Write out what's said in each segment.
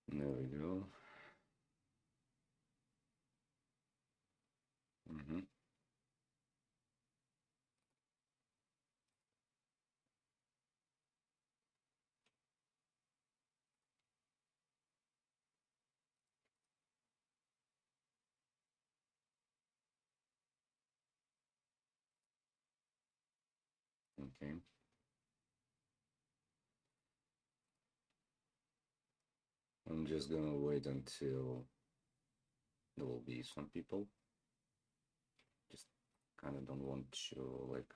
There we go. Okay. I'm just gonna wait until there will be some people. Just kind of don't want to like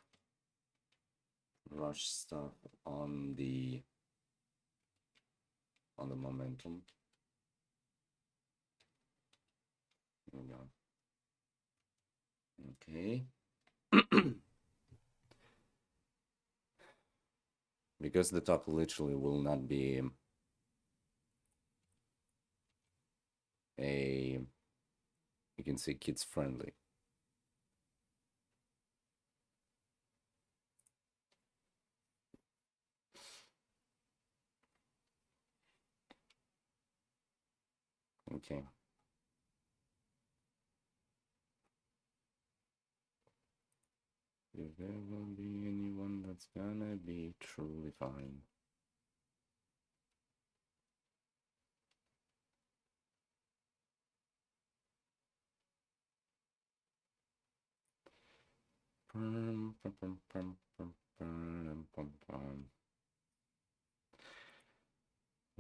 rush stuff on the momentum. There we go. Okay. Because the talk literally will not be a, you can say, kids friendly. Okay. If there will be anyone that's gonna be truly fine.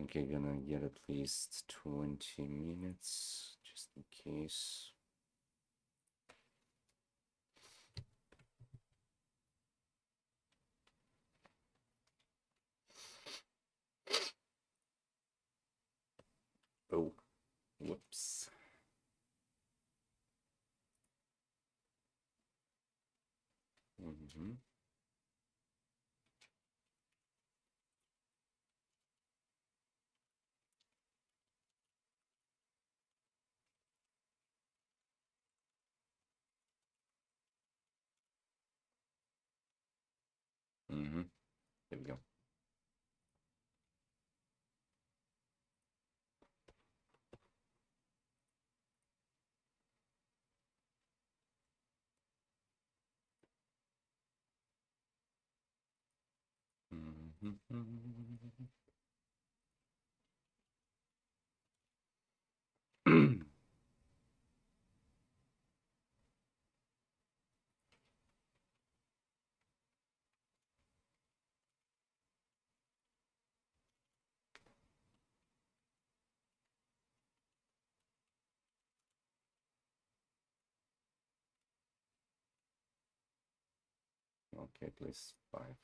Okay, gonna get at least 20 minutes just in case. Oh, whoops. Mm-hmm. Mm-hmm. There we go. Okay, please, 5. Okay,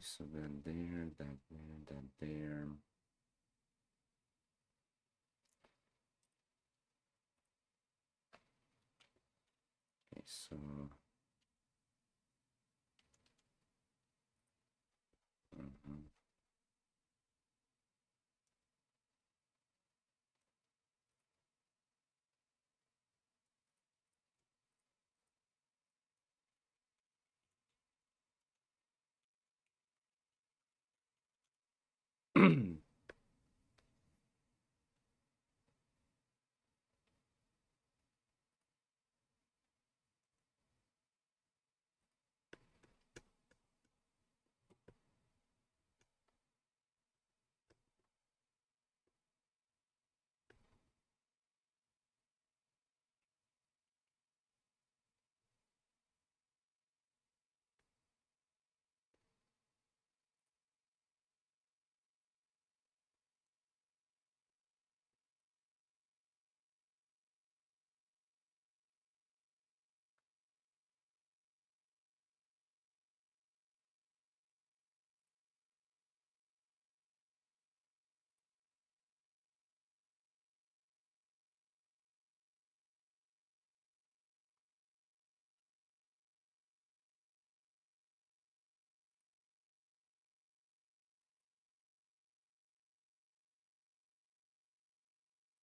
so then there, that there, that there. Okay, so. Mm-hmm.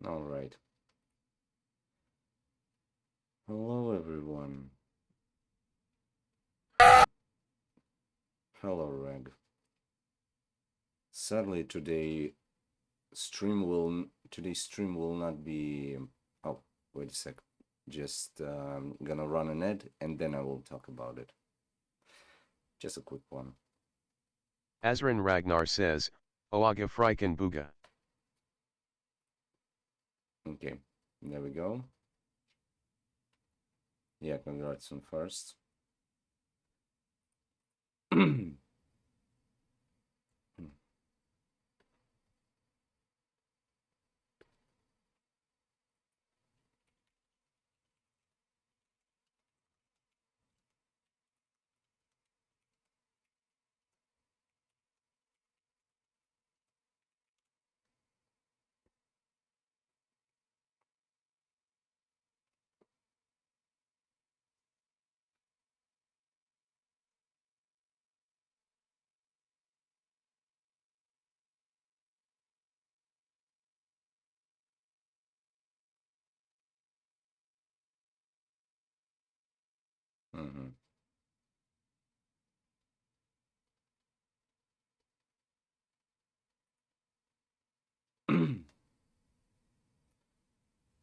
All right. Hello, everyone. Hello, Reg. Sadly, today's stream will not be. Oh, wait a sec. Just gonna run an ad and then I will talk about it. Just a quick one. Azran Ragnar says, Oaga Friken Buga. Okay, there we go. Yeah, congrats on first. Mm-hmm.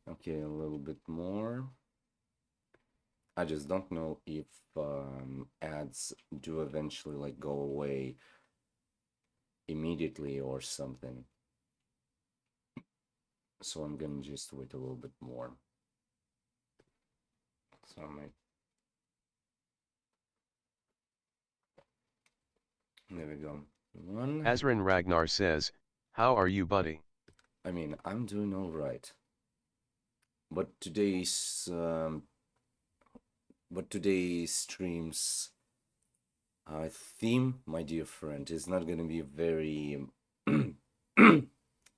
Okay, a little bit more. I just don't know if ads do eventually like go away immediately or something. So I'm gonna just wait a little bit more. So I might. There we go. One. Azran Ragnar says, how are you, buddy? I mean, I'm doing all right. But today's stream's theme, my dear friend, is not gonna be very.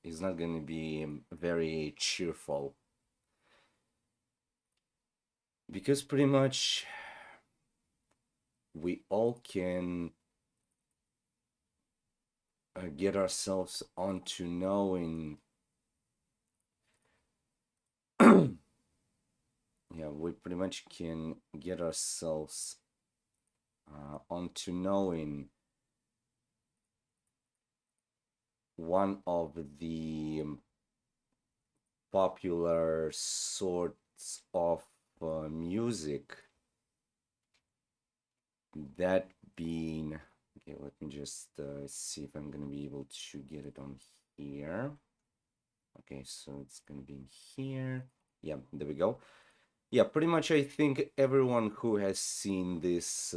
is not gonna be very cheerful because pretty much we all can get ourselves onto knowing. Yeah, we pretty much can get ourselves onto knowing one of the popular sorts of music, that being, okay, let me just see if I'm gonna be able to get it on here. Okay, so it's gonna be in here. Yeah, there we go. Yeah, pretty much I think everyone who has seen this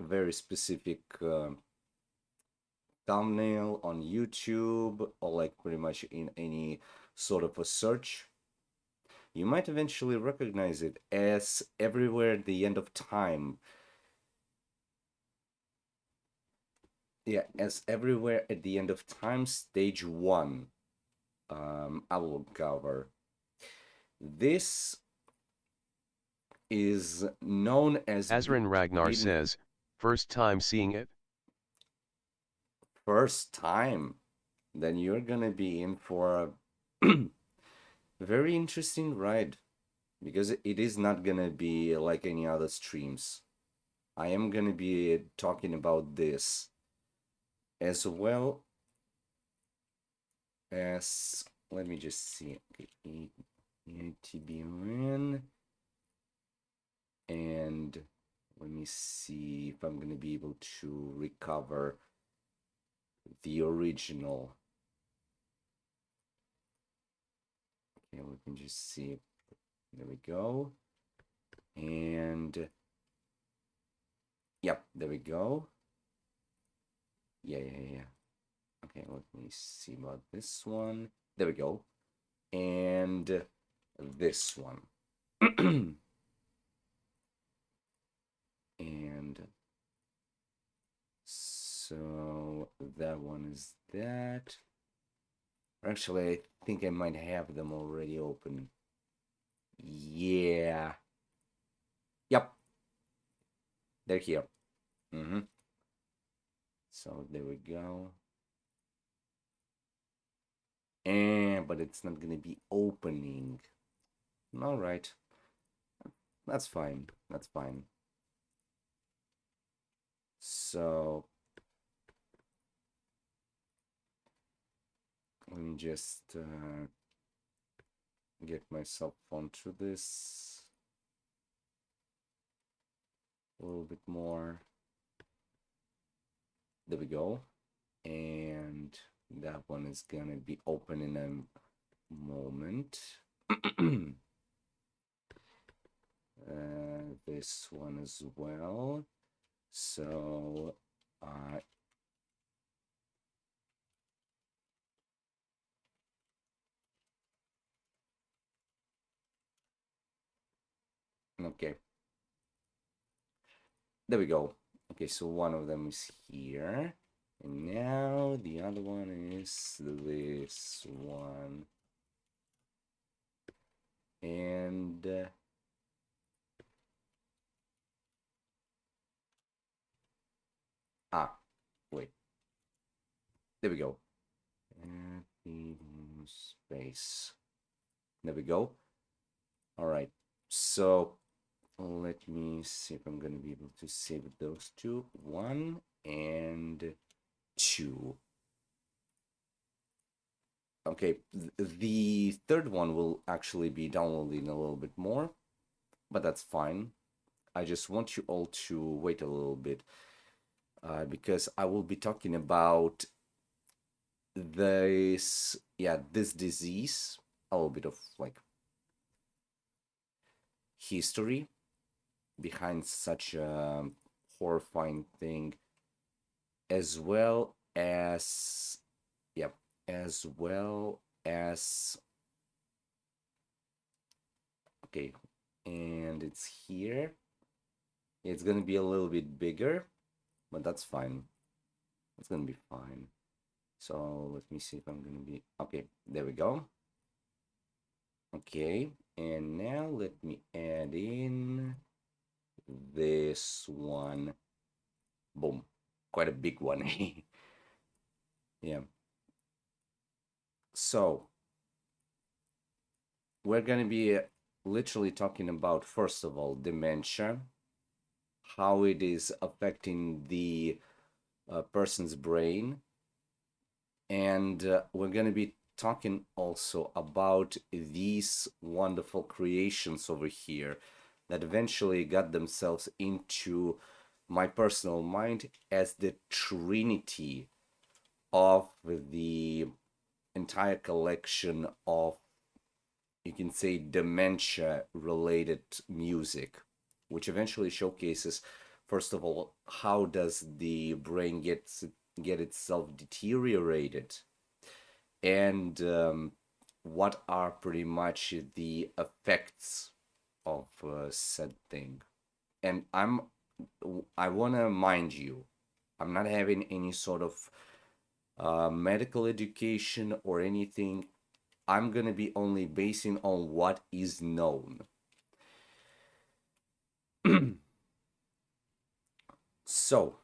very specific thumbnail on YouTube or like pretty much in any sort of a search, you might eventually recognize it as Everywhere at the End of Time. Yeah, as Everywhere at the End of Time, Stage 1 album cover. This is known as Azran Ragnar being says, first time seeing it? first time. Then you're gonna be in for a very interesting ride because it is not gonna be like any other streams. I am gonna be talking about this as well as, let me just see, okay, ATBN, and let me see if I'm gonna be able to recover the original. Okay, let me just see. There we go. And yep, there we go. Yeah. Okay, let me see about this one. There we go. And this one. And so that one is that. Actually, I think I might have them already open. Yeah. Yep. They're here. Mm-hmm. So there we go. And but it's not gonna be opening. All right. That's fine. That's fine. So let me just get myself onto this a little bit more. There we go. And that one is gonna be open in a moment. This one as well. So okay, there we go. Okay, so one of them is here, and now the other one is this one, and wait, there we go. Space. There we go. All right, so let me see if I'm gonna be able to save those two. 1 and 2. Okay, the third one will actually be downloading a little bit more, but that's fine. I just want you all to wait a little bit because I will be talking about this disease, a little bit of like history behind such a horrifying thing, as well as as well as okay, and it's here. It's gonna be a little bit bigger, but that's fine. It's gonna be fine. So let me see if I'm gonna be okay. There we go. Okay, and now let me add in this one. Boom, quite a big one. Yeah. So we're gonna be literally talking about, first of all, dementia, how it is affecting the person's brain, and we're going to be talking also about these wonderful creations over here that eventually got themselves into my personal mind as the trinity of the entire collection of, you can say, dementia related music, which eventually showcases, first of all, how does the brain get itself deteriorated, and what are pretty much the effects of said thing. And I want to mind you, I'm not having any sort of medical education or anything. I'm gonna be only basing on what is known. So,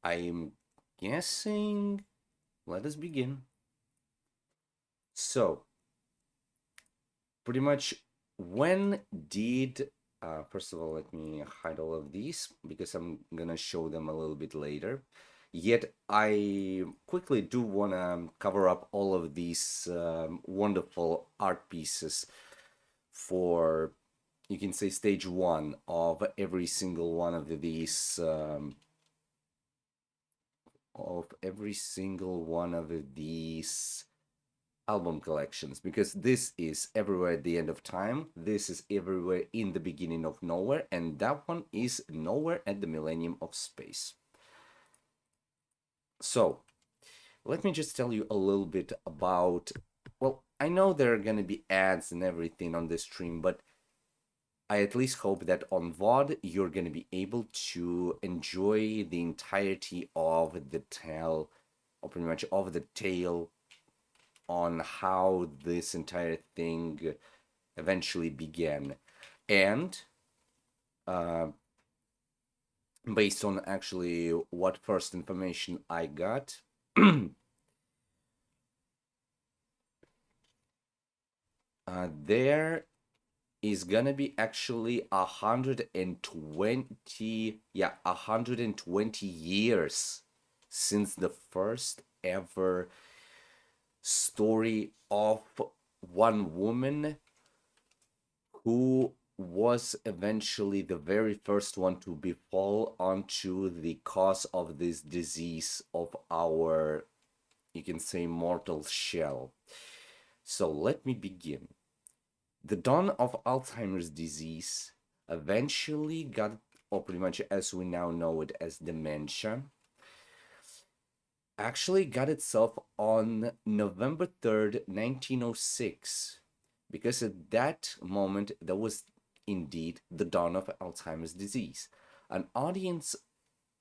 I'm guessing, let us begin. So, pretty much, when did, first of all, let me hide all of these because I'm gonna show them a little bit later. Yet, I quickly do want to cover up all of these wonderful art pieces for, you can say, stage one of every single one of these album collections, because this is everywhere at the end of time, this is everywhere in the beginning of nowhere, and that one is nowhere at the millennium of space. So let me just tell you a little bit about, well, I know there are going to be ads and everything on this stream, but I at least hope that on VOD you're going to be able to enjoy the entirety of the tale, or pretty much of the tale, on how this entire thing eventually began. And based on actually what first information I got, there is gonna be actually 120, yeah, 120 years since the first ever story of one woman who was eventually the very first one to befall onto the cause of this disease of our, you can say, mortal shell. So let me begin. The dawn of Alzheimer's disease eventually got, or pretty much as we now know it as dementia, actually got itself on November 3rd, 1906, because at that moment there was indeed the dawn of Alzheimer's disease. An audience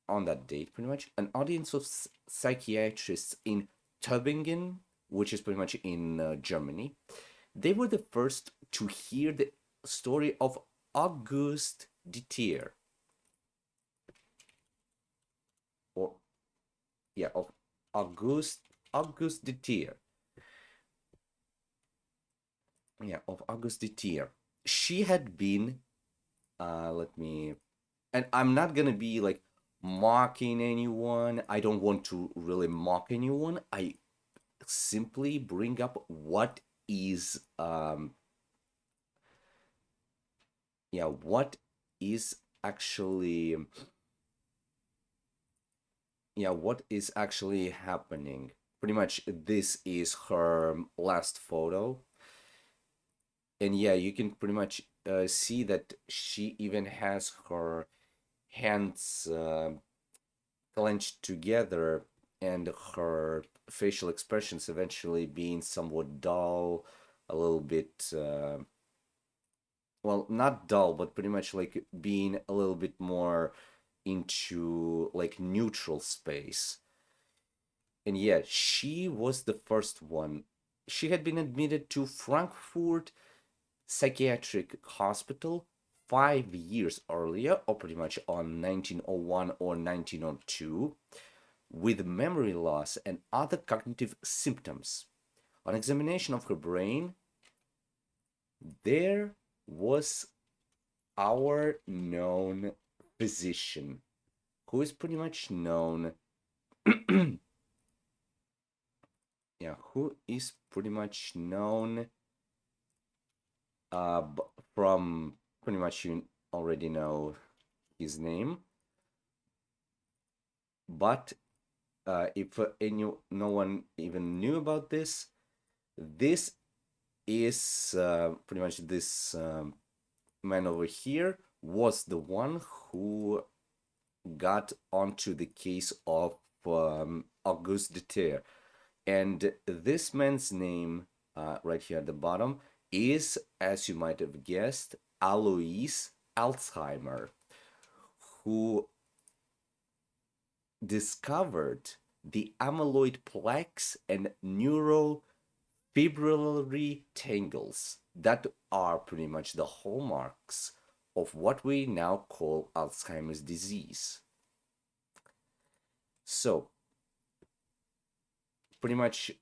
on that date, pretty much, an audience of psychiatrists in Tübingen, which is pretty much in Germany, they were the first to hear the story of Auguste Detier, or yeah, of Auguste Detier. Yeah, of Auguste Detier. She had been, let me, and I'm not gonna be like mocking anyone. I don't want to really mock anyone. I simply bring up what is, yeah, what is actually, yeah, what is actually happening. Pretty much, this is her last photo. And yeah, you can pretty much see that she even has her hands clenched together and her facial expressions eventually being somewhat dull, a little bit, well, not dull, but pretty much like being a little bit more into like neutral space. And yeah, she was the first one. She had been admitted to Frankfurt Psychiatric Hospital 5 years earlier, or pretty much on 1901 or 1902, with memory loss and other cognitive symptoms. On examination of her brain, there was our known physician, who is pretty much known, yeah, who is pretty much known uh, from, pretty much you already know his name, but if no one even knew about this, this is pretty much this man over here was the one who got onto the case of Auguste Deter. And this man's name, right here at the bottom, is, as you might have guessed, Alois Alzheimer, who discovered the amyloid plaques and neurofibrillary tangles that are pretty much the hallmarks of what we now call Alzheimer's disease. So, pretty much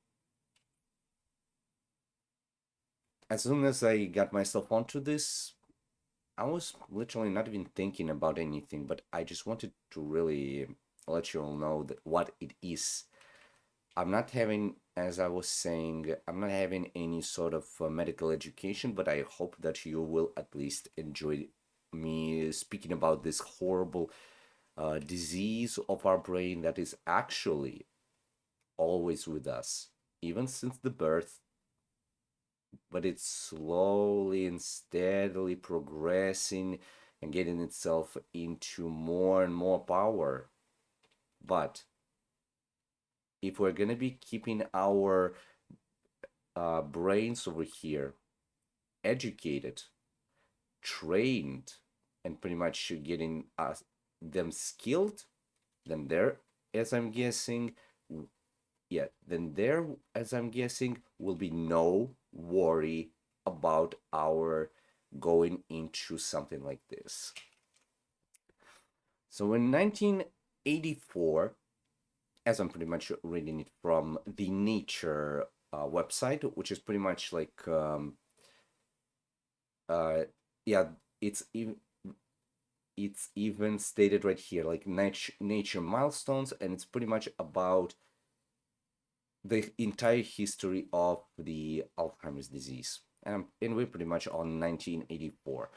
as soon as I got myself onto this, I was literally not even thinking about anything, but I just wanted to really let you all know that what it is. I'm not having, as I was saying, I'm not having any sort of medical education, but I hope that you will at least enjoy me speaking about this horrible disease of our brain that is actually always with us, even since the birth, but it's slowly and steadily progressing and getting itself into more and more power. But if we're gonna be keeping our brains over here educated, trained, and pretty much getting them skilled, then there, as I'm guessing, yeah, then there, as I'm guessing, will be no worry about our going into something like this. So in 1984, as I'm pretty much reading it from the Nature website, which is pretty much like yeah, it's even stated right here, like nature milestones, and it's pretty much about the entire history of the Alzheimer's disease. And we're pretty much on 1984.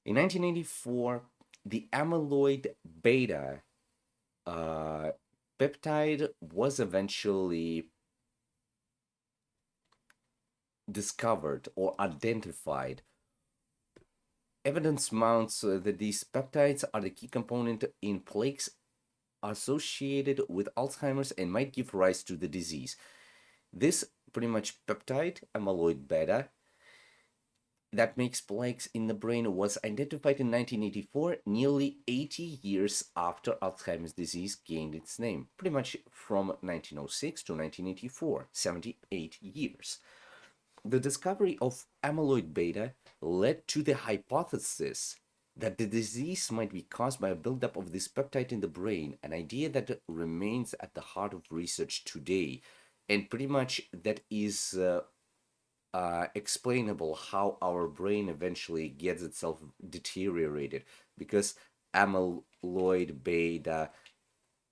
In 1984, the amyloid beta uh, peptide was eventually discovered or identified. Evidence mounts that these peptides are the key component in plaques associated with Alzheimer's and might give rise to the disease. This pretty much peptide, amyloid beta, that makes plaques in the brain was identified in 1984, nearly 80 years after Alzheimer's disease gained its name. Pretty much from 1906 to 1984, 78 years. The discovery of amyloid beta led to the hypothesis that the disease might be caused by a buildup of this peptide in the brain, an idea that remains at the heart of research today. And pretty much that is explainable how our brain eventually gets itself deteriorated, because amyloid beta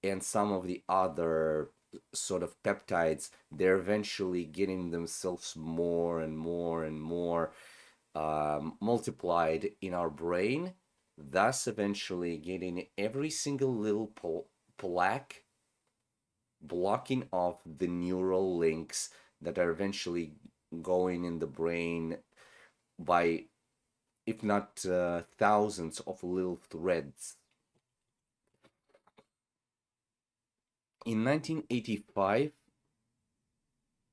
and some of the other sort of peptides, they're eventually getting themselves more and more and more multiplied in our brain, thus eventually getting every single little plaque blocking off the neural links that are eventually going in the brain by, if not thousands of little threads. In 1985,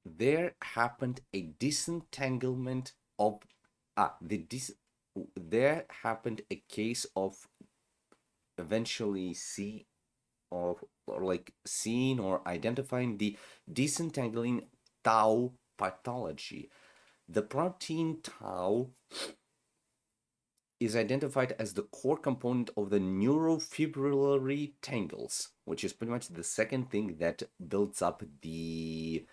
there happened a disentanglement of the there happened a case of eventually see or like seeing or identifying the disentangling tau pathology. The protein tau is identified as the core component of the neurofibrillary tangles, which is pretty much the second thing that builds up the,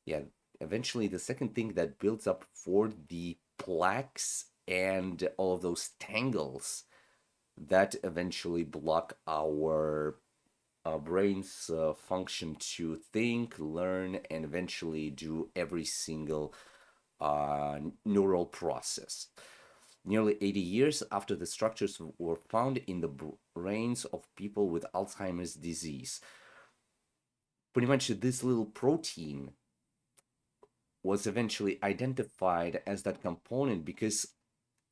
yeah, eventually the second thing that builds up for the plaques and all of those tangles that eventually block our brain's function to think, learn, and eventually do every single neural process. Nearly 80 years after the structures were found in the brains of people with Alzheimer's disease, pretty much this little protein was eventually identified as that component because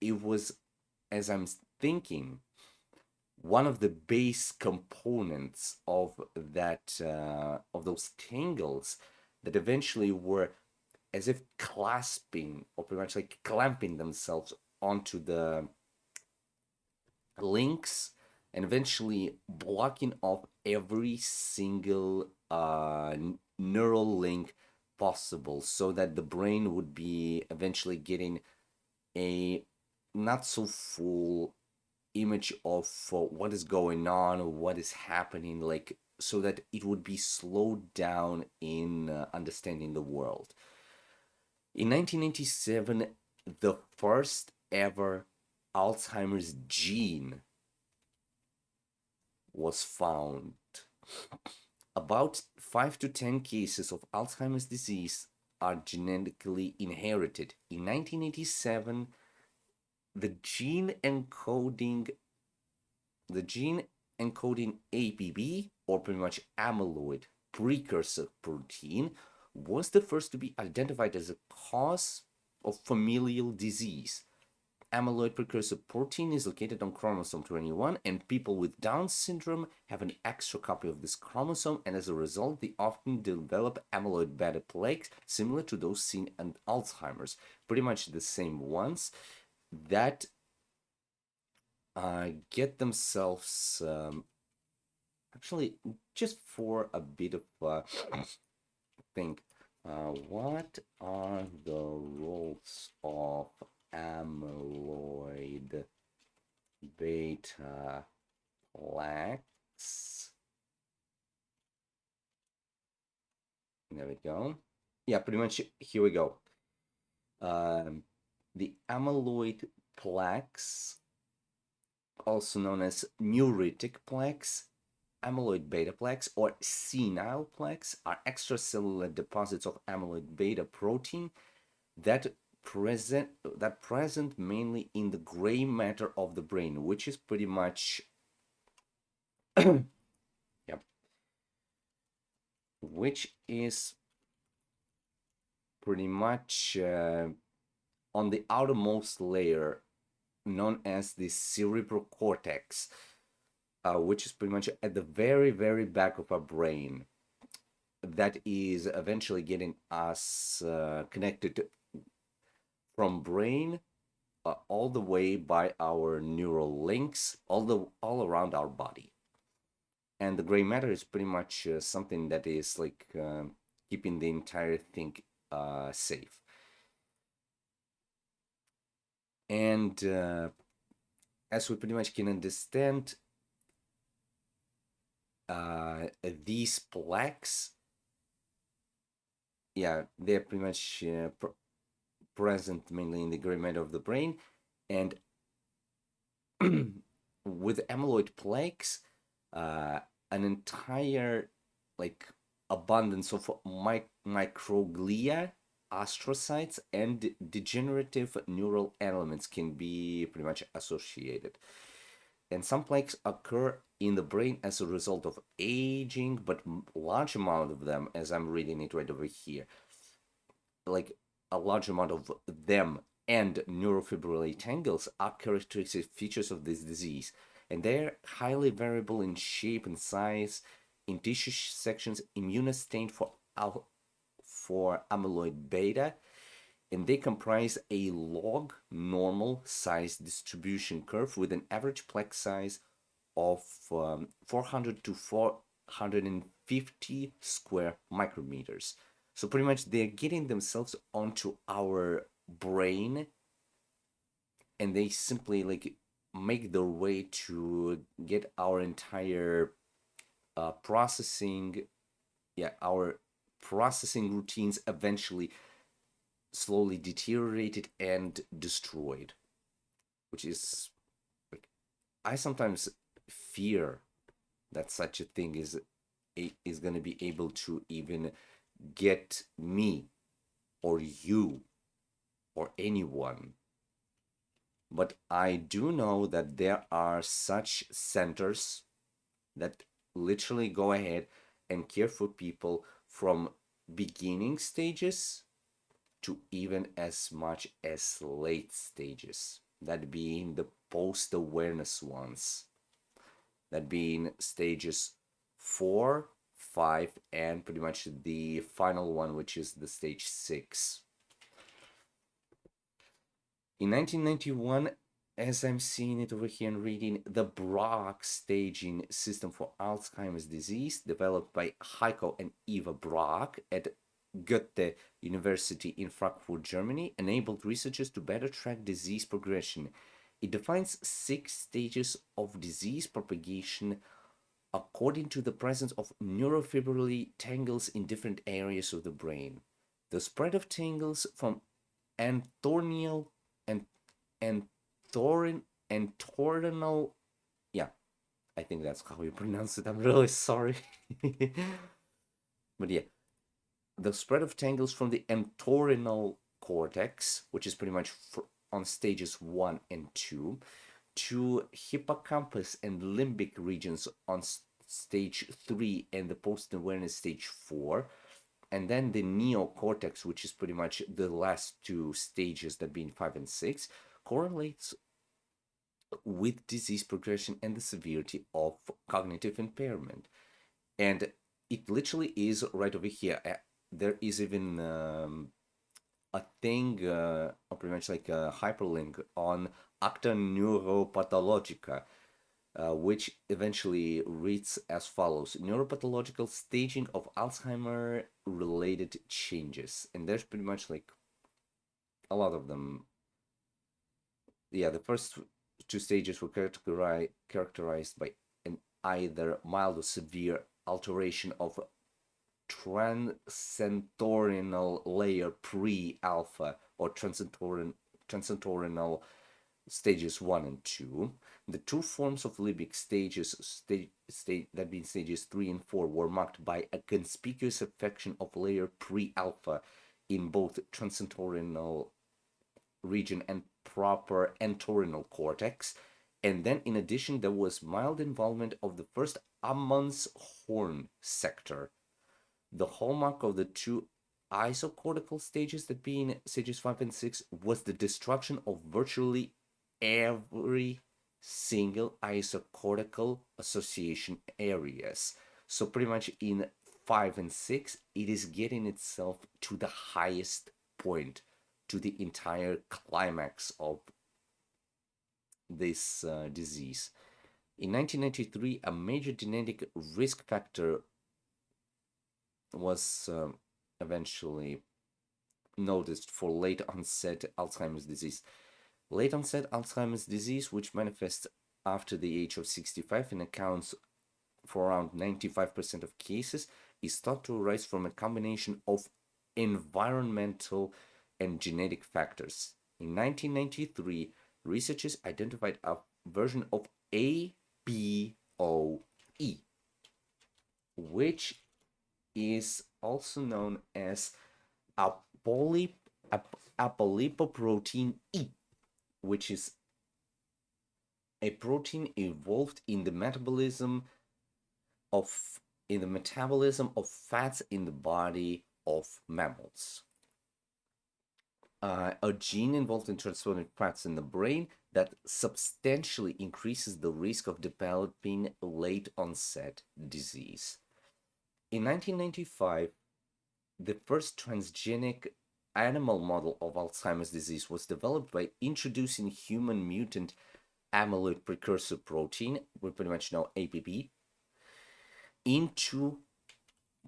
it was, as I'm thinking, one of the base components of that of those tangles that eventually were as if clasping or pretty much like clamping themselves onto the links and eventually blocking off every single neural link possible, so that the brain would be eventually getting a not so full image of what is going on, what is happening, like so that it would be slowed down in understanding the world. In 1997, the first ever Alzheimer's gene was found. About 5 to 10 cases of Alzheimer's disease are genetically inherited. In 1987, the gene encoding APB, or pretty much amyloid precursor protein, was the first to be identified as a cause of familial disease. Amyloid precursor protein is located on chromosome 21, and people with Down syndrome have an extra copy of this chromosome, and as a result, they often develop amyloid beta plaques similar to those seen in Alzheimer's. Pretty much the same ones that get themselves actually, just for a bit of think, what are the roles of amyloid beta plaques? There we go. Yeah, pretty much here we go. Um, the amyloid plaques, also known as neuritic plaques, amyloid beta plaques, or senile plaques, are extracellular deposits of amyloid beta protein that present mainly in the gray matter of the brain, which is pretty much yep, which is pretty much on the outermost layer known as the cerebral cortex, which is pretty much at the very, very back of our brain. That is eventually getting us connected from brain all the way by our neural links, all around our body. And the gray matter is pretty much something that is like keeping the entire thing safe. And as we pretty much can understand, these plaques, yeah, they're pretty much present mainly in the gray matter of the brain. And with amyloid plaques, an entire like abundance of microglia, astrocytes, and degenerative neural elements can be pretty much associated. And some plaques occur in the brain as a result of aging, but large amount of them, as I'm reading it right over here, like a large amount of them and neurofibrillary tangles are characteristic features of this disease, and they're highly variable in shape and size, in tissue sections, immunostained for amyloid beta, and they comprise a log normal size distribution curve with an average plaque size of 400 to 450 square micrometers. So pretty much they're getting themselves onto our brain, and they simply like make their way to get our entire processing, yeah, our processing routines eventually slowly deteriorated and destroyed, which is like, I sometimes fear that such a thing is going to be able to even get me or you or anyone. But I do know that there are such centers that literally go ahead and care for people from beginning stages to even as much as late stages, that being the post awareness ones, that being stages 4, 5, and pretty much the final one, which is the stage 6. In 1991, as I'm seeing it over here and reading, the Braak staging system for Alzheimer's disease, developed by Heiko and Eva Braak at Goethe University in Frankfurt, Germany, enabled researchers to better track disease progression. It defines 6 stages of disease propagation according to the presence of neurofibrillary tangles in different areas of the brain. The spread of tangles from entorhinal and entorhinal, yeah, I think that's how you pronounce it. I'm really sorry. But yeah, the spread of tangles from the entorhinal cortex, which is pretty much on stages 1 and 2, to hippocampus and limbic regions on stage 3 and the post-awareness stage 4, and then the neocortex, which is pretty much the last 2 stages, that being 5 and 6, correlates with disease progression and the severity of cognitive impairment. And it literally is right over here. There is even a thing, or pretty much like a hyperlink on Acta Neuropathologica, which eventually reads as follows: neuropathological staging of Alzheimer related changes. And there's pretty much like a lot of them. Yeah, the first 2 stages were characterized by an either mild or severe alteration of transcentorinal layer pre-alpha or transentorhinal stages 1 and 2. The two forms of limbic stages, that being stages 3 and 4, were marked by a conspicuous affection of layer pre-alpha in both transentorhinal region and proper entorhinal cortex. And then, in addition, there was mild involvement of the first Ammon's horn sector. The hallmark of the two isocortical stages, that being stages 5 and 6, was the destruction of virtually every single isocortical association areas. So pretty much in 5 and 6, it is getting itself to the highest point, to the entire climax of this disease. In 1993, a major genetic risk factor was eventually noticed for late onset Alzheimer's disease. Late onset Alzheimer's disease, which manifests after the age of 65 and accounts for around 95% of cases, is thought to arise from a combination of environmental and genetic factors. In 1993, researchers identified a version of APOE, which is also known as apolipoprotein E, which is a protein involved in the metabolism of fats in the body of mammals. A gene involved in transferring fats in the brain that substantially increases the risk of developing late onset disease. In 1995, the first transgenic animal model of Alzheimer's disease was developed by introducing human mutant amyloid precursor protein, we pretty much know APP, into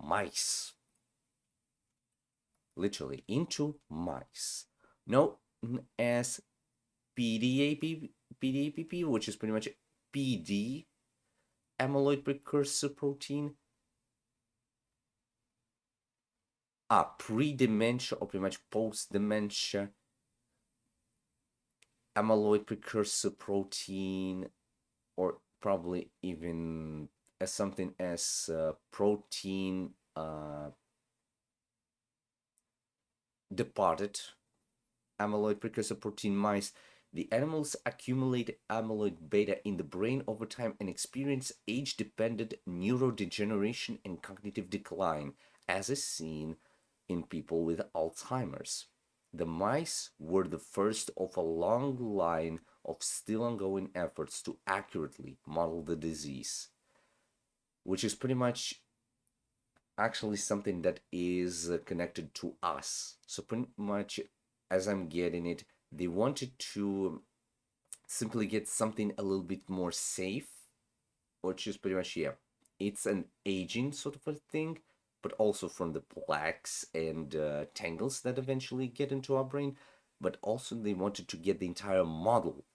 mice. Literally, into mice. Known as PDAPP, which is pretty much PD amyloid precursor protein. Pre-dementia or pretty much post-dementia amyloid precursor protein, or probably even as something as protein departed amyloid precursor protein mice. The animals accumulate amyloid beta in the brain over time and experience age-dependent neurodegeneration and cognitive decline, as is seen in people with Alzheimer's. The mice were the first of a long line of still ongoing efforts to accurately model the disease, which is pretty much actually something that is connected to us. So pretty much, as I'm getting it, they wanted to simply get something a little bit more safe, which is pretty much, it's an aging sort of a thing, but also from the plaques and tangles that eventually get into our brain. But also they wanted to get the entire model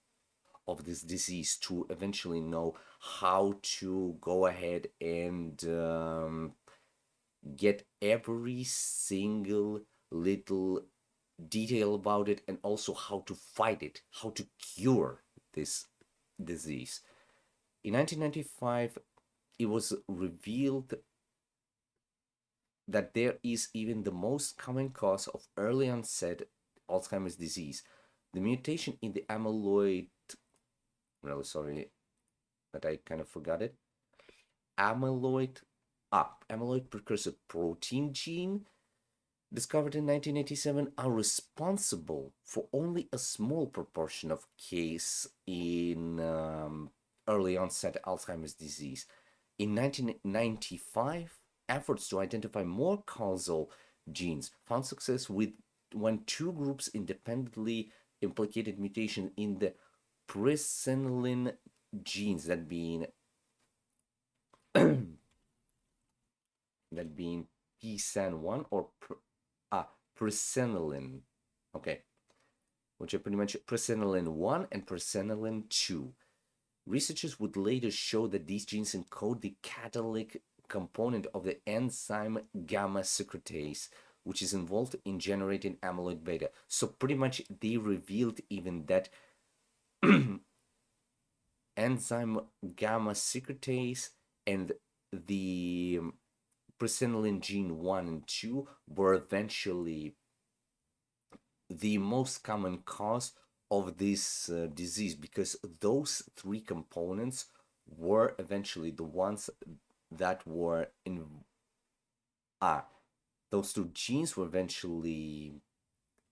of this disease to eventually know how to go ahead and get every single little detail about it, and also how to fight it, how to cure this disease. In 1995, it was revealed that there is even the most common cause of early onset Alzheimer's disease. The mutation in the amyloid, really sorry that I kind of forgot it, amyloid precursor protein gene, discovered in 1987, are responsible for only a small proportion of cases in early onset Alzheimer's disease. In 1995, efforts to identify more causal genes found success when two groups independently implicated mutation in the presenilin genes, that being PSAN1 or presenilin, okay, which are pretty much presenilin 1 and presenilin 2. Researchers would later show that these genes encode the catalytic component of the enzyme gamma secretase, which is involved in generating amyloid beta. So pretty much they revealed even that enzyme gamma secretase and the presenilin gene 1 and 2 were eventually the most common cause of this disease, because those three components were eventually the ones that were in those two genes were eventually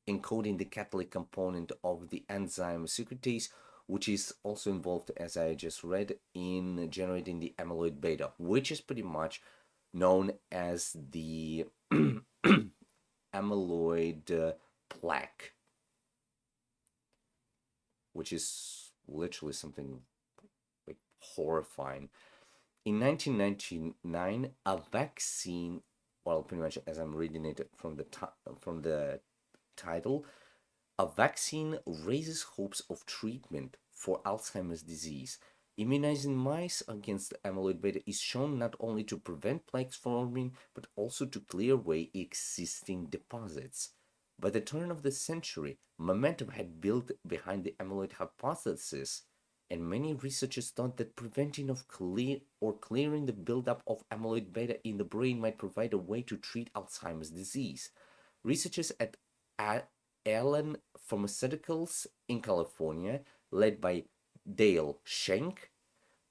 encoding the catalytic component of the enzyme secretase, which is also involved, as I just read, in generating the amyloid beta, which is pretty much known as the amyloid plaque, which is literally something like horrifying. In 1999, a vaccine, well, pretty much as I'm reading it from the title, a vaccine raises hopes of treatment for Alzheimer's disease. Immunizing mice against amyloid beta is shown not only to prevent plaques forming, but also to clear away existing deposits. By the turn of the century, momentum had built behind the amyloid hypothesis, and many researchers thought that preventing of clearing the buildup of amyloid beta in the brain might provide a way to treat Alzheimer's disease. Researchers at Allen Pharmaceuticals in California, led by Dale Schenk,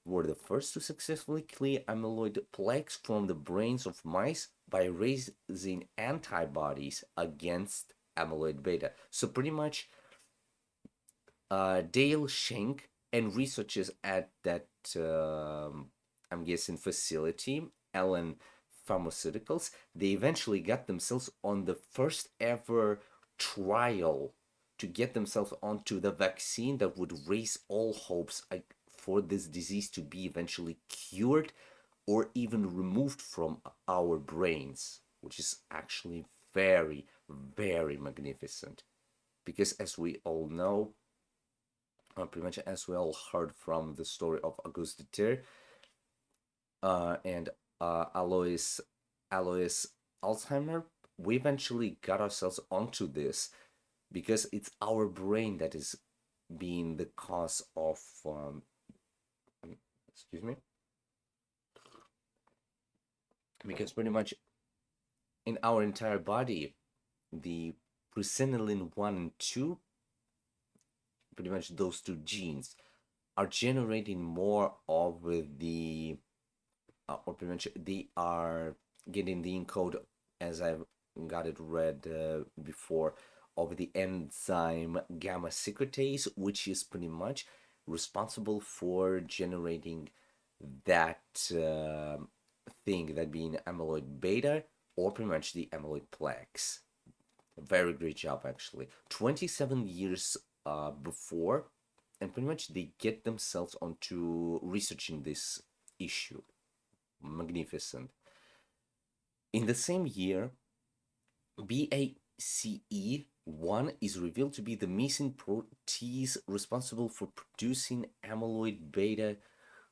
were the first to successfully clear amyloid plaques from the brains of mice by raising antibodies against amyloid beta. So pretty much Dale Schenk and researchers at that, I'm guessing, facility, Allen Pharmaceuticals, they eventually got themselves on the first ever trial to get themselves onto the vaccine that would raise all hopes for this disease to be eventually cured or even removed from our brains, which is actually very, very magnificent. Because as we all know, pretty much as we all heard from the story of Auguste Deter and Alois Alzheimer, we eventually got ourselves onto this because it's our brain that is being the cause of excuse me, because pretty much in our entire body, the presenilin 1 and 2, pretty much those two genes, are generating more of the or pretty much they are getting the encode, as I've got it read before, of the enzyme gamma secretase, which is pretty much responsible for generating that thing, that being amyloid beta, or pretty much the amyloid plaques. Very great job, actually. 27 years before, and pretty much they get themselves onto researching this issue. Magnificent. In the same year, BACE1 is revealed to be the missing protease responsible for producing amyloid beta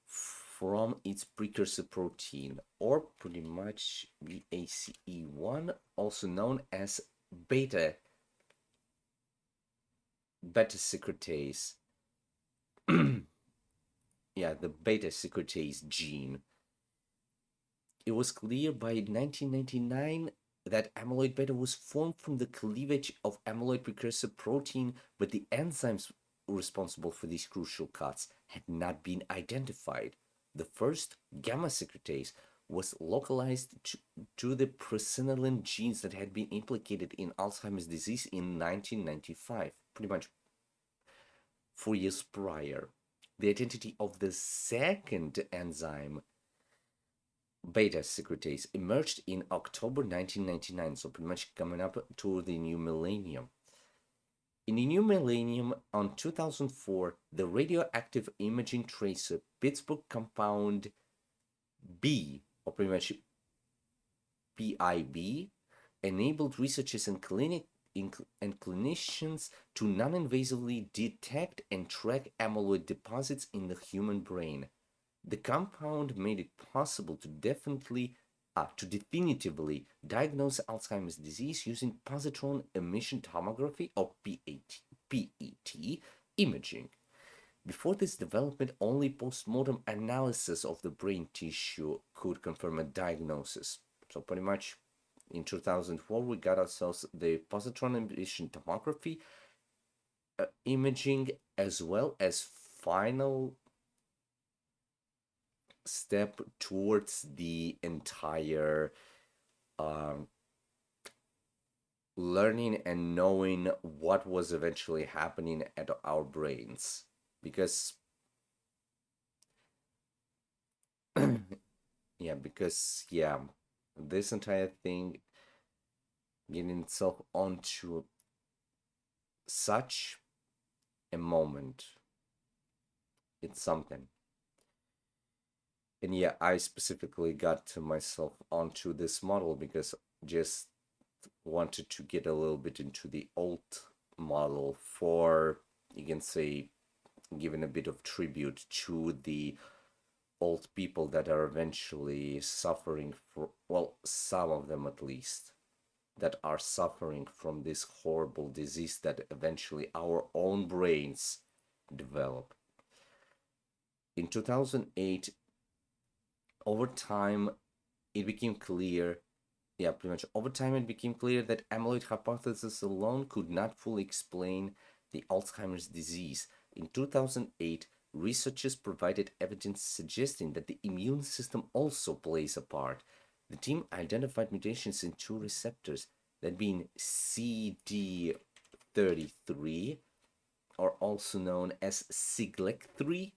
from its precursor protein, or pretty much BACE1, also known as beta secretase. Yeah, the beta secretase gene. It was clear by 1999 that amyloid beta was formed from the cleavage of amyloid precursor protein, but the enzymes responsible for these crucial cuts had not been identified. The first gamma secretase was localized to the presenilin genes that had been implicated in Alzheimer's disease in 1995, pretty much 4 years prior. The identity of the second enzyme, beta secretase, emerged in October 1999, so pretty much coming up to the new millennium. In the new millennium, on 2004, the radioactive imaging tracer Pittsburgh compound B, or pretty much PIB, enabled researchers and clinicians to non-invasively detect and track amyloid deposits in the human brain. The compound made it possible to definitely to definitively diagnose Alzheimer's disease using positron emission tomography or PET imaging. Before this development, only postmortem analysis of the brain tissue could confirm a diagnosis. So pretty much in 2004, we got ourselves the positron emission tomography imaging, as well as final step towards the entire learning and knowing what was eventually happening at our brains. Because yeah, this entire thing getting itself onto such a moment, it's something. And yeah, I specifically got myself onto this model because just wanted to get a little bit into the old model for, you can say, giving a bit of tribute to the old people that are eventually suffering for, well, some of them at least, that are suffering from this horrible disease that eventually our own brains develop. In 2008, over time, it became clear, pretty much over time, it became clear that amyloid hypothesis alone could not fully explain the Alzheimer's disease. In 2008, researchers provided evidence suggesting that the immune system also plays a part. The team identified mutations in two receptors, that being CD33, or also known as Siglec3,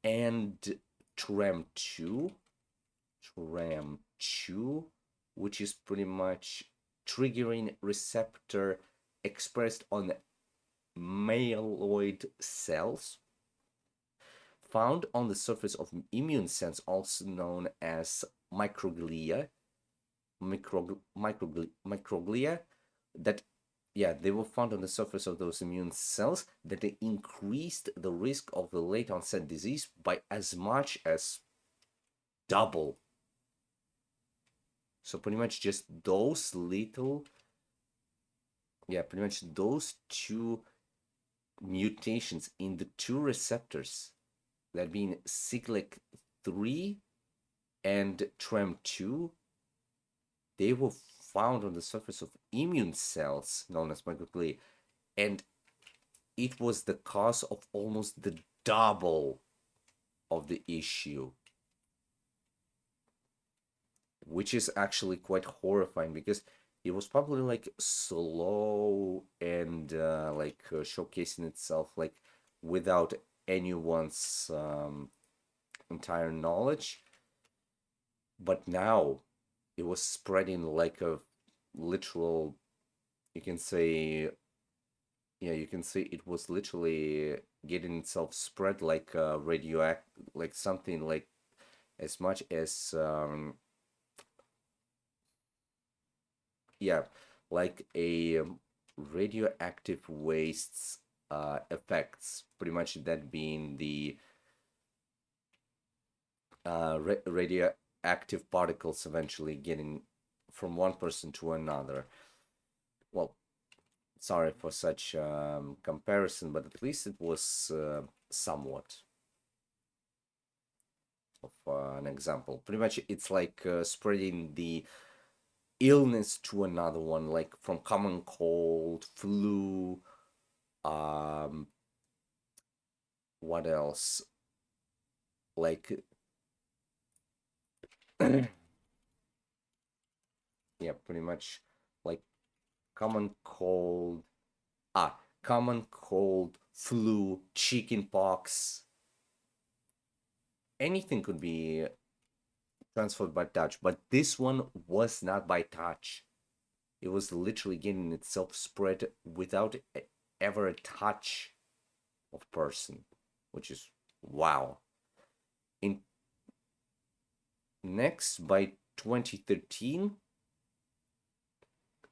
and TREM2, which is pretty much triggering receptor expressed on myeloid cells, found on the surface of immune cells, also known as microglia, that they were found on the surface of those immune cells, that they increased the risk of the late onset disease by as much as double. So pretty much just those little, pretty much those two mutations in the two receptors, that being Siglec3 and TREM2, they were found on the surface of immune cells known as microglia, and it was the cause of almost the double of the issue, which is actually quite horrifying because it was probably like slow and showcasing itself like without anyone's entire knowledge, but now it was spreading like a literal, you can say, it was literally getting itself spread like radioactive, like something like as much as like a radioactive wastes effects, pretty much that being the radioactive particles eventually getting from one person to another. Well, sorry for such comparison, but at least it was somewhat of an example. Pretty much it's like spreading the illness to another one, like from common cold, flu, what else? Like pretty much like common cold, flu, chicken pox. Anything could be transferred by touch, but this one was not by touch. It was literally getting itself spread without ever a touch of person, which is wow. In next, by 2013,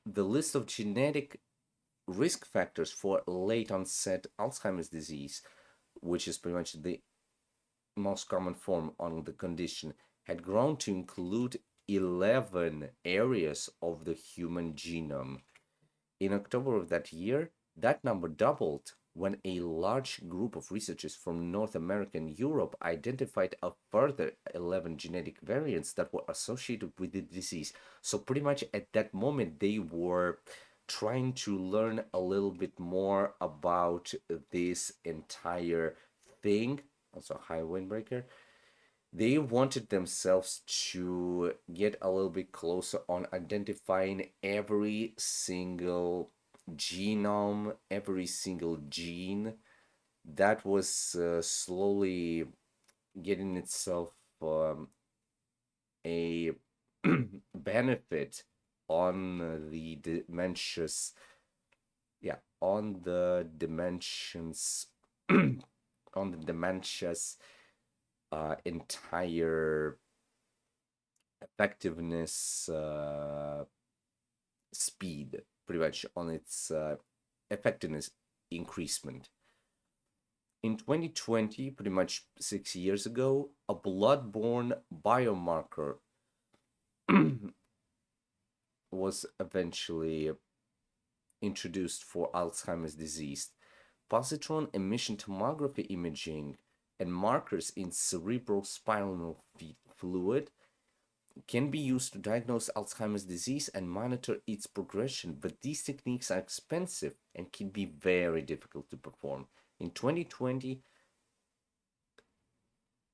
the list of genetic risk factors for late onset Alzheimer's disease, which is pretty much the most common form on the condition, had grown to include 11 areas of the human genome. In October of that year, that number doubled when a large group of researchers from North America and Europe identified a further 11 genetic variants that were associated with the disease. So, pretty much at that moment, they were trying to learn a little bit more about this entire thing. Also, high windbreaker. They wanted themselves to get a little bit closer on identifying every single genome, every single gene that was slowly getting itself a benefit on the dementias, yeah, on the dimensions, on the dementias entire effectiveness speed, pretty much on its effectiveness increasement. In 2020, pretty much 6 years ago, a blood-borne biomarker was eventually introduced for Alzheimer's disease. Positron emission tomography imaging and markers in cerebral spinal fluid can be used to diagnose Alzheimer's disease and monitor its progression, but these techniques are expensive and can be very difficult to perform. In 2020,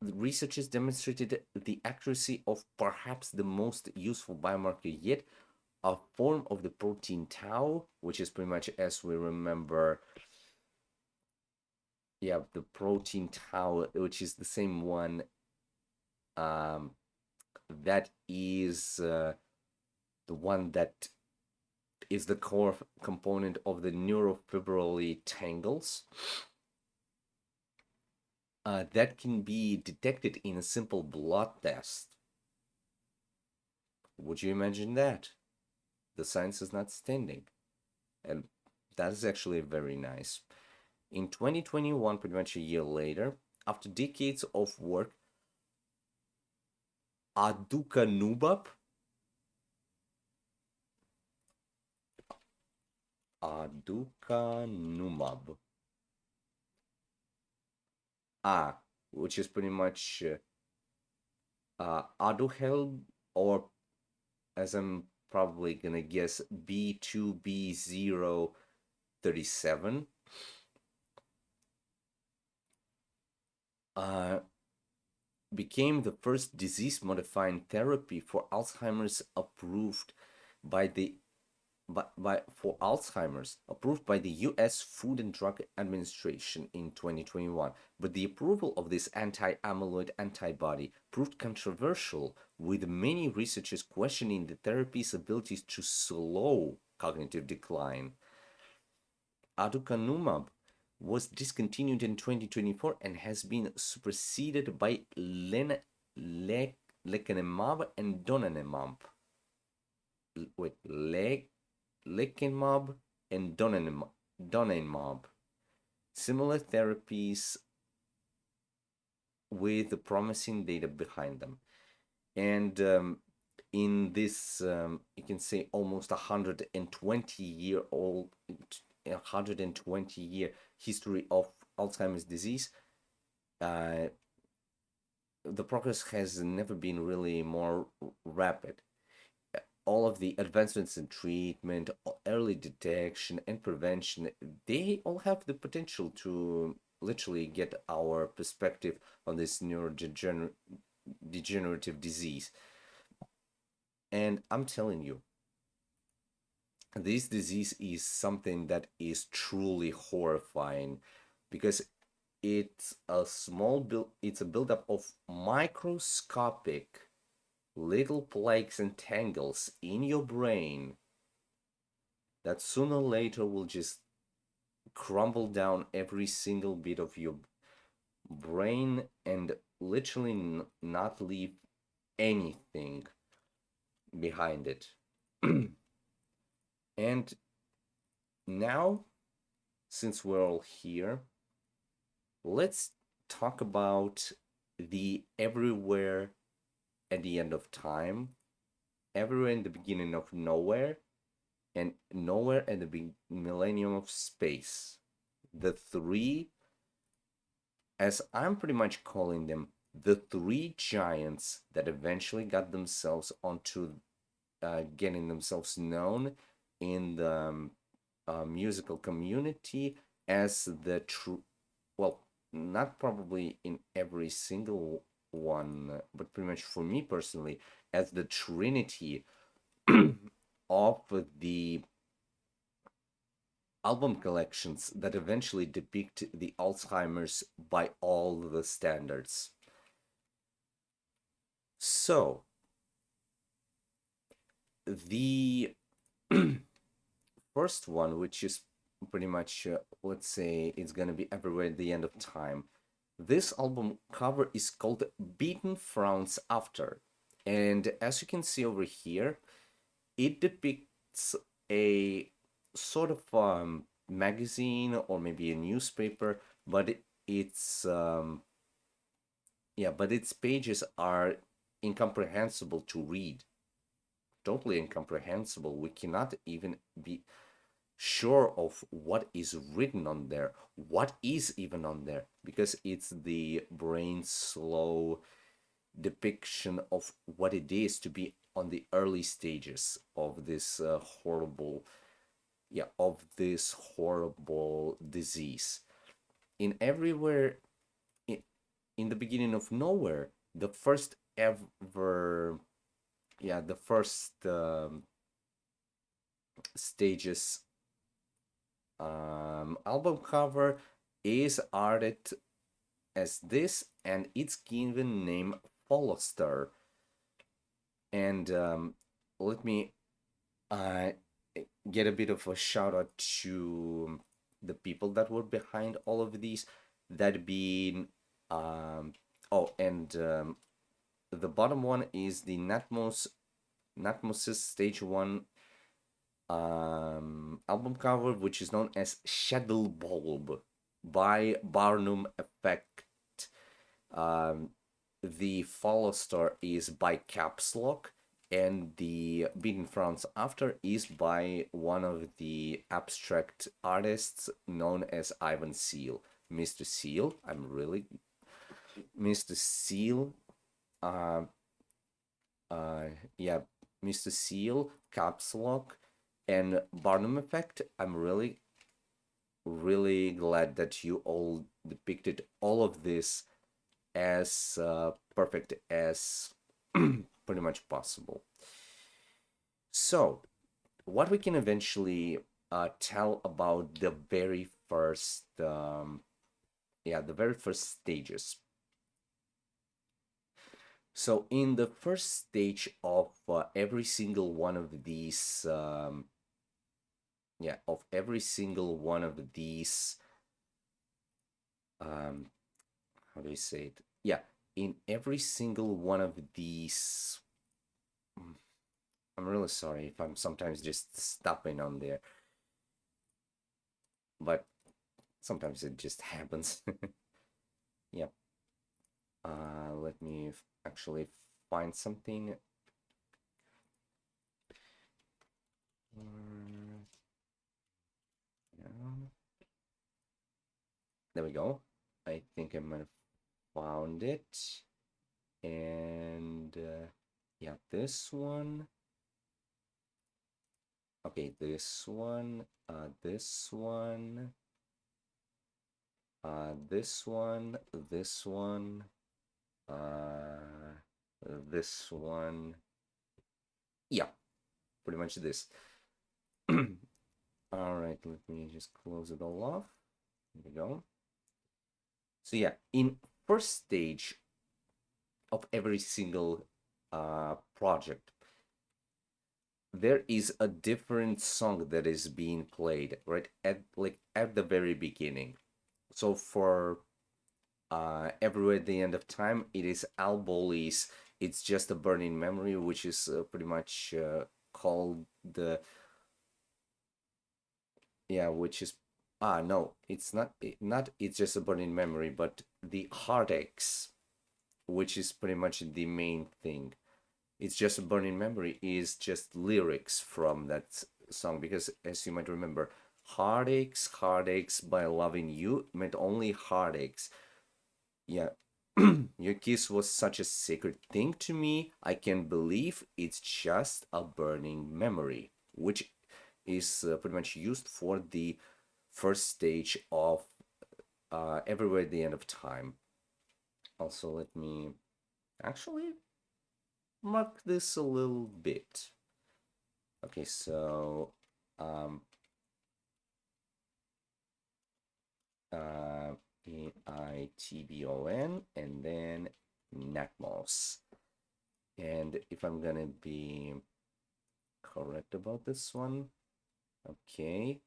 the researchers demonstrated the accuracy of perhaps the most useful biomarker yet, a form of the protein tau, which is pretty much, as we remember, yeah, the protein tau, which is the same one that is the one that is the core component of the neurofibrillary tangles. That can be detected in a simple blood test. Would you imagine that? The science is not standing. And that is actually very nice. In 2021, pretty much a year later, after decades of work, aducanumab which is pretty much Aduhelm, or as I'm probably gonna guess, B2B037. Became the first disease-modifying therapy for Alzheimer's approved by the for Alzheimer's approved by the US Food and Drug Administration in 2021. But the approval of this anti-amyloid antibody proved controversial, with many researchers questioning the therapy's abilities to slow cognitive decline. Aducanumab was discontinued in 2024 and has been superseded by lecanemab and donanemab. Lecanemab and donanemab. Similar therapies with promising data behind them. And in this, you can say almost 120-year history of Alzheimer's disease, the progress has never been really more rapid. All of the advancements in treatment, early detection, and prevention, they all have the potential to literally get our perspective on this neurodegenerative disease. And I'm telling you, this disease is something that is truly horrifying, because it's a buildup of microscopic little plaques and tangles in your brain that sooner or later will just crumble down every single bit of your brain and literally not leave anything behind it. And now, since we're all here, let's talk about the everywhere at the End of Time, Everywhere in the Beginning of Nowhere, and Nowhere at the Millennium of Space. The three, as I'm pretty much calling them, the three giants that eventually got themselves onto getting themselves known in the musical community as the true, well, not probably in every single one, but pretty much for me personally, as the trinity of the album collections that eventually depict the Alzheimer's by all the standards. So, the first one, which is pretty much, let's say, it's gonna be Everywhere at the End of Time. This album cover is called Beaten Frowns After. And as you can see over here, it depicts a sort of magazine or maybe a newspaper, but but its pages are incomprehensible to read, totally incomprehensible. We cannot even be sure of what is written on there, what is even on there, because it's the brain's slow depiction of what it is to be on the early stages of this horrible disease. In Everywhere, in the Beginning of Nowhere, the first ever, the first stages album cover is arted as this, and it's given name Folloster. And let me uh, get a bit of a shout out to the people that were behind all of these, that being the bottom one is the Natmos's stage one album cover, which is known as Shadow Bulb by Barnum Effect. Um, the follow star is by Caps Lock, and the Beaten Frowns After is by one of the abstract artists known as Ivan Seal. Mr. Seal, Mr. Seal, uh, uh, yeah, Mr. Seal, Caps Lock, and Barnum Effect. I'm really glad that you all depicted all of this as perfect as pretty much possible. So, what we can eventually tell about the very first stages. So, in the first stage of every single one of these, um, how do you say it? Yeah, in every single one of these, I'm really sorry if I'm sometimes just stopping on there, but sometimes it just happens. Yep. Let me actually find something. There we go. I think I might have found it. And yeah, this one. Okay, this one, this one, this one, this one, uh, this one. Yeah, pretty much this. All right, let me just close it all off. There we go. So yeah, in first stage of every single project, there is a different song that is being played right at the very beginning. So for Everywhere at the End of Time, it is Al Bowley's It's Just a Burning Memory, which is pretty much called the, which is, no, it's not It's Just a Burning Memory, but the Heartaches. which is pretty much the main thing. It's just a burning memory is just lyrics from that song, because as you might remember, heartaches, heartaches by loving you meant only heartaches. Yeah. Your kiss was such a sacred thing to me. I can't believe it's just a burning memory, which is pretty much used for the first stage of Everywhere at the End of Time. Also, let me actually mark this a little bit. Okay, so um, EITBON and then NACMOS. And if I'm gonna be correct about this one, okay.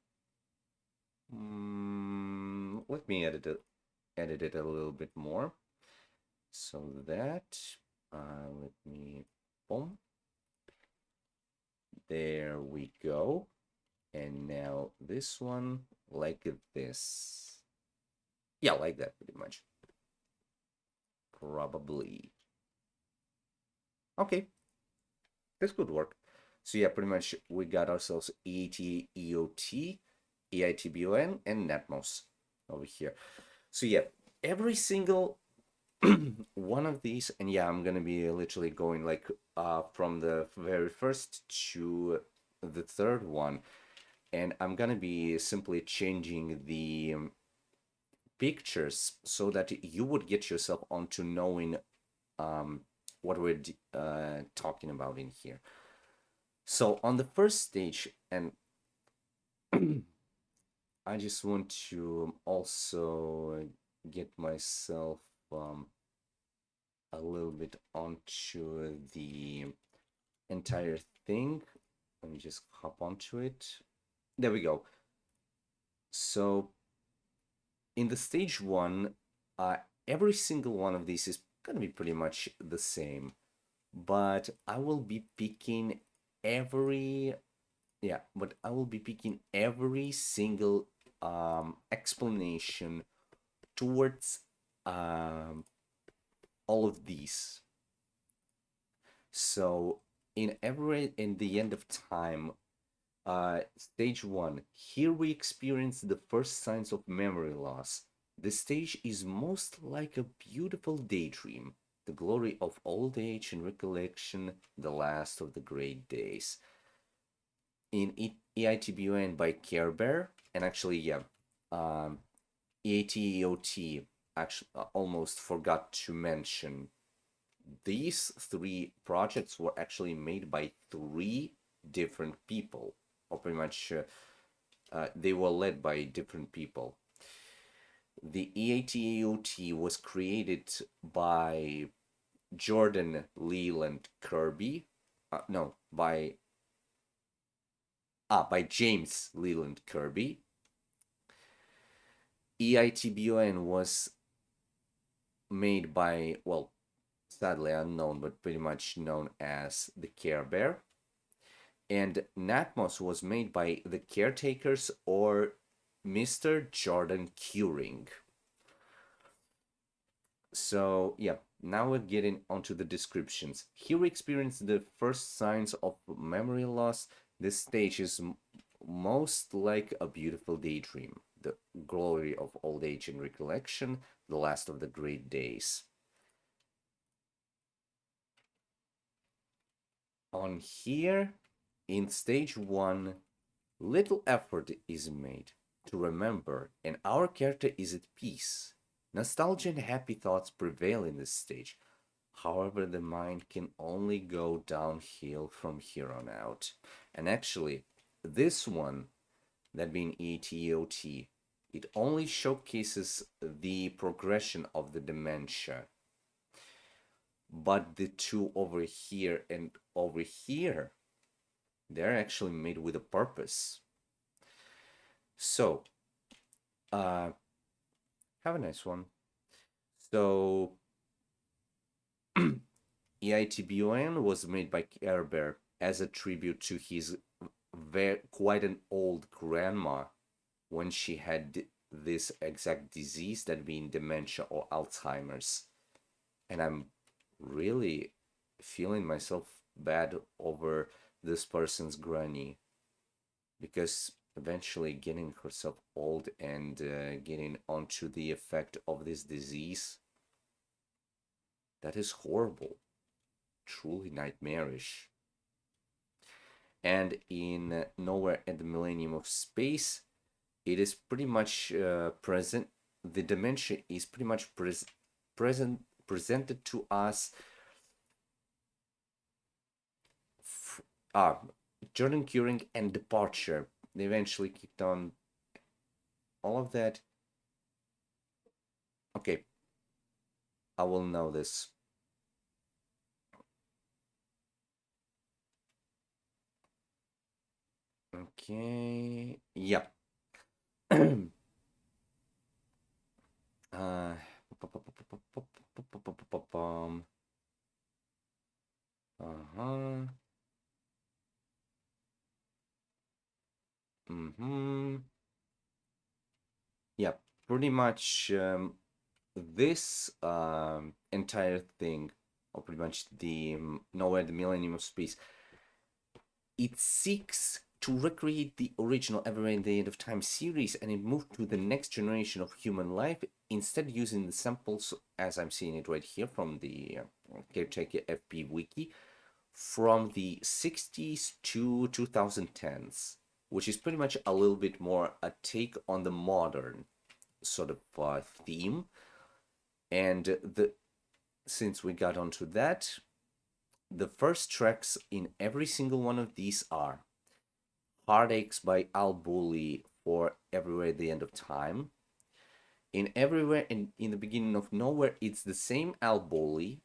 Let me edit it a little bit more. So that, let me, boom. There we go. And now this one, like this. Yeah, like that pretty much. Probably. Okay, this could work. So yeah, pretty much we got ourselves EAT, EOT, EITBON, and NatMos over here. So yeah, every single one of these, and yeah, I'm gonna be literally going like from the very first to the third one, and I'm gonna be simply changing the pictures so that you would get yourself onto knowing um, what we're talking about in here. So on the first stage, and I just want to also get myself a little bit onto the entire thing. Let me just hop onto it. There we go. So in the stage one, uh, every single one of these is gonna be pretty much the same, but I will be picking every but I will be picking every single explanation towards all of these. So in the end of time, stage one, here we experience the first signs of memory loss. The stage is most like a beautiful daydream, the glory of old age and recollection, the last of the great days. In EITBUN by Care Bear, and actually, yeah, um, EATEOT actually almost forgot to mention. These three projects were actually made by three different people, or pretty much they were led by different people. The EATAOT was created by Jordan Leland Kirby. No, by James Leland Kirby. EITBON was made by, well, sadly unknown, but pretty much known as the Care Bear. And Natmos was made by the Caretakers or Mr. Jordan Curing. So, yeah, now we're getting onto the descriptions. Here we experience the first signs of memory loss. This stage is most like a beautiful daydream, the glory of old age and recollection, the last of the great days. On here, in stage one, little effort is made to remember, and our character is at peace. Nostalgia and happy thoughts prevail in this stage. However, the mind can only go downhill from here on out. And actually, this one, that being ETOT, it only showcases the progression of the dementia. But the two over here and over here, they're actually made with a purpose. So, have a nice one. So, EITBON was made by Care Bear as a tribute to his quite an old grandma when she had this exact disease, that being dementia or Alzheimer's. And I'm really feeling myself bad over this person's granny, because eventually getting herself old and getting onto the effect of this disease, that is horrible, truly nightmarish. And in Nowhere at the Millennium of Space, it is pretty much present. The dementia is pretty much presented to us. F- ah, Jordan curing and departure. They eventually kicked on all of that. Okay, I will know this. Okay, yeah. uh, uh-huh. Mm-hmm. Yeah, pretty much this entire thing, or pretty much the Nowhere the Millennium of Space, it seeks to recreate the original Everywhere in the End of Time series, and it moved to the next generation of human life, instead using the samples, as I'm seeing it right here from the Caretaker FP wiki, from the 60s to 2010s, which is pretty much a little bit more a take on the modern sort of theme. And since we got onto that, the first tracks in every single one of these are Heartaches by Al Bully for Everywhere at the End of Time. In Everywhere and in the Beginning of Nowhere, it's the same Al Bully.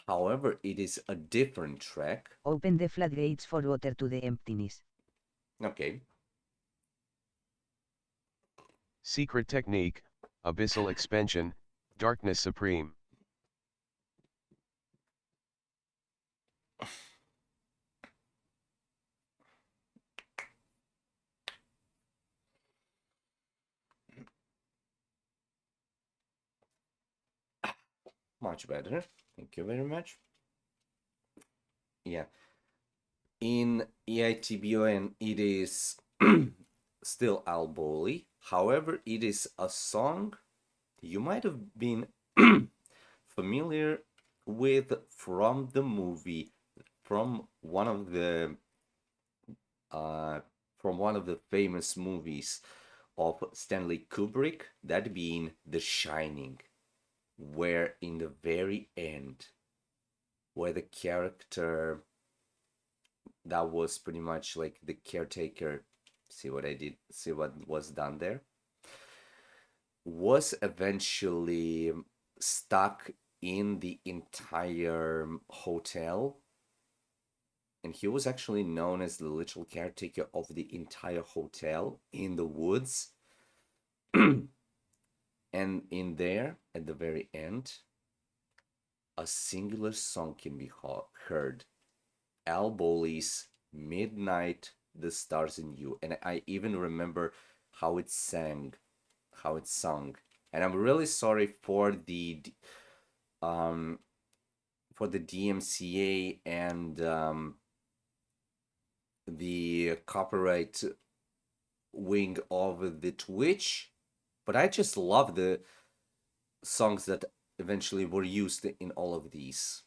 However, it is a different track. Open the floodgates for water to the emptiness. Okay. Secret technique, abyssal expansion, darkness supreme. Much better. Thank you very much. Yeah. In EITBON, it is still Al Bully. However, it is a song you might have been familiar with from the movie, from one of the uh, from one of the famous movies of Stanley Kubrick, that being The Shining, where in the very end, where the character that was pretty much like the caretaker, see what I did, see what was done there, was eventually stuck in the entire hotel, and he was actually known as the literal caretaker of the entire hotel in the woods. And in there, at the very end, a singular song can be heard. Al Bowley's Midnight, the Stars in You. And I even remember how it sang, how it sung. And I'm really sorry um for the DMCA and the copyright wing of the Twitch, but I just love the songs that eventually were used in all of these.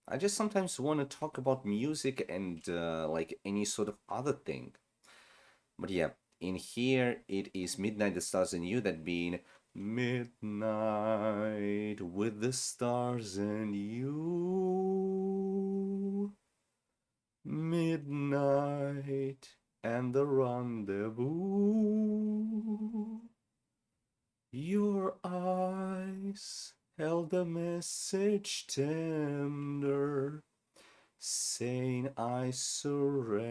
I just sometimes want to talk about music and like any sort of other thing. But yeah, in here it is Midnight, the Stars and You, that being Midnight with the stars and you. Midnight and the rendezvous. Your eyes held a message tender, saying I surrender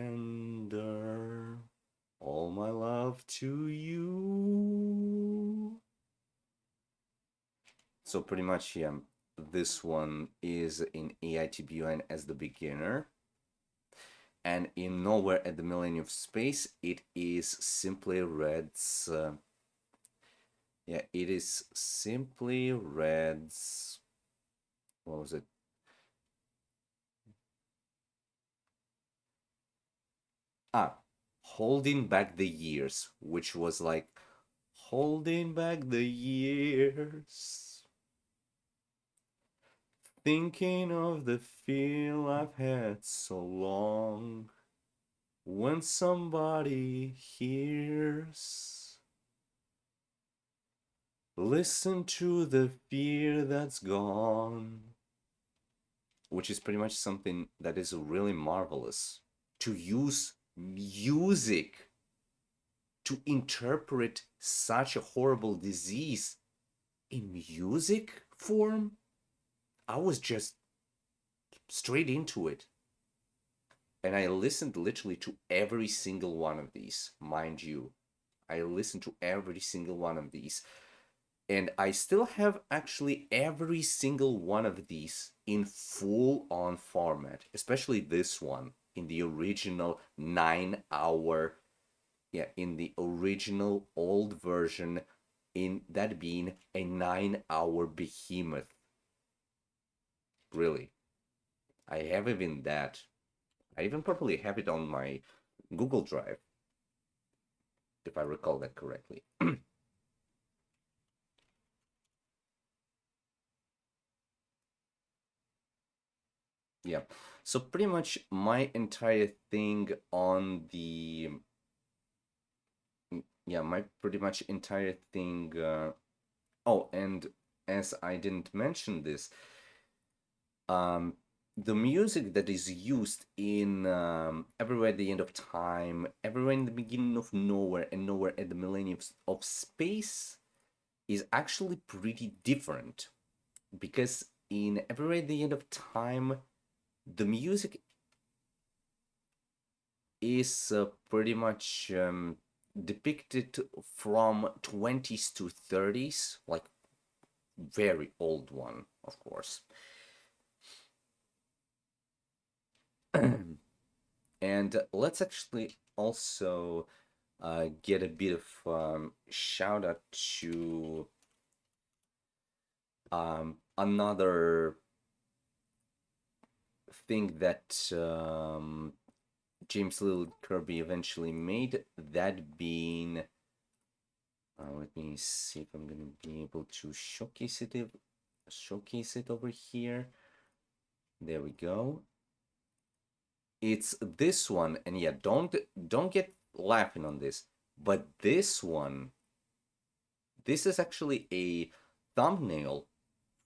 all my love to you. So pretty much, yeah, this one is in EITBUN as the beginner. And in Nowhere at the Millennium of Space, it is Simply Red's. Yeah, it is Simply Red's what was it? Holding Back the Years, which was like holding back the years, thinking of the feel I've had so long. When somebody hears, listen to the fear that's gone, which is pretty much something that is really marvelous. To use music to interpret such a horrible disease in music form, I was just straight into it. And I listened literally to every single one of these, mind you. I listened to every single one of these. And I still have actually every single one of these in full on format, especially this one in the original 9 hour, yeah, in the original old version, in that being a 9 hour behemoth. Really. I have even that. I even probably have it on my Google Drive, if I recall that correctly. Yeah. So pretty much my entire thing on the yeah, my pretty much entire thing oh, and as I didn't mention this, um the music that is used in Everywhere at the End of Time, Everywhere in the Beginning of Nowhere, and Nowhere at the Millennium of Space is actually pretty different, because in Everywhere at the End of Time, the music is pretty much depicted from 20s to 30s, like very old one, of course. And let's actually also get a bit of shout out to another thing that James Little Kirby eventually made, that being let me see if I'm gonna be able to showcase it over here. There we go. It's this one, and yeah, don't get laughing on this, but this one, this is actually a thumbnail,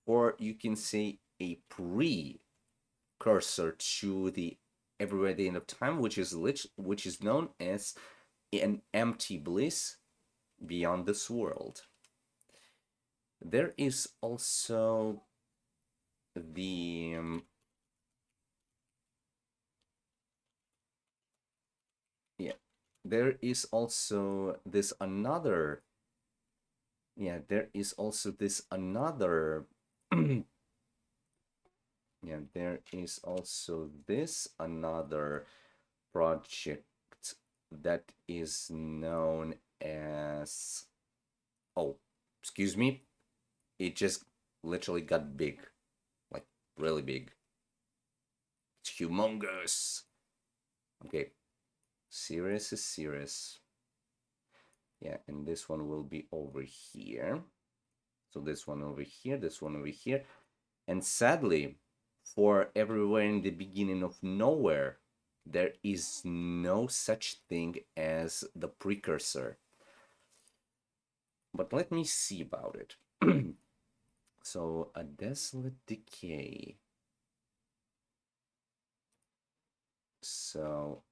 or you can say a precursor to the Everywhere at the End of Time, which is known as An Empty Bliss Beyond This World. There is also the yeah, there is also this another yeah, there is also this another yeah, there is also this another project that is known as, oh, excuse me, it just literally got big, like really big. It's humongous. Okay, serious is serious. Yeah, and this one will be over here. So this one over here, this one over here. And sadly, for Everywhere in the Beginning of Nowhere, there is no such thing as the precursor. But let me see about it. So, A Desolate Decay. So,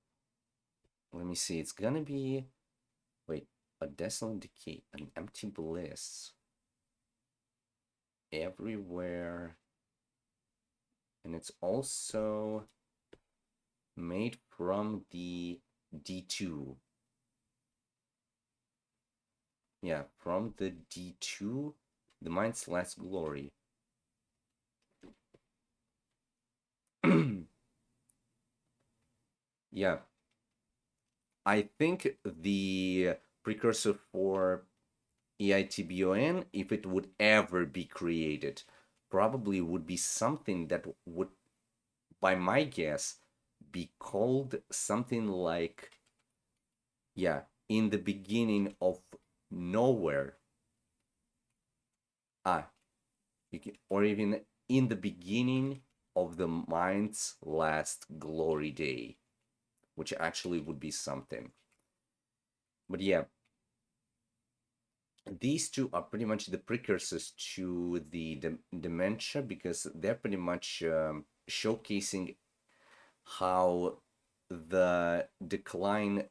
let me see. It's gonna be, wait, A Desolate Decay, An Empty Bliss. Everywhere. And it's also made from the D2. Yeah, from the D2, The Mind's Last Glory. Yeah. I think the precursor for EITBON, if it would ever be created, probably would be something that would, by my guess, be called something like, yeah, in the beginning of nowhere. Ah, or even in the beginning of the mind's last glory day, which actually would be something. But yeah, these two are pretty much the precursors to the dementia, because they're pretty much showcasing how the decline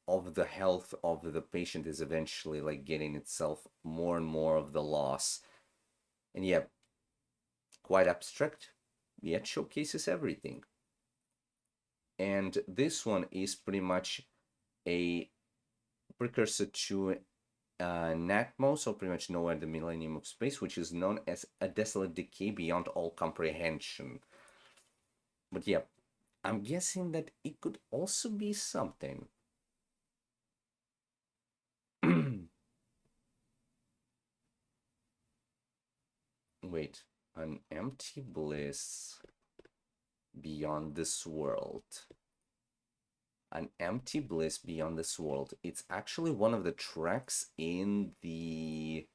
of the health of the patient is eventually like getting itself more and more of the loss. And yeah, quite abstract, yet showcases everything. And this one is pretty much a precursor to NATMO, so pretty much Nowhere the Millennium of Space, which is known as a desolate decay beyond all comprehension. But yeah, I'm guessing that it could also be something. Wait, an empty bliss beyond this world. An empty bliss beyond this world. It's actually one of the tracks in the...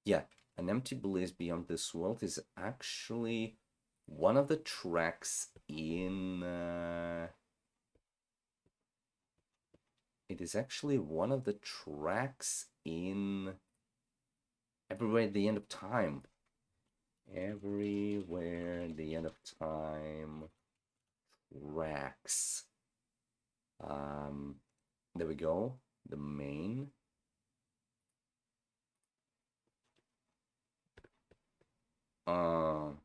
Yeah, an empty bliss beyond this world is actually one of the tracks in... It is actually one of the tracks in Everywhere at the End of Time. Everywhere at the End of Time tracks. There we go. The main. All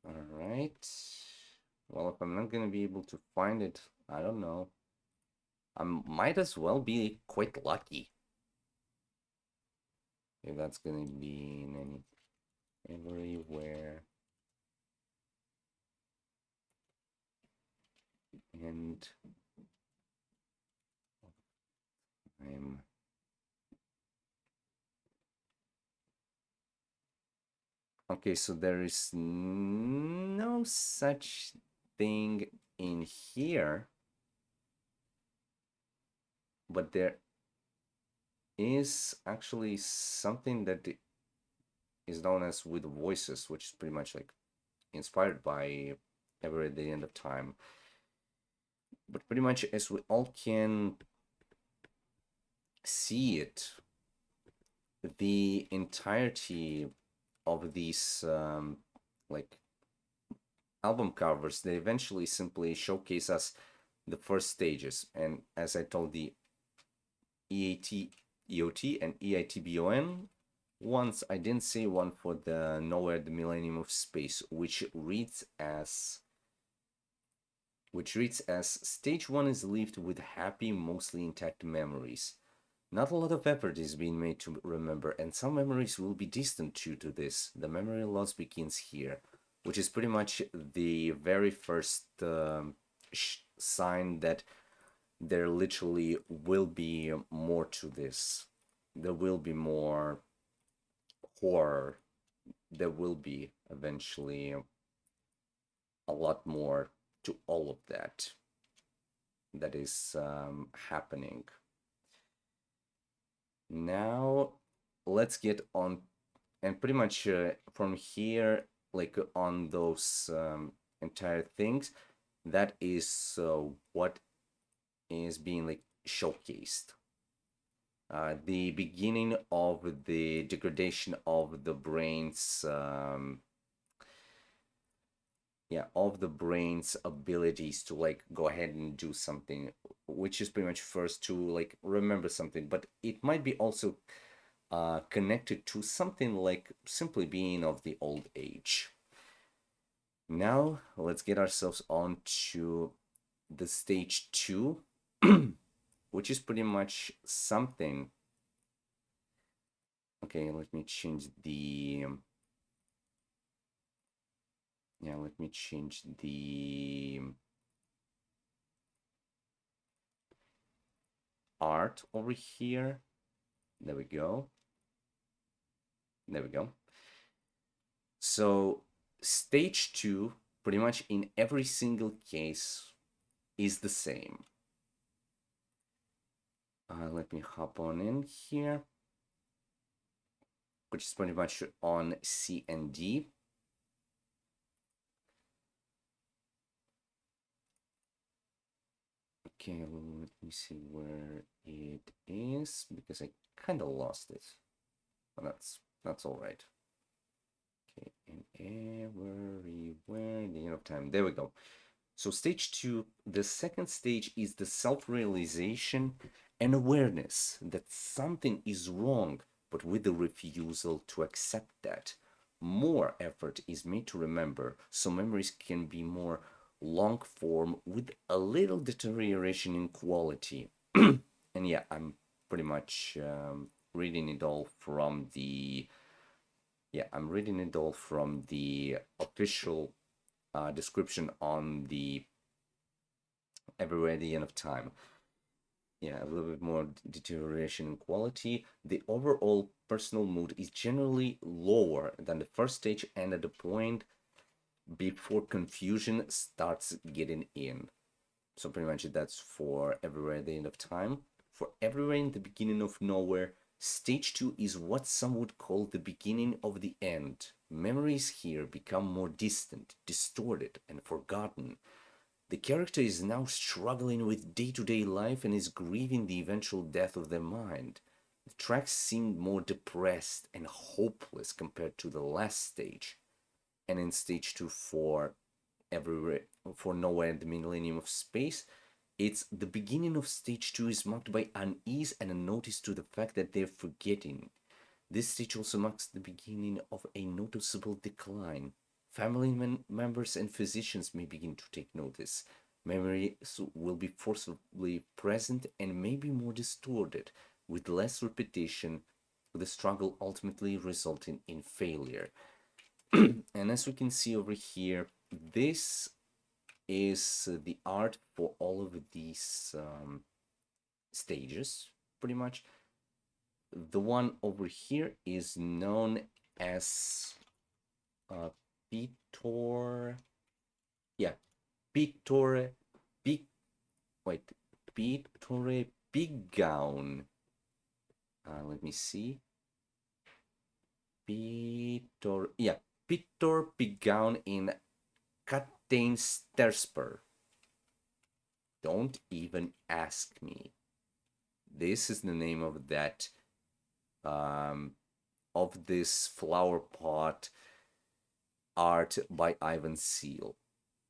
right. Well, if I'm not gonna be able to find it, I don't know. I might as well be quite lucky. If that's gonna be in any everywhere. And I'm okay, so there is no such thing in here, but there is actually something that is known as With Voices, which is pretty much like inspired by Ever at the End of Time. But pretty much as we all can see it, the entirety of these like album covers, they eventually simply showcase us the first stages. And as I told, the EAT, EOT, and EITBON once, I didn't see one for the Nowhere the Millennium of Space, which reads as stage 1 is lived with happy, mostly intact memories. Not a lot of effort is being made to remember, and some memories will be distant due to this. The memory loss begins here, which is pretty much the very first sign that there literally will be more to this. There will be more horror. There will be eventually a lot more to all of that is happening. Now let's get on, and pretty much from here, like on those entire things, that is what is being like showcased. The beginning of the degradation of the brain's of the brain's abilities to like go ahead and do something, which is pretty much first to like remember something, but it might be also connected to something like simply being of the old age. Now let's get ourselves on to the stage 2, which is pretty much something. Okay, let me change the let me change the art over here. There we go. There we go. So stage 2, pretty much in every single case, is the same. Let me hop on in here, which is pretty much on C and D. Okay, let me see where it is, because I kind of lost it. But that's all right. Okay, and everywhere, the end of time. There we go. So stage 2, the second stage is the self-realization and awareness that something is wrong, but with the refusal to accept that. More effort is made to remember, so memories can be more long form with a little deterioration in quality. And yeah, I'm pretty much reading it all from the official description on the Everywhere at the End of Time. Yeah, a little bit more deterioration in quality. The overall personal mood is generally lower than the first stage and at the point before confusion starts getting in. So pretty much that's for Everywhere at the End of Time. For Everywhere in the Beginning of Nowhere, stage 2 is what some would call the beginning of the end. Memories here become more distant, distorted, and forgotten. The character is now struggling with day-to-day life and is grieving the eventual death of their mind. The tracks seem more depressed and hopeless compared to the last stage. And in stage 2 for Nowhere and the Millennium of Space, it's the beginning of stage 2 is marked by unease and a notice to the fact that they're forgetting. This stage also marks the beginning of a noticeable decline. Family members and physicians may begin to take notice. Memories will be forcibly present and may be more distorted, with less repetition, the struggle ultimately resulting in failure. And as we can see over here, this is the art for all of these stages, pretty much. The one over here is known as Pittore. Yeah, Pittore Big. Wait, Pittore Big Gown. Let me see. Pittor Big Gown in Kattenstersper. Don't even ask me. This is the name of that of this flower pot art by Ivan Seal.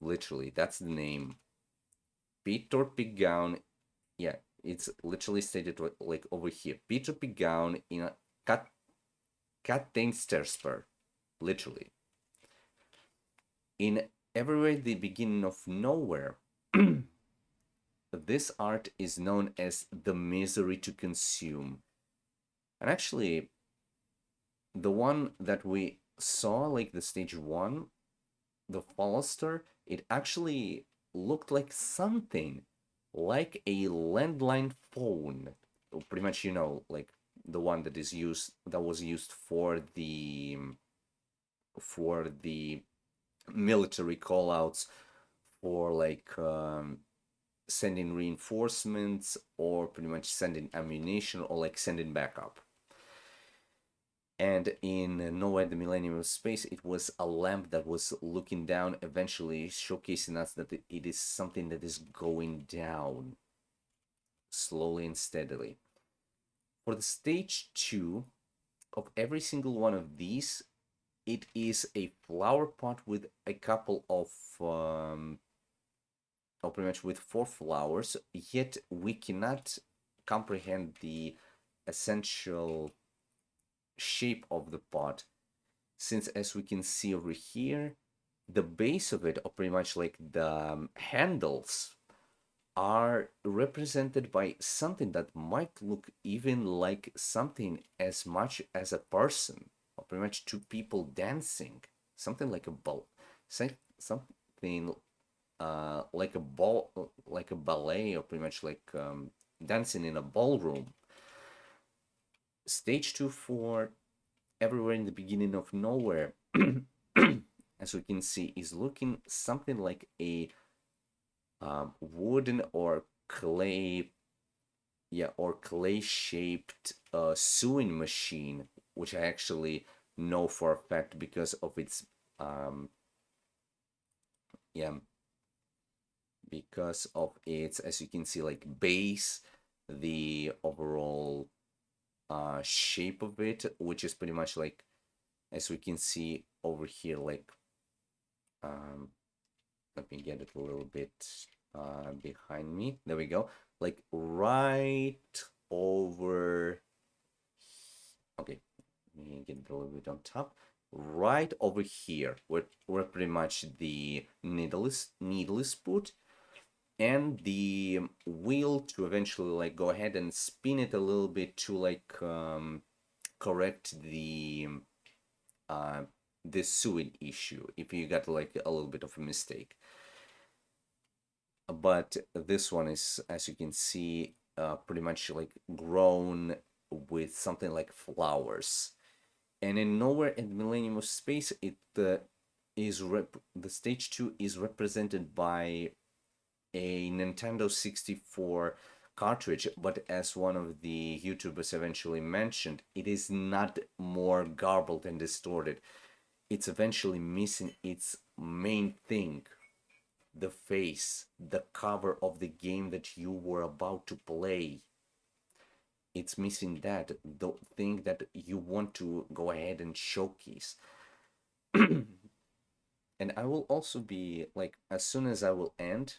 Literally, that's the name. Peter Pigown. Yeah, it's literally stated like over here. Peter Pigown in a Kattenstersper. Literally. In Everywhere the Beginning of Nowhere, this art is known as the misery to consume. And actually, the one that we saw, like the stage 1, the Foster, it actually looked like something like a landline phone. Pretty much, like the one that was used for the military callouts, for like sending reinforcements, or pretty much sending ammunition, or like sending backup. And in Nowhere the Millennium of Space, it was a lamp that was looking down, eventually showcasing us that it is something that is going down slowly and steadily. For the stage 2 of every single one of these, it is a flower pot with a couple of pretty much with 4 flowers, yet we cannot comprehend the essential shape of the pot, since as we can see over here, the base of it, or pretty much like the handles, are represented by something that might look even like something as much as a person, or pretty much 2 people dancing, something like a ball, something like a ball, like a ballet, or pretty much like dancing in a ballroom. stage 2 for everywhere in the beginning of nowhere, as we can see, is looking something like a wooden or clay, yeah, or clay shaped sewing machine, which I actually know for a fact because of its yeah, because of its, as you can see, like base, the overall shape of it, which is pretty much like, as we can see over here, like um let me get it a little bit behind me. There we go. Like right over. Okay, let me get it a little bit on top. Right over here, where pretty much the needle is put, and the wheel to eventually like go ahead and spin it a little bit to like correct uh, the sewing issue if you got like a little bit of a mistake. But this one is, as you can see, pretty much like grown with something like flowers. And in Nowhere in Millennium of Space, it the stage 2 is represented by a Nintendo 64 cartridge, but as one of the YouTubers eventually mentioned, it is not more garbled and distorted. It's eventually missing its main thing, the face, the cover of the game that you were about to play. It's missing that, the thing that you want to go ahead and showcase. And I will also be like, as soon as I will end,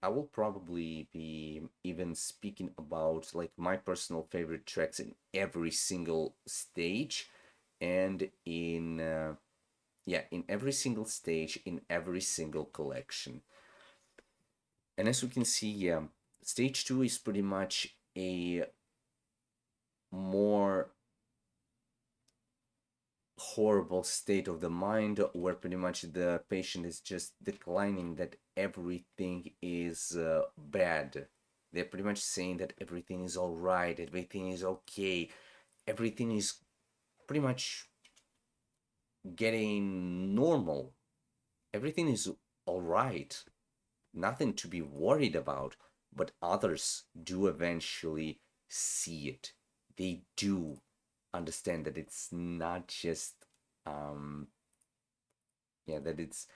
I will probably be even speaking about like my personal favorite tracks in every single stage, and in every single stage, in every single collection. And as we can see, yeah, stage 2 is pretty much a more horrible state of the mind where pretty much the patient is just declining that everything is bad. They're pretty much saying that everything is all right, everything is okay, everything is pretty much getting normal, everything is all right, nothing to be worried about. But others do eventually see it. They do understand that it's not just um that it's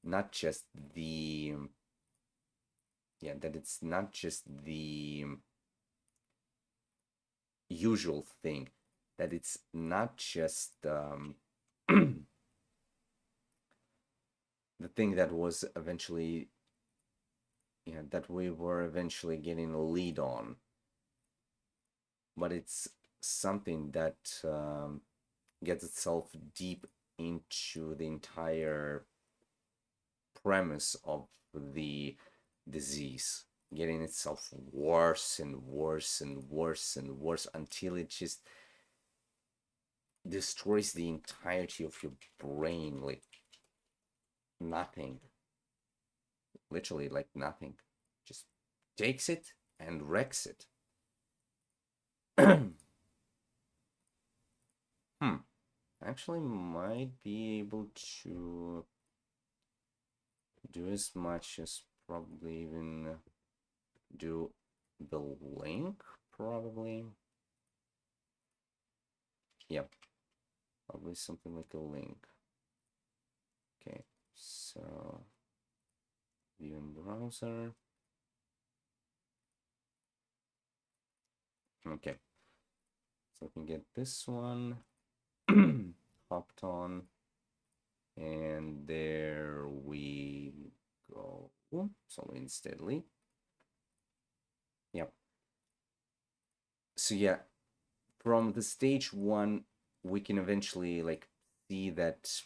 not just the that it's not just the usual thing, that it's not just the thing that was eventually that we were eventually getting a lead on, but it's something that gets itself deep into the entire premise of the disease, getting itself worse and worse and worse and worse until it just destroys the entirety of your brain like nothing. Literally, like nothing. Just takes it and wrecks it. Actually, might be able to do as much as probably even do the link, probably. Yep, probably something like a link. Okay, so view in browser. Okay, so we can get this one hopped on, and there we go. So instantly, yep. So yeah, from the stage 1, we can eventually like see that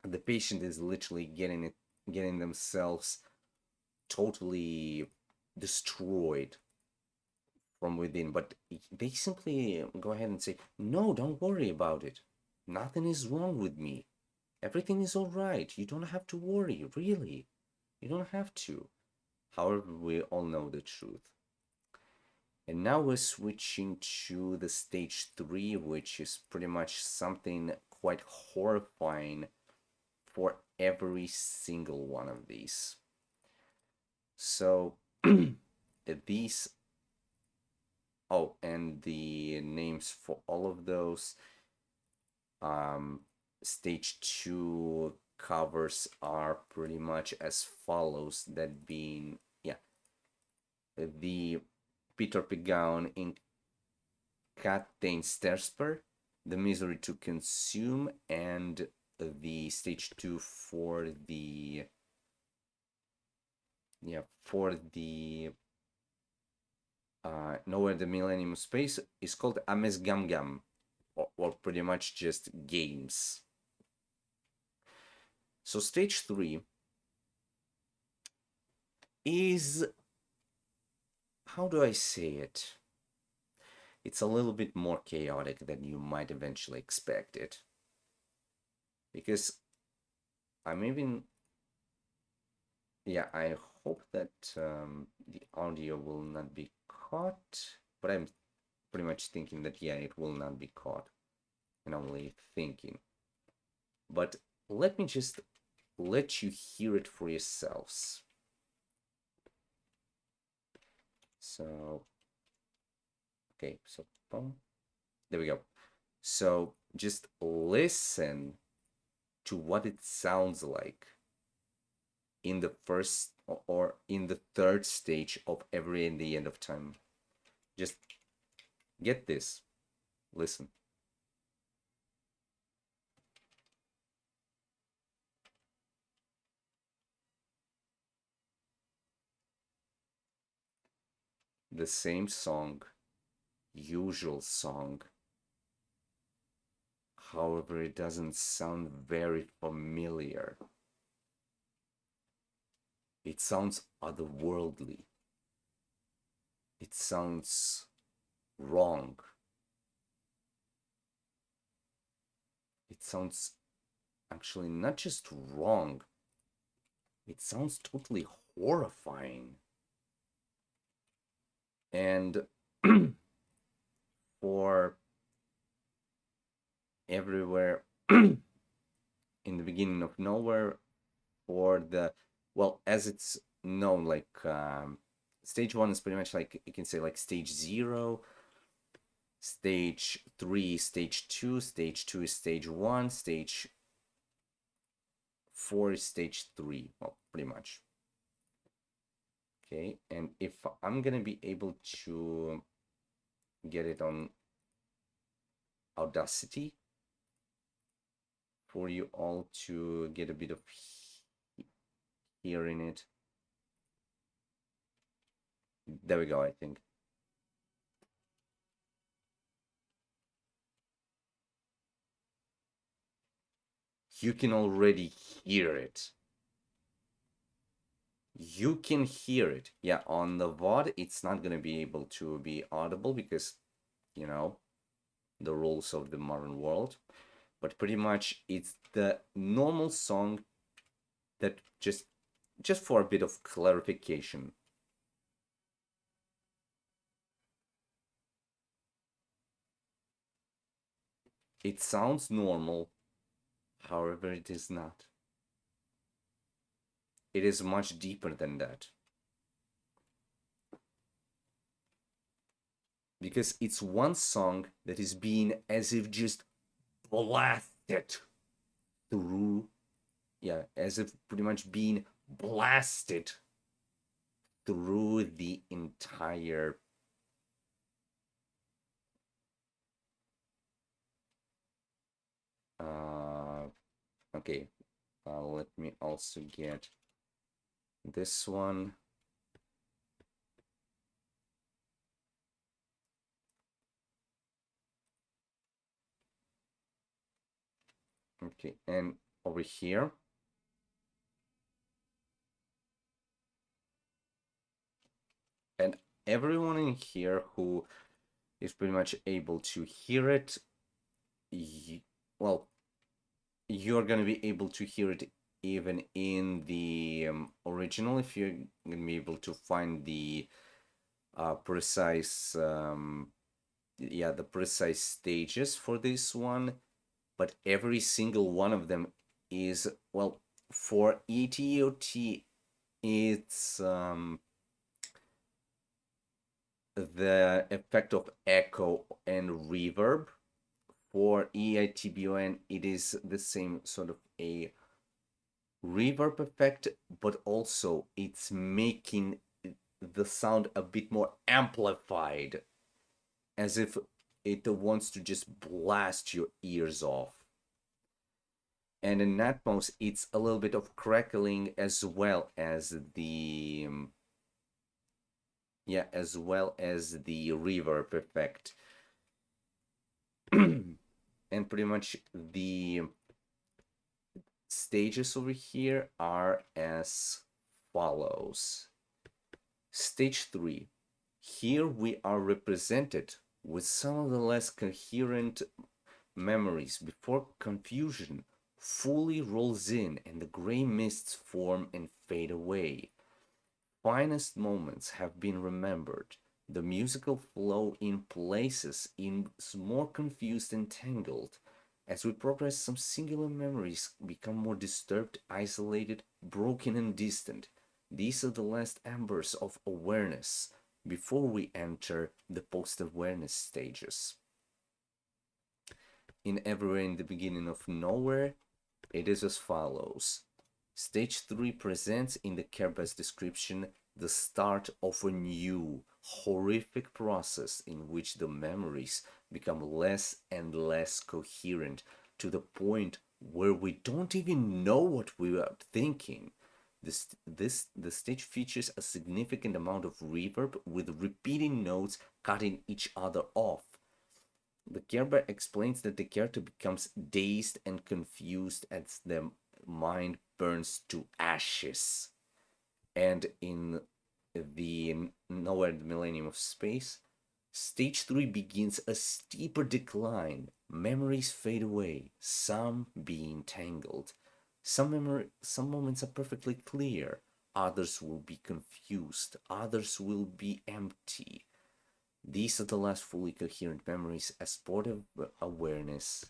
the patient is literally getting themselves totally destroyed from within, but they simply go ahead and say, no, don't worry about it, nothing is wrong with me, everything is all right, you don't have to worry, really, you don't have to. However, we all know the truth. And now we're switching to the stage 3, which is pretty much something quite horrifying for every single one of these. So these, oh, and the names for all of those. Stage 2 covers are pretty much as follows, that being, yeah, the Peter Pigown in Captain Stersper, The Misery to Consume, and the stage 2 for the, yeah, for the Nowhere the Millennium Space is called Ames Gam Gam, or pretty much just games. So stage 3 is, how do I say it? It's a little bit more chaotic than you might eventually expect it. Because I'm even, yeah, I hope that the audio will not be caught, but I'm pretty much thinking that, yeah, it will not be caught. And I'm only thinking. But let me just let you hear it for yourselves. So, okay, so boom. There we go. So just listen to what it sounds like in the first or in the third stage of Every in the End of Time. Just get this. Listen. The same song, usual song. However, it doesn't sound very familiar. It sounds otherworldly. It sounds wrong. It sounds actually not just wrong, it sounds totally horrifying. And for Everywhere in the Beginning of Nowhere, for the, well, as it's known, like stage 1 is pretty much like, you can say like stage 0, stage 3 stage 2, stage 2 is stage 1, stage 4 is stage 3, well, pretty much. Okay, and if I'm gonna be able to get it on Audacity for you all to get a bit of hearing it. There we go, I think. You can already hear it. You can hear it. Yeah, on the VOD, it's not going to be able to be audible because, you know, the rules of the modern world. But pretty much it's the normal song that just for a bit of clarification. It sounds normal, however, it is not. It is much deeper than that. Because it's one song that is being as if just blasted through, yeah, as if pretty much being blasted through the entire okay, let me also get this one. Okay, and over here, and everyone in here who is pretty much able to hear it, well, you're gonna be able to hear it even in the original, if you're gonna be able to find the precise the precise stages for this one, but every single one of them is, well, for ETOT, it's the effect of echo and reverb. For EITBON, it is the same sort of a reverb effect, but also it's making the sound a bit more amplified, as if it wants to just blast your ears off. And in Atmos, it's a little bit of crackling as well as the reverb effect. And pretty much the stages over here are as follows. Stage 3. Here we are represented with some of the less coherent memories before confusion fully rolls in and the gray mists form and fade away. Finest moments have been remembered. The musical flow in places is more confused and tangled. As we progress, some singular memories become more disturbed, isolated, broken, and distant. These are the last embers of awareness before we enter the post-awareness stages. In Everywhere in the Beginning of Nowhere, it is as follows. Stage 3 presents in the Kerberos description the start of a new, horrific process in which the memories become less and less coherent to the point where we don't even know what we are thinking. The stage features a significant amount of reverb with repeating notes cutting each other off. The Kerber explains that the character becomes dazed and confused as the mind burns to ashes. And in the Nowhere in the Millennium of Space, Stage 3 begins a steeper decline. Memories fade away, some being tangled. Some moments are perfectly clear, others will be confused, others will be empty. These are the last fully coherent memories as sportive awareness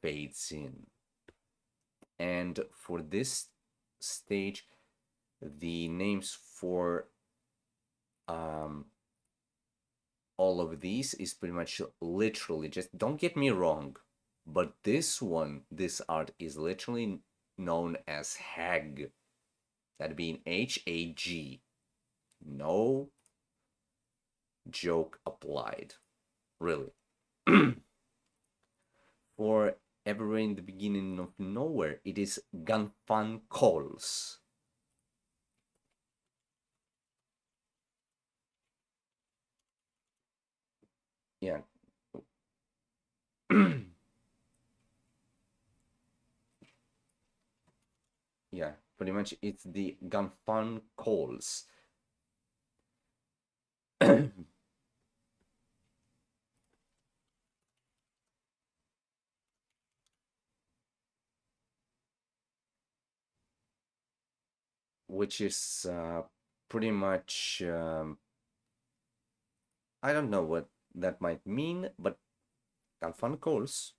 fades in. And for this stage, the names for all of these is pretty much literally, just don't get me wrong, but this art is literally known as Hag. That being H-A-G. No joke applied. Really. For Everywhere in the Beginning of Nowhere, it is Ganfan Calls. Yeah. Yeah, pretty much it's the Ganfan Calls. Which is pretty much, I don't know what that might mean, but Ganfan Calls,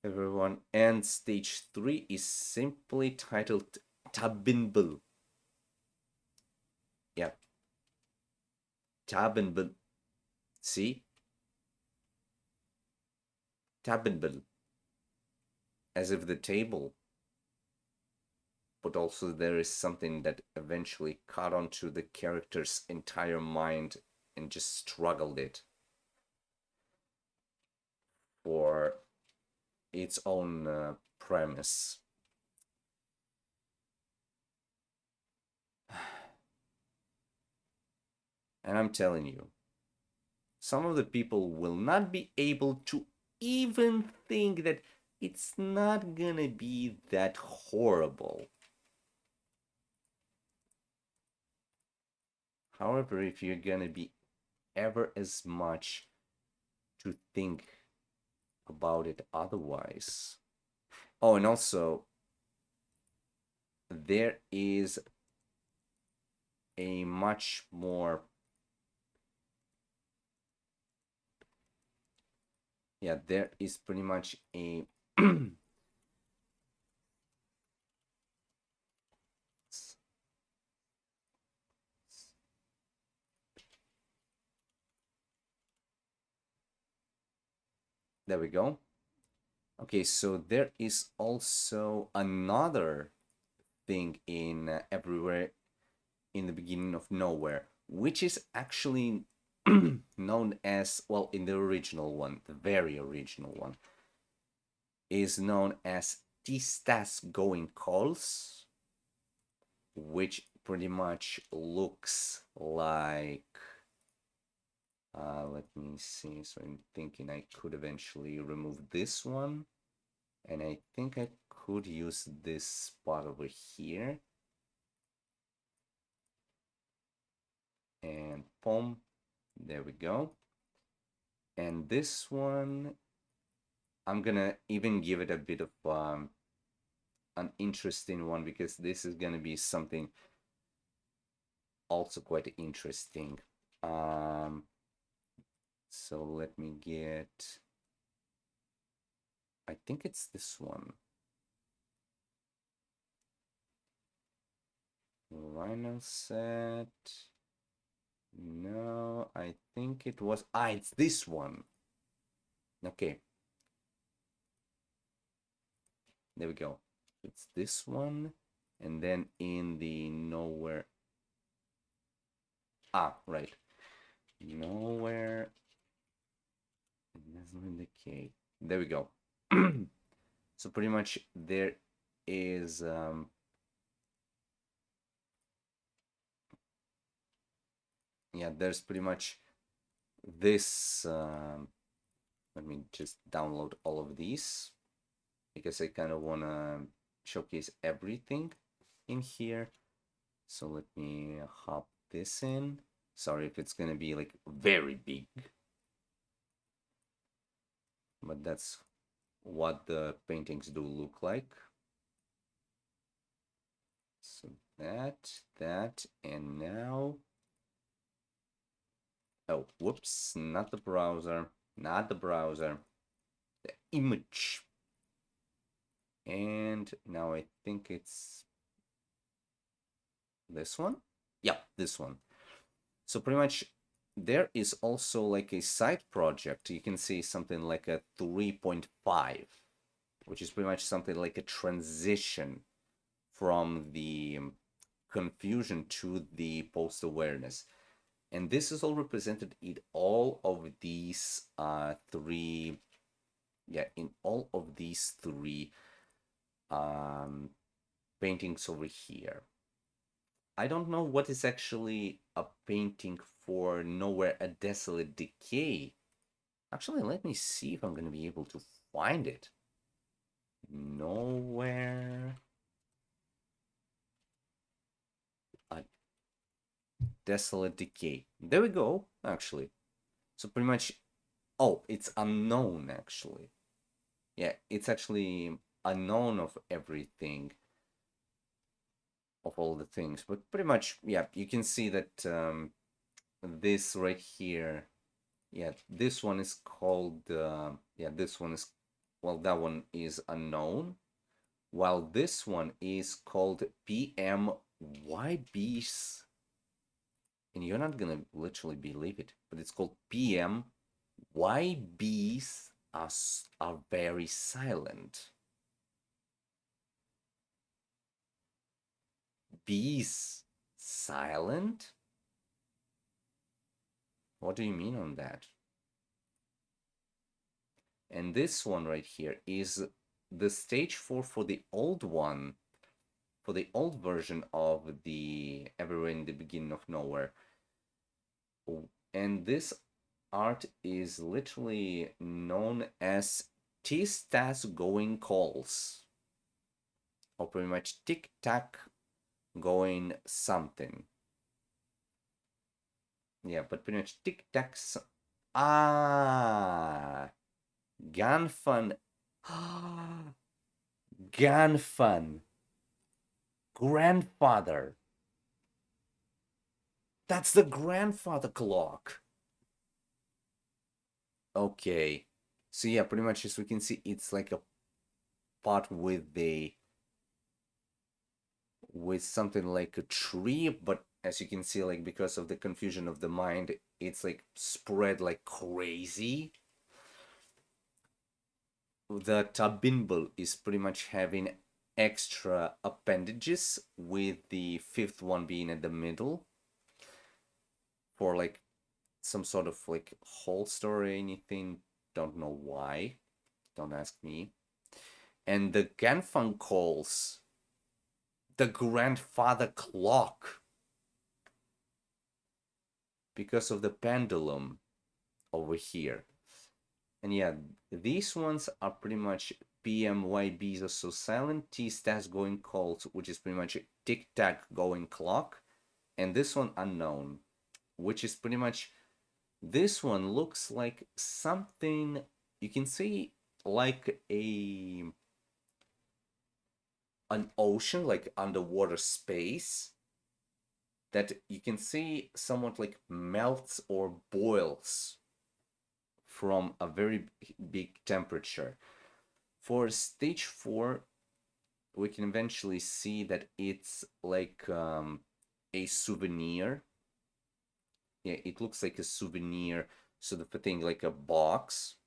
everyone. And stage 3 is simply titled Tabinbul. Yeah. Tabinbul. See? Tabinbul. As if the table, but also there is something that eventually caught onto the character's entire mind and just struggled it for its own premise. And I'm telling you, some of the people will not be able to even think that it's not gonna be that horrible. However, if you're gonna be ever as much to think about it otherwise. Oh, and also, there is a much more yeah, there is pretty much a there we go. Okay, so there is also another thing in everywhere in the beginning of nowhere, which is actually known as, well, in the original one, the very original one, is known as Tistas going calls, which pretty much looks like, let me see, so I'm thinking I could eventually remove this one, and I think I could use this spot over here, and boom, there we go. And this one, I'm gonna even give it a bit of an interesting one, because this is gonna be something also quite interesting. So let me get, I think it's this one. Rhino set. No, I think it was, it's this one. Okay. There we go. It's this one. And then in the nowhere. Right. Nowhere. Doesn't indicate. There we go. So pretty much there is yeah, there's pretty much this let me just download all of these, because I kind of want to showcase everything in here. So let me hop this in. Sorry if it's gonna be like very big, but that's what the paintings do look like. So that, and now, oh, whoops, not the browser, the image. And now I think it's this one. Yeah, this one. So pretty much there is also like a side project. You can see something like a 3.5, which is pretty much something like a transition from the confusion to the post-awareness. And this is all represented in all of these three, in all of these three paintings over here. I don't know what is actually a painting for Nowhere a Desolate Decay. Actually, let me see if I'm going to be able to find it. Nowhere a Desolate Decay. There we go, actually. So pretty much, oh, it's unknown, actually. Yeah, it's actually unknown of everything, of all the things. But pretty much, yeah, you can see that this right here, yeah, this one is called, this one is, well, that one is unknown, while this one is called PMYBs, and you're not gonna literally believe it, but it's called PMYBs are very silent. Bees silent? What do you mean on that? And this one right here is the stage 4 for the old one, for the old version of the Everywhere in the Beginning of Nowhere. And this art is literally known as Tistas going calls, or pretty much tic tac going something. Yeah, but pretty much tic tac. Gun fun. Gun fun. Grandfather. That's the grandfather clock. Okay. So yeah, pretty much as we can see, it's like a pot with something like a tree, but as you can see, like because of the confusion of the mind, it's like spread like crazy. The tabimbal is pretty much having extra appendages, with the fifth one being at the middle for like some sort of like holster or anything. Don't know why. Don't ask me. And the Ganfang calls the grandfather clock because of the pendulum over here. And yeah, these ones are pretty much PMYBs are so silent, T stats going cold, which is pretty much a tic tac going clock, and this one unknown, which is pretty much, this one looks like something you can see like an ocean, like underwater space, that you can see somewhat like melts or boils from a very big temperature. For stage 4, we can eventually see that it's like a souvenir. Yeah, it looks like a souvenir sort of a thing, like a box,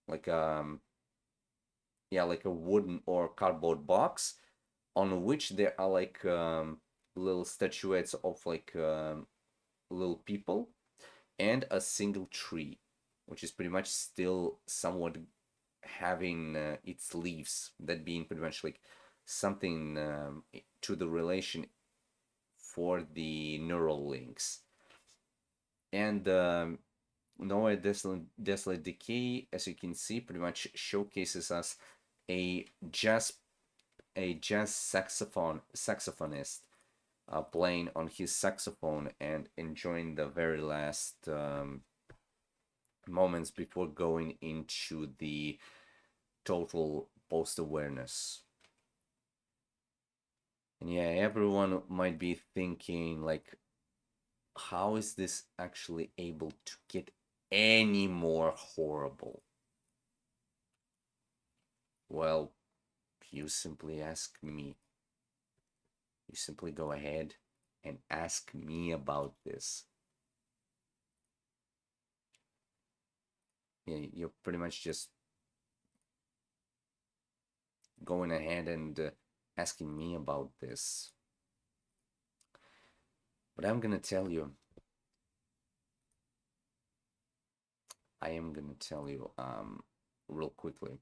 like yeah, like a wooden or cardboard box on which there are like little statuettes of like little people and a single tree, which is pretty much still somewhat having its leaves, that being pretty much like something to the relation for the neural links. And Noah Desolate Decay, as you can see, pretty much showcases us a jazz saxophonist playing on his saxophone and enjoying the very last moments before going into the total post awareness. And yeah, everyone might be thinking, like, how is this actually able to get any more horrible? Well, you simply ask me. You simply go ahead and ask me about this. Yeah, you're pretty much just going ahead and asking me about this. But I'm gonna tell you, I am gonna tell you real quickly.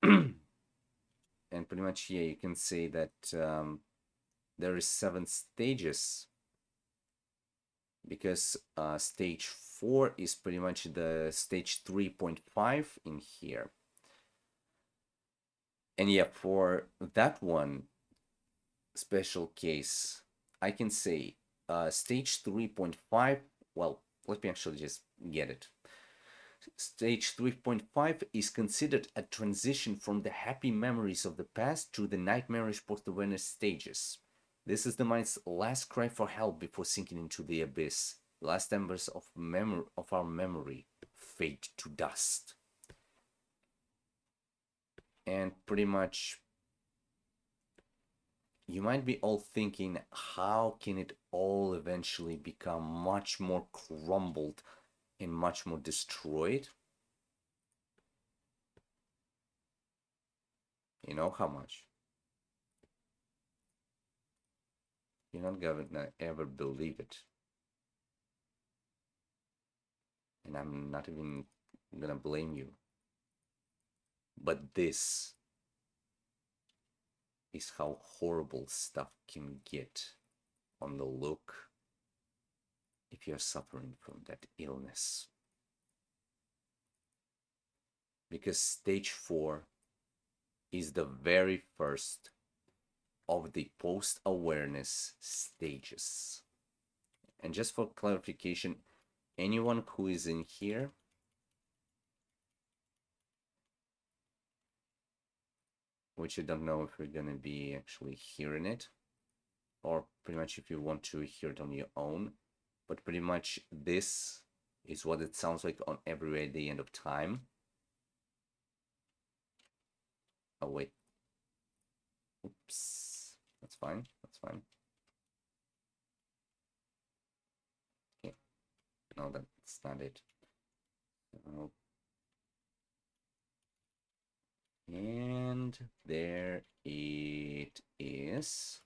And pretty much, yeah, you can say that there is 7 stages, because stage 4 is pretty much the stage 3.5 in here. And yeah, for that one special case, I can say stage 3.5, well, let me actually just get it. Stage 3.5 is considered a transition from the happy memories of the past to the nightmarish post-awareness stages. This is the mind's last cry for help before sinking into the abyss. The last embers of our memory fade to dust. And pretty much, you might be all thinking, how can it all eventually become much more crumbled and much more destroyed? You know how much? You're not gonna ever believe it. And I'm not even gonna blame you. But this is how horrible stuff can get on the look if you're suffering from that illness. Because stage 4 is the very first of the post-awareness stages. And just for clarification, anyone who is in here, which I don't know if you're gonna be actually hearing it, or pretty much if you want to hear it on your own, but pretty much this is what it sounds like on every day at the end of time. Oh, wait. Oops. That's fine. That's fine. Okay. No, that's not it. So, and there it is.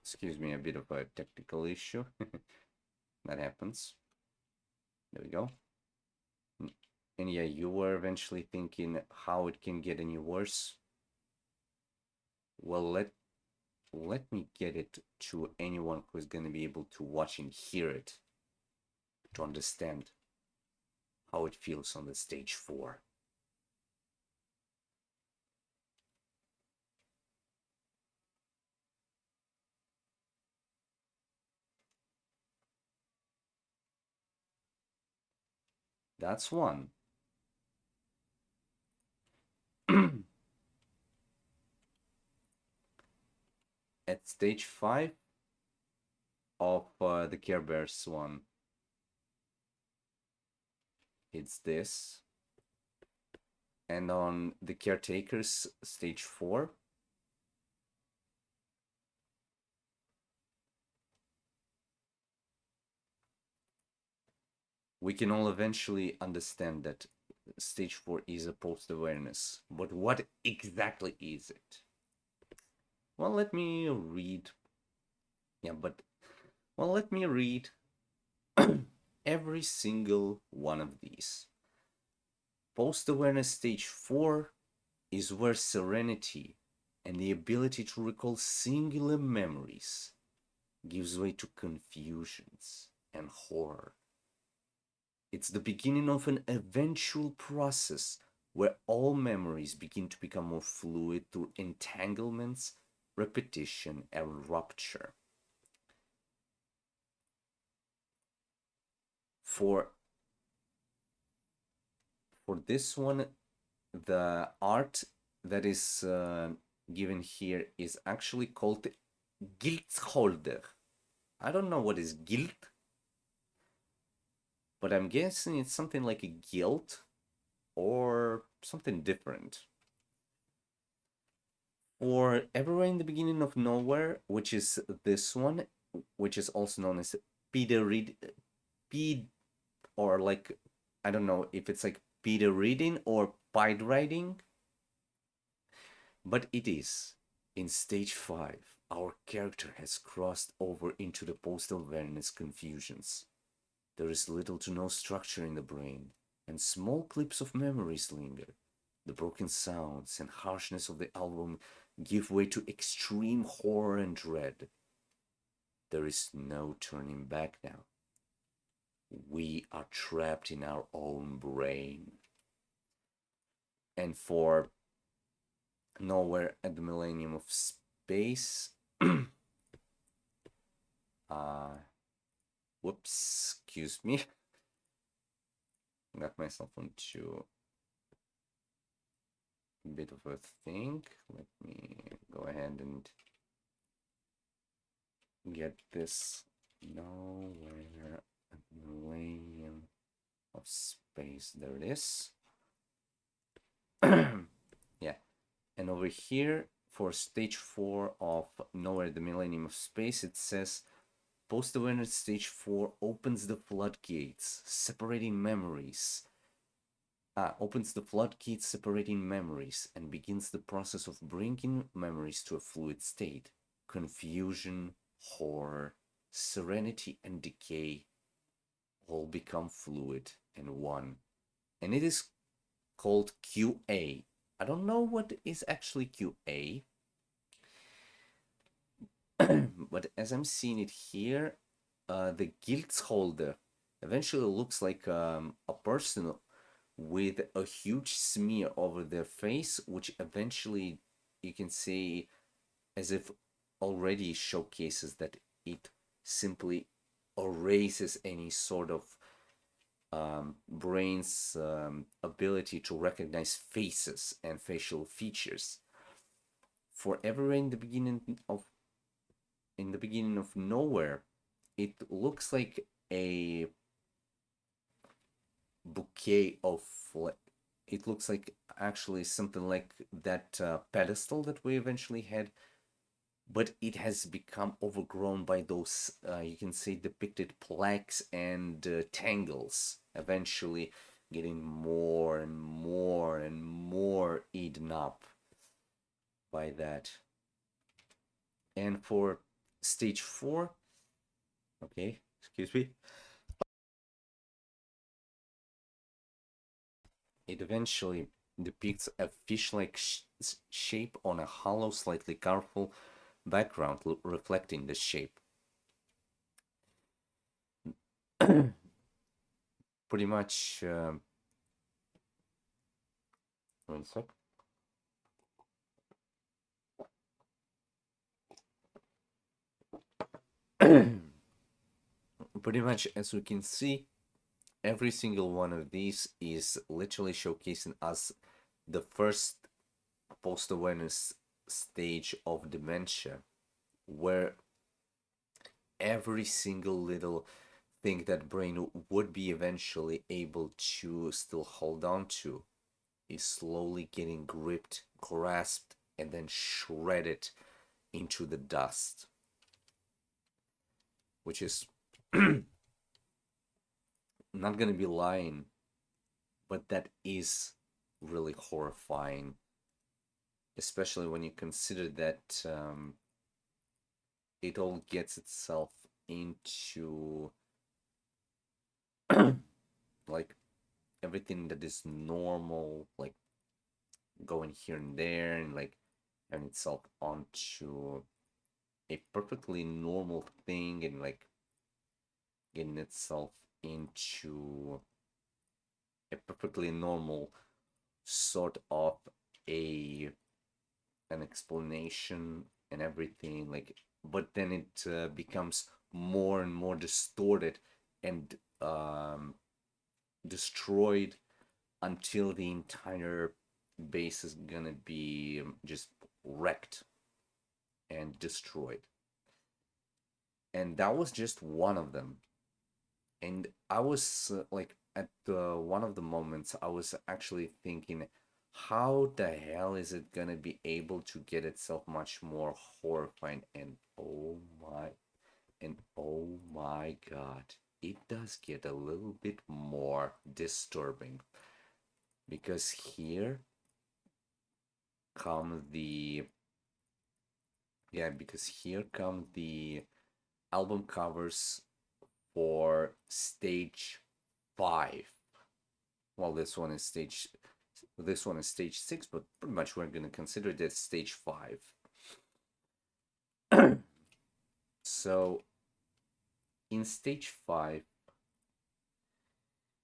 Excuse me, a bit of a technical issue. That happens. There we go. And yeah, you were eventually thinking how it can get any worse. Well, let me get it to anyone who's going to be able to watch and hear it to understand how it feels on the stage 4. That's one. At stage 5 of the Care Bears one, it's this. And on the Caretakers stage 4, we can all eventually understand that stage 4 is a post-awareness. But what exactly is it? Well, let me read. Yeah, but well, let me read every single one of these. Post-awareness stage 4 is where serenity and the ability to recall singular memories gives way to confusions and horror. It's the beginning of an eventual process where all memories begin to become more fluid through entanglements, repetition, and rupture. For this one, the art that is given here is actually called Giltsholder. I don't know what is guilt, but I'm guessing it's something like a guilt or something different. For Everywhere in the Beginning of Nowhere, which is this one, which is also known as Peter Reed, or like, I don't know if it's like Peter reading or Pied writing, but it is. In stage 5, our character has crossed over into the post-awareness confusions. There is little to no structure in the brain, and small clips of memories linger. The broken sounds and harshness of the album give way to extreme horror and dread. There is no turning back now. We are trapped in our own brain. And for Nowhere at the Millennium of Space, whoops, excuse me. Got myself into a bit of a thing. Let me go ahead and get this. Nowhere at the Millennium of Space. There it is. Yeah. And over here, for stage 4 of Nowhere the Millennium of Space, it says post-awareness stage 4 opens the floodgates, separating memories. Opens the floodgates separating memories and begins the process of bringing memories to a fluid state. Confusion, horror, serenity, and decay all become fluid and one. And it is called QA. I don't know what is actually QA, but as I'm seeing it here, the Giltsholder eventually looks like a person with a huge smear over their face, which eventually you can see as if already showcases that it simply erases any sort of brain's ability to recognize faces and facial features. for everywhere in the beginning of nowhere, it looks like a bouquet of it looks like actually something like that pedestal that we eventually had, but it has become overgrown by those you can say depicted plaques and tangles, eventually getting more and more and more eaten up by that. And for stage 4, okay, excuse me, it eventually depicts a fish-like shape on a hollow, slightly colorful background reflecting the shape. Pretty much, one sec. Pretty much, as we can see, every single one of these is literally showcasing us the first post-awareness stage of dementia, where every single little thing that brain would be eventually able to still hold on to is slowly getting gripped, grasped, and then shredded into the dust, which is not gonna be lying, but that is really horrifying, especially when you consider that it all gets itself into like everything that is normal, like going here and there, and like having itself onto a perfectly normal thing, and like getting itself into a perfectly normal sort of a an explanation and everything, like, but then it becomes more and more distorted and destroyed until the entire base is gonna be just wrecked and destroyed. And that was just one of them. And I was like, at one of the moments, I was actually thinking, how the hell is it gonna be able to get itself much more horrifying? And oh my god, it does get a little bit more disturbing, because here come the because here come the album covers for stage 5. Well, this one is stage 6, but pretty much we're gonna consider that stage 5. So in stage 5,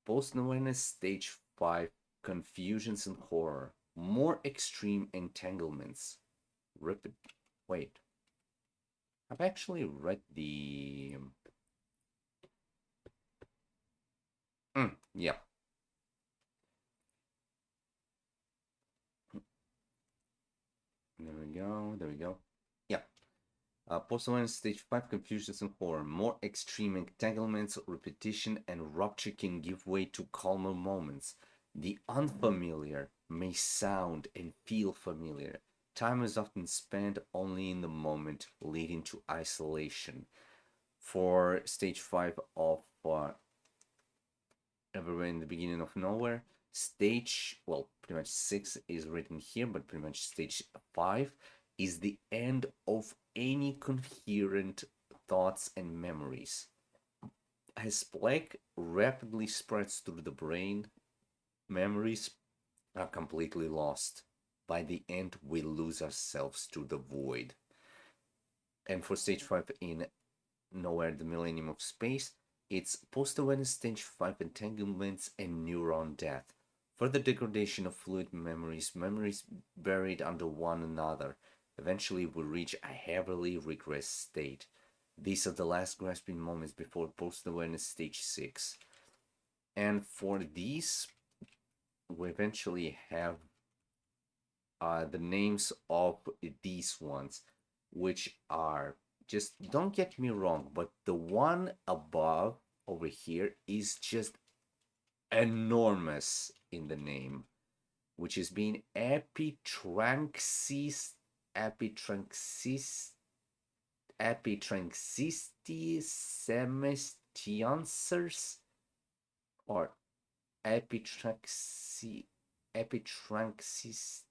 post-awareness stage 5, confusions and horror, more extreme entanglements. Wait, I've actually read the yeah. There we go. Yeah. Post-awareness stage 5, confusions and horror. More extreme entanglements, repetition, and rupture can give way to calmer moments. The unfamiliar may sound and feel familiar. Time is often spent only in the moment, leading to isolation. For stage 5 of Everywhere in the Beginning of Nowhere, pretty much 6 is written here, but pretty much stage 5 is the end of any coherent thoughts and memories. As plague rapidly spreads through the brain, memories are completely lost. By the end, we lose ourselves to the void. And for stage 5 in Nowhere, the Millennium of Space, it's post-awareness stage 5 entanglements and neuron death. Further degradation of fluid memories buried under one another. Eventually we reach a heavily regressed state. These are the last grasping moments before post-awareness stage 6. And for these, we eventually have the names of these ones, which are, just don't get me wrong, but the one above over here is just enormous in the name, which is being Epitranxis, Epitranxis, Epitranxistis semestiancers, or Epitranxi, Epitranxis,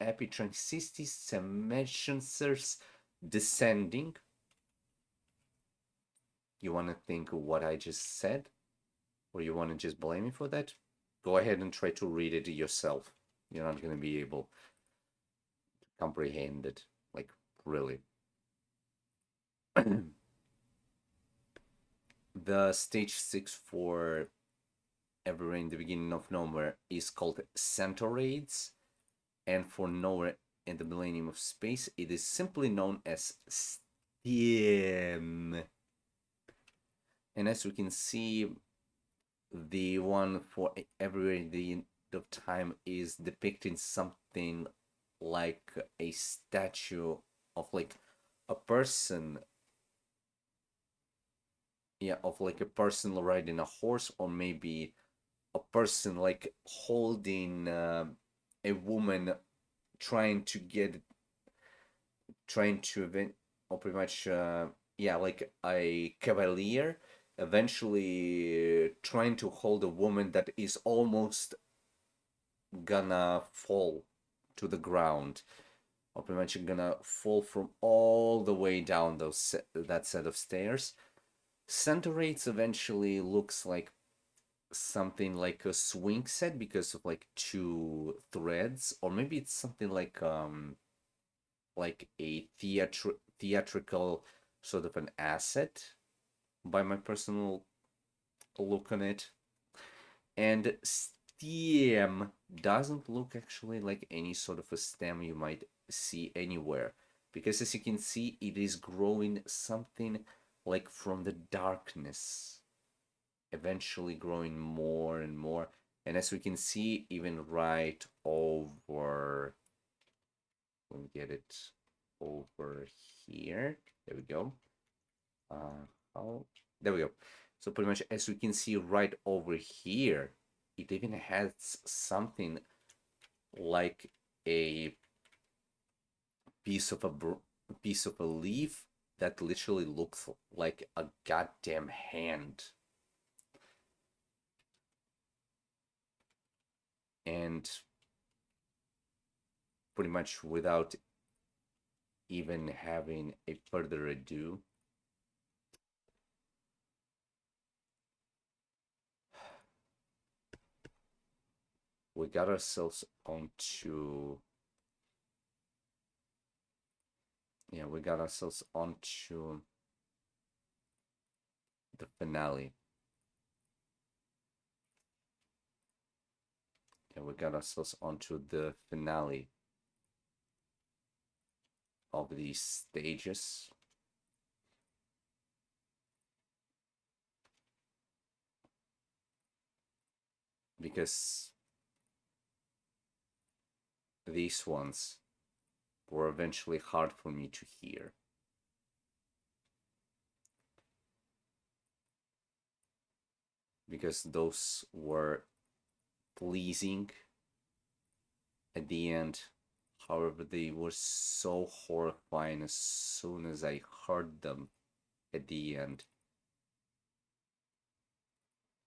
Epitranxistis semestiancers descending. You want to think of what I just said? Or you want to just blame me for that? Go ahead and try to read it yourself. You're not going to be able to comprehend it. Like, really. The stage 6 for Everywhere in the Beginning of Nowhere is called Centauroids, and for Nowhere in the Millennium of Space, it is simply known as STEM. And as we can see, the one for Everywhere in the End of Time is depicting something like a statue of like a person, yeah, of like a person riding a horse, or maybe a person like holding a woman trying to event, or pretty much yeah, like a cavalier eventually trying to hold a woman that is almost gonna fall to the ground, or pretty much gonna fall from all the way down that set of stairs. Centauroids eventually looks like something like a swing set because of like two threads, or maybe it's something like a theatrical sort of an asset, by my personal look on it. And stem doesn't look actually like any sort of a stem you might see anywhere, because as you can see, it is growing something like from the darkness, eventually growing more and more. And as we can see, even right over, let me get it over here. There we go. Oh, there we go. So pretty much as we can see right over here, it even has something like a piece of a leaf that literally looks like a goddamn hand. And pretty much without even having a further ado, we got ourselves onto, yeah, we got ourselves onto the finale. Yeah, we got ourselves onto the finale of these stages. Because these ones were eventually hard for me to hear. Because those were pleasing at the end. However, they were so horrifying as soon as I heard them at the end,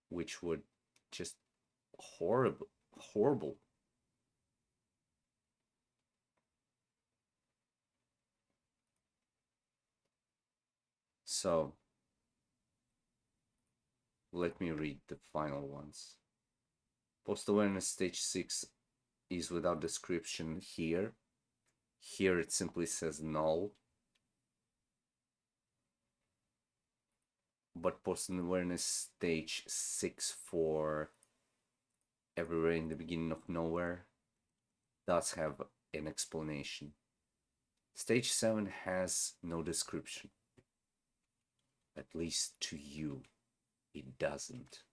which were just horrible, horrible. So, let me read the final ones. Post-awareness stage 6 is without description here. Here it simply says null. But post-awareness stage 6 for Everywhere in the Beginning of Nowhere does have an explanation. Stage 7 has no description. At least to you, it doesn't.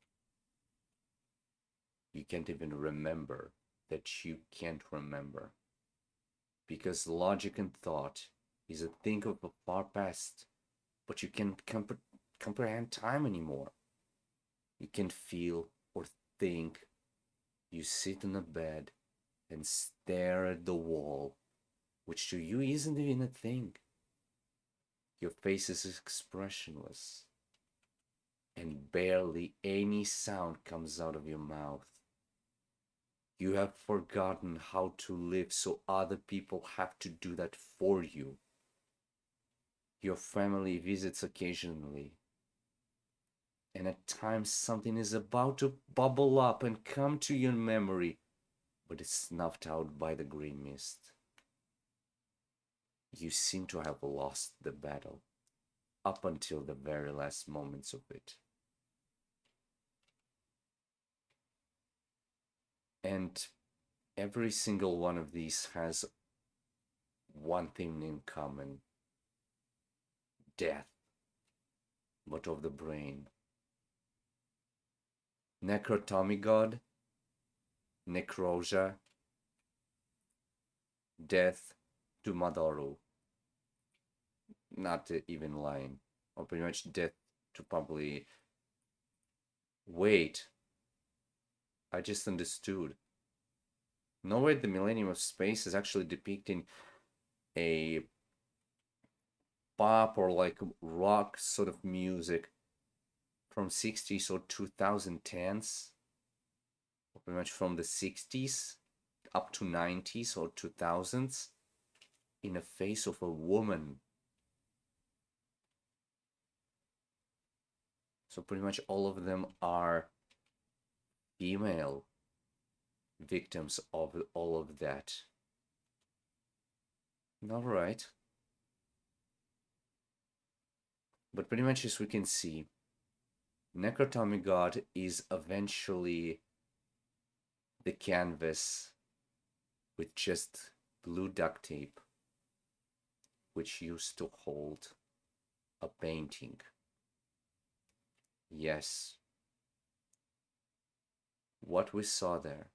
You can't even remember that you can't remember. because logic and thought is a thing of the far past, but you can't comprehend time anymore. You can feel or think. You sit on a bed and stare at the wall, which to you isn't even a thing. Your face is expressionless, and barely any sound comes out of your mouth. You have forgotten how to live, so other people have to do that for you. Your family visits occasionally, and at times something is about to bubble up and come to your memory, but it's snuffed out by the green mist. You seem to have lost the battle up until the very last moments of it. And every single one of these has one thing in common: death, but of the brain. Necrotomy God, Necrosia, death to Madaru. Not even lying. Or pretty much death to probably. Wait, I just understood. Nowhere the Millennium of Space is actually depicting a pop or like rock sort of music from 60s or 2010s, or pretty much from the 60s up to 90s or 2000s, in the face of a woman. So pretty much all of them are female victims of all of that. All right. But pretty much as we can see, Necrotomy God is eventually the canvas with just blue duct tape, which used to hold a painting. Yes, what we saw there,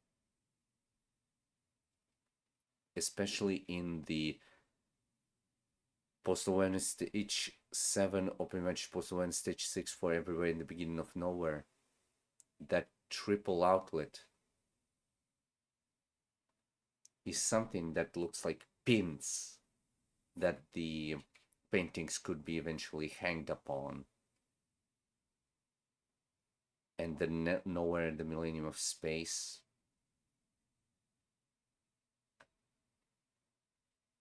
especially in the post-awareness stage 7 or pretty much post-awareness stage 6 for Everywhere in the Beginning of Nowhere, that triple outlet is something that looks like pins that the paintings could be eventually hanged upon. And the Nowhere in the Millennium of Space,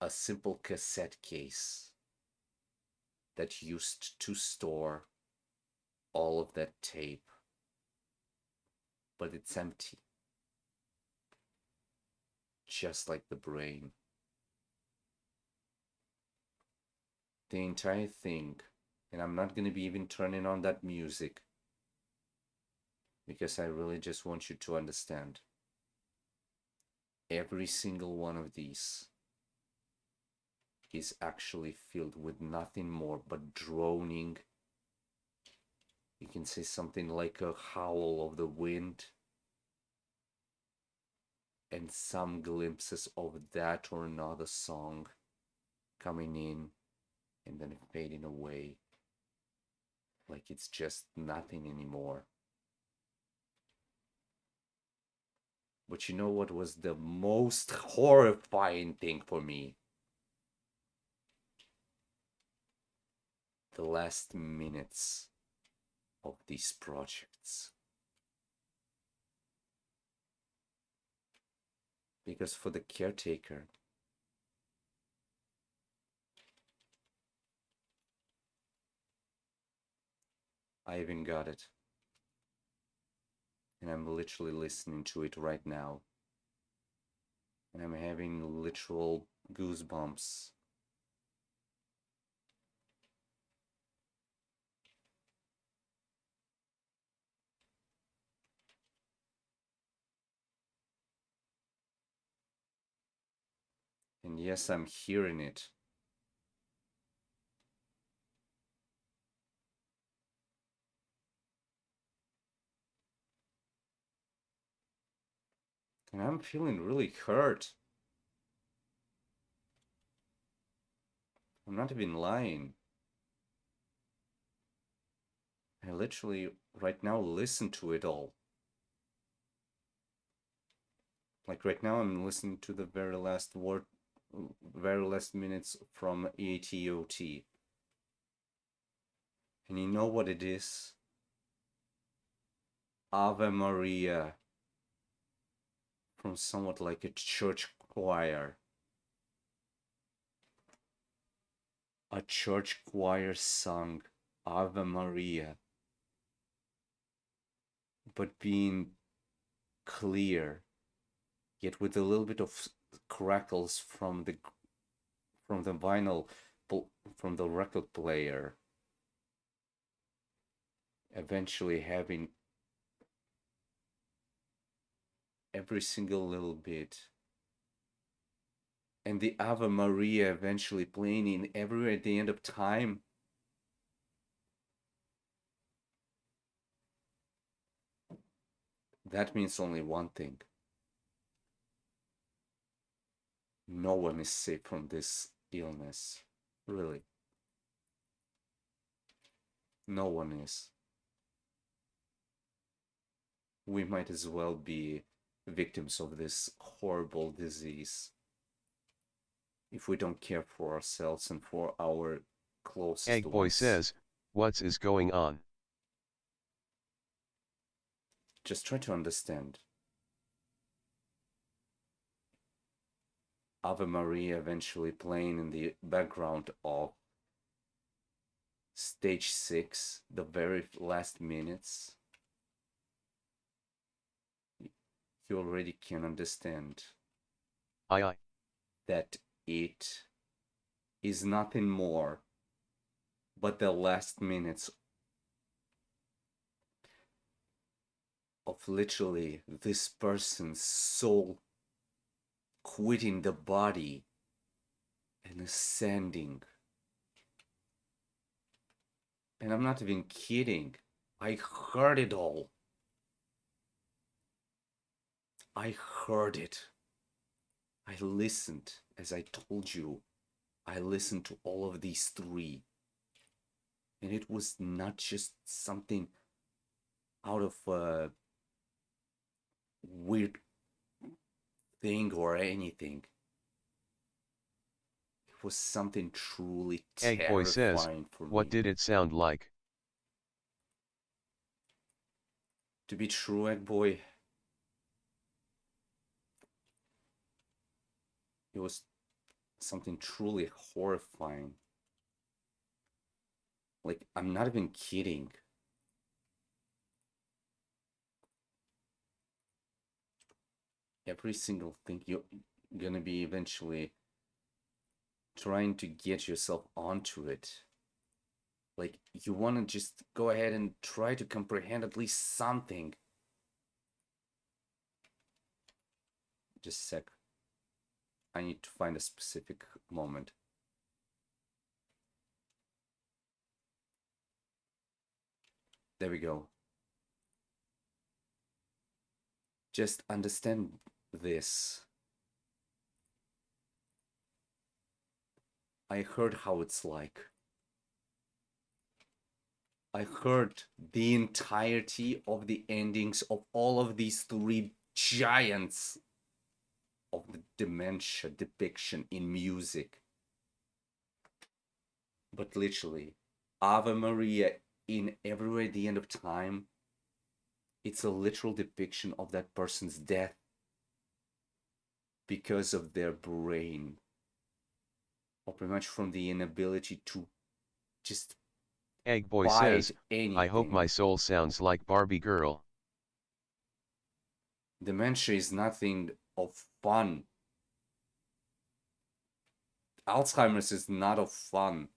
a simple cassette case that used to store all of that tape, but it's empty, just like the brain. The entire thing, and I'm not gonna be even turning on that music because I really just want you to understand. Every single one of these is actually filled with nothing more but droning. You can say something like a howl of the wind, and some glimpses of that or another song coming in and then fading away like it's just nothing anymore. But you know what was the most horrifying thing for me? The last minutes of these projects. Because for the caretaker, I even got it. And I'm literally listening to it right now. And I'm having literal goosebumps. And yes, I'm hearing it. And I'm feeling really hurt. I'm not even lying. I literally right now listen to it all. Like right now I'm listening to the very last minutes from ATOT. And you know what it is? Ave Maria from somewhat like a church choir. A church choir sung Ave Maria, but being clear, yet with a little bit of crackles from the vinyl, from the record player, eventually having every single little bit, and the Ave Maria eventually playing in everywhere at the end of time. That means only one thing. No one is safe from this illness. Really. No one is. We might as well be victims of this horrible disease if we don't care for ourselves and for our closest Egg Boy ones. says, "What's is going on?" Just try to understand. Ave Maria eventually playing in the background of stage 6, the very last minutes. You already can understand Aye. that it is nothing more but the last minutes of literally this person's soul quitting the body and ascending. And I'm not even kidding. I heard it all. I heard it. I listened, as I told you. I listened to all of these three. And it was not just something out of a weird thing or anything. It was something truly Egg Boy says, terrifying for me. "What did it sound like?" To be true, Egg Boy, it was something truly horrifying. Like, I'm not even kidding. Every single thing you're gonna be eventually trying to get yourself onto it. Like, you wanna just go ahead and try to comprehend at least something. Just a sec. I need to find a specific moment. There we go. Just understand this. I heard how it's like. I heard the entirety of the endings of all of these three giants of the dementia depiction in music. But literally, Ave Maria in Everywhere at the End of Time, it's a literal depiction of that person's death because of their brain, or pretty much from the inability to just Egg Boy bite says, anything. "I hope my soul sounds like Barbie girl." Dementia is nothing of fun. Alzheimer's is not of fun.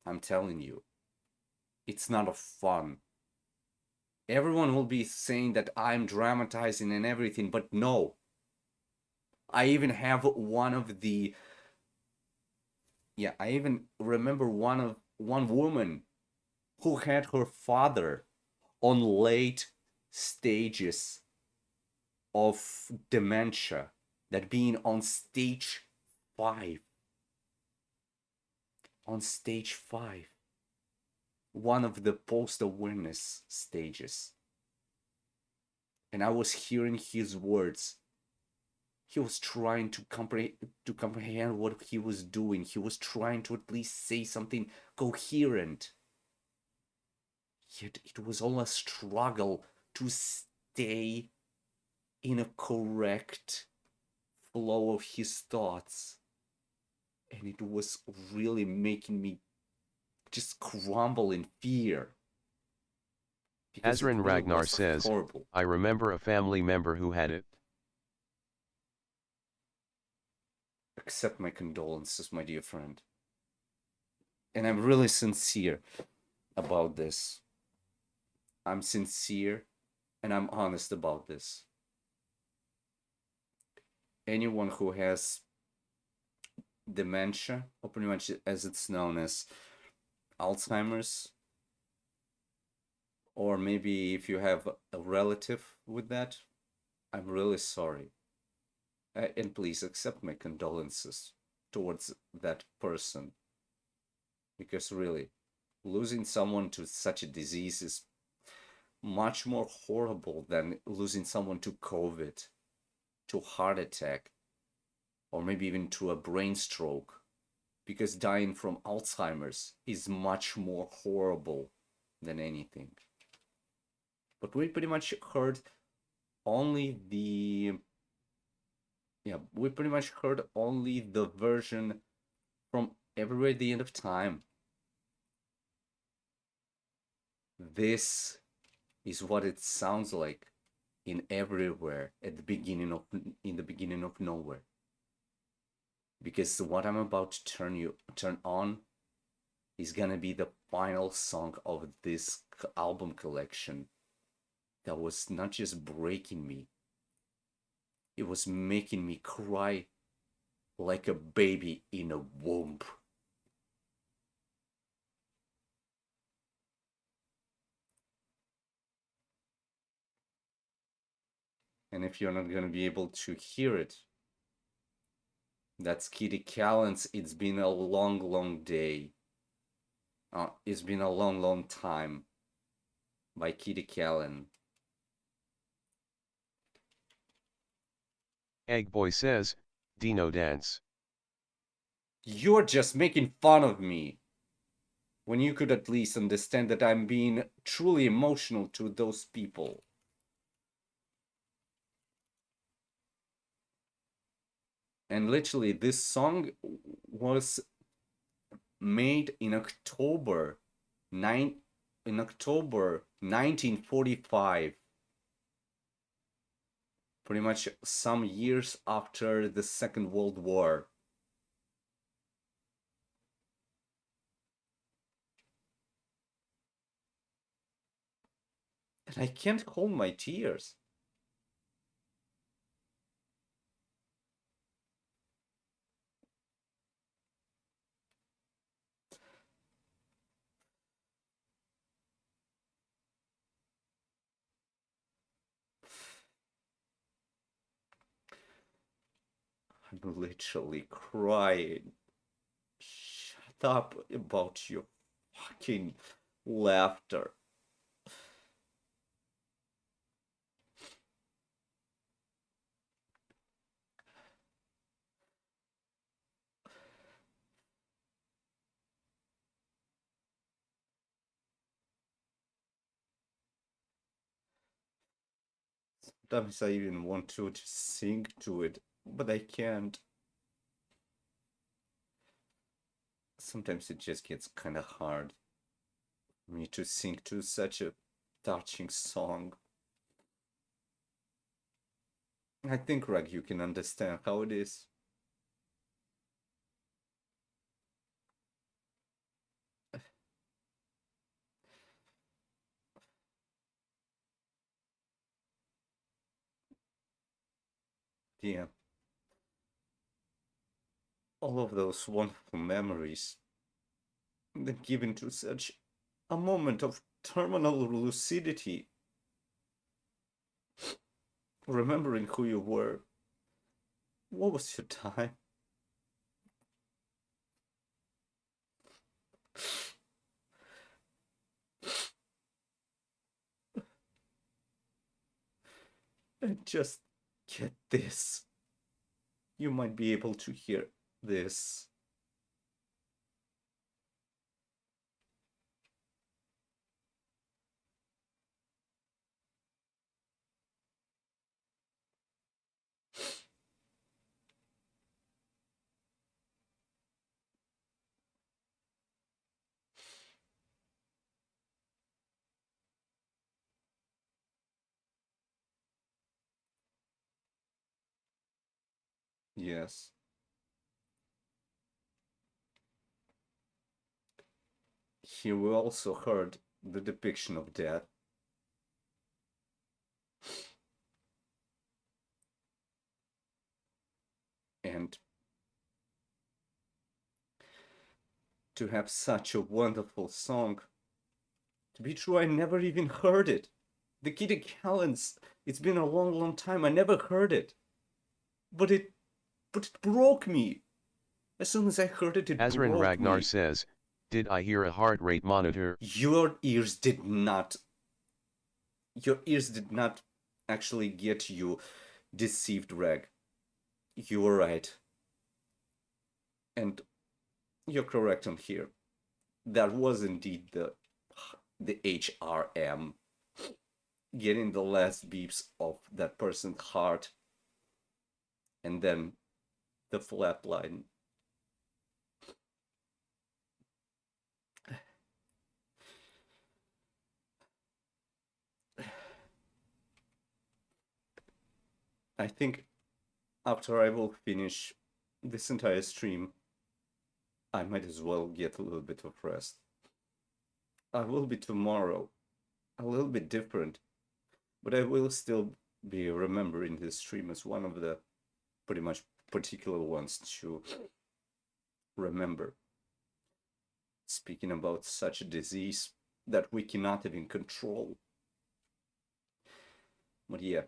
I'm telling you. It's not of fun. Everyone will be saying that I'm dramatizing and everything, but no. I even have one of the... Yeah, I even remember one woman who had her father on late stages of dementia, that being on stage 5 on stage 5, one of the post-awareness stages. And I was hearing his words. He was trying to comprehend what he was doing. He was trying to at least say something coherent. Yet it was all a struggle to stay in a correct flow of his thoughts. And it was really making me just crumble in fear. Because it Azran really Ragnar was says, horrible. I remember a family member who had it. Accept my condolences, my dear friend. And I'm really sincere about this. I'm sincere and I'm honest about this. Anyone who has dementia, or pretty much as it's known as Alzheimer's, or maybe if you have a relative with that, I'm really sorry. And please accept my condolences towards that person. Because really, losing someone to such a disease is much more horrible than losing someone to COVID, to heart attack, or maybe even to a brain stroke. Because dying from Alzheimer's is much more horrible than anything. But we pretty much heard only the version from Everywhere at the End of Time. This is what it sounds like in Everywhere in the beginning of Nowhere. Because what I'm about to turn on is gonna be the final song of this album collection that was not just breaking me, it was making me cry like a baby in a womb. And if you're not gonna be able to hear it, that's Kitty Callen's It's Been a Long, Long Day. It's Been a Long, Long Time by Kitty Callen. Egg Boy says, Dino dance. You're just making fun of me. When you could at least understand that I'm being truly emotional to those people. And literally, this song was made in October 1945. Pretty much some years after the Second World War. And I can't hold my tears. I'm literally crying. Shut up about your fucking laughter. Sometimes I even want to just sing to it, but I can't. Sometimes it just gets kind of hard for me to sing to such a touching song. I think, Rag, you can understand how it is. Yeah. All of those wonderful memories, then given to such a moment of terminal lucidity, remembering who you were. What was your time? And just get this. You might be able to hear this. Yes. Here we also heard the depiction of death. And to have such a wonderful song. To be true, I never even heard it. The Kitty Callens, it's been a long, long time. I never heard it. But it broke me. As soon as I heard it, it Azran broke Ragnar me. says, did I hear a heart rate monitor? Your ears did not actually get you deceived, Reg. You were right. And you're correct on here. That was indeed the HRM getting the last beeps of that person's heart, and then the flat line. I think after I will finish this entire stream, I might as well get a little bit of rest. I will be tomorrow a little bit different, but I will still be remembering this stream as one of the pretty much particular ones to remember. Speaking about such a disease that we cannot even control. But yeah,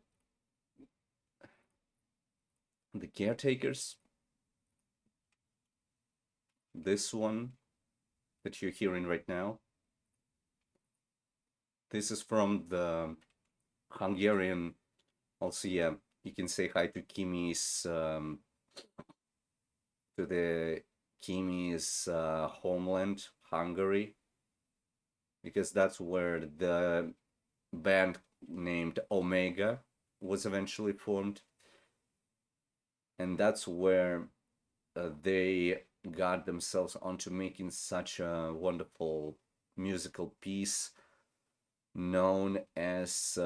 the caretakers, this one that you're hearing right now, this is from the Hungarian. Also, yeah, you can say hi to Kimi's, to the Kimi's homeland, Hungary, because that's where the band named Omega was eventually formed, and that's where they got themselves onto making such a wonderful musical piece known as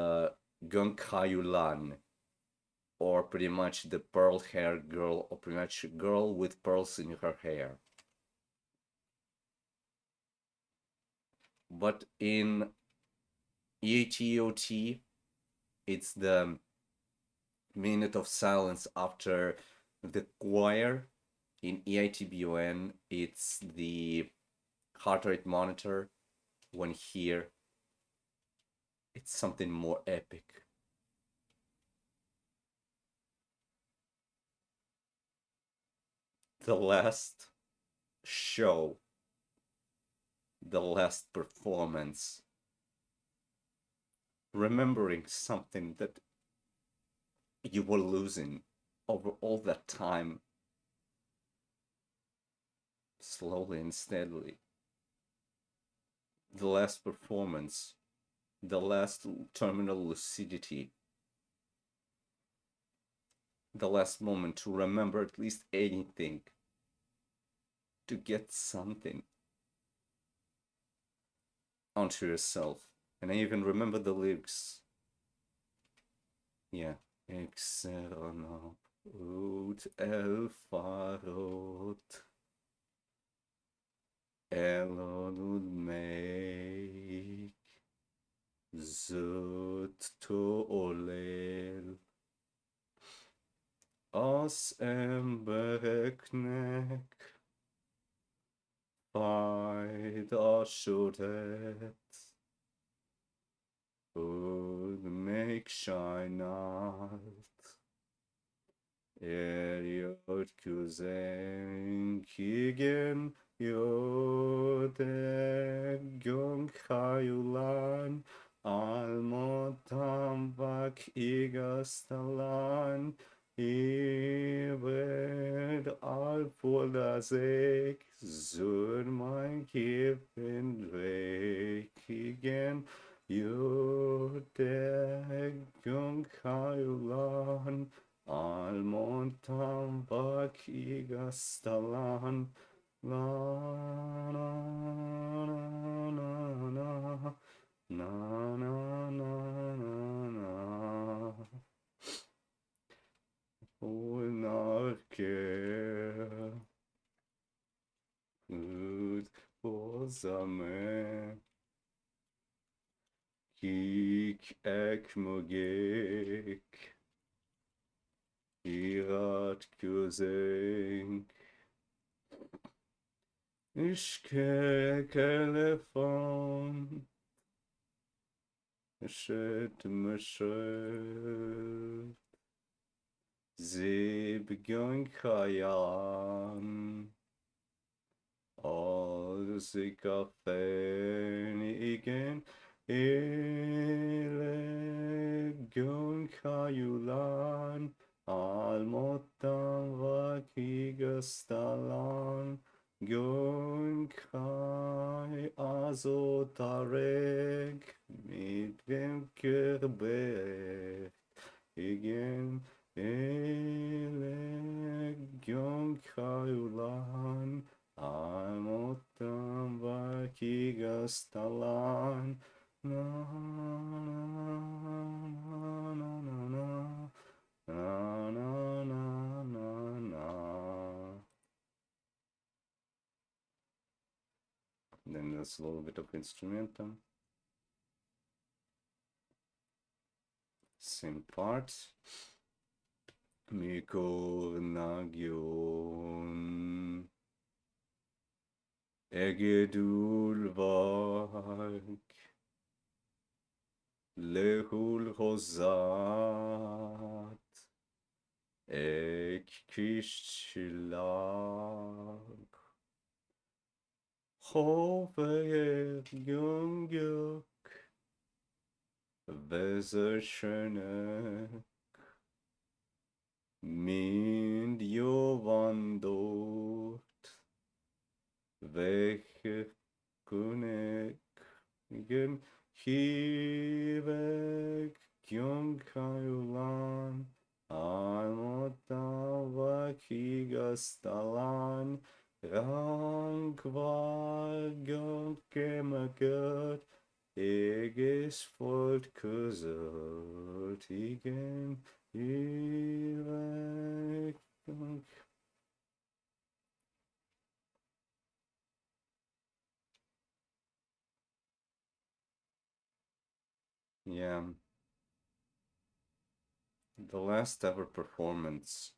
Gönkayulan, or pretty much the pearl hair girl, or pretty much a girl with pearls in her hair. But in EATOT, it's the minute of silence after the choir. In EITBON, it's the heart rate monitor. When here, it's something more epic. The last show, the last performance, remembering something that you were losing over all that time, slowly and steadily. The last performance, the last terminal lucidity, the last moment to remember at least anything, to get something onto yourself. And I even remember the lyrics. Yeah. Exerna ut elfarot elon meik zut to olel as embereknek fájt sodet ud még sajnált eljött közénk, igen, jött egy gönkhájulán, álmod motam vak igastalan ibed al polazek zur mein kippen igen Yudek yung kayulan almontam vak igastalan la na na na na na na na na na Unarke ut pozame Kik ekmogek Irat kuzenk Ishke telefon Shet meshet Zib kayan Azikafen igen Elegon kayulan Almotan vakigastalan Gon kai azotareg Mitvem kerbet igen Elegon kayulan Almotam vakigastalan na na na na na na na na na. Then there's a little bit of instrumental. Same part. Mikor nagyon egyedül vagy, lehull hozzád egy kis csillag. Hófehér gyöngyök vezessenek, mind jövendőt vehekunek, igen, hívek gyöngykájulan, álmodtam vakigasztalan, ránk vágyak mögött, ég és föld között, igen, hívek. Yeah. The last ever performance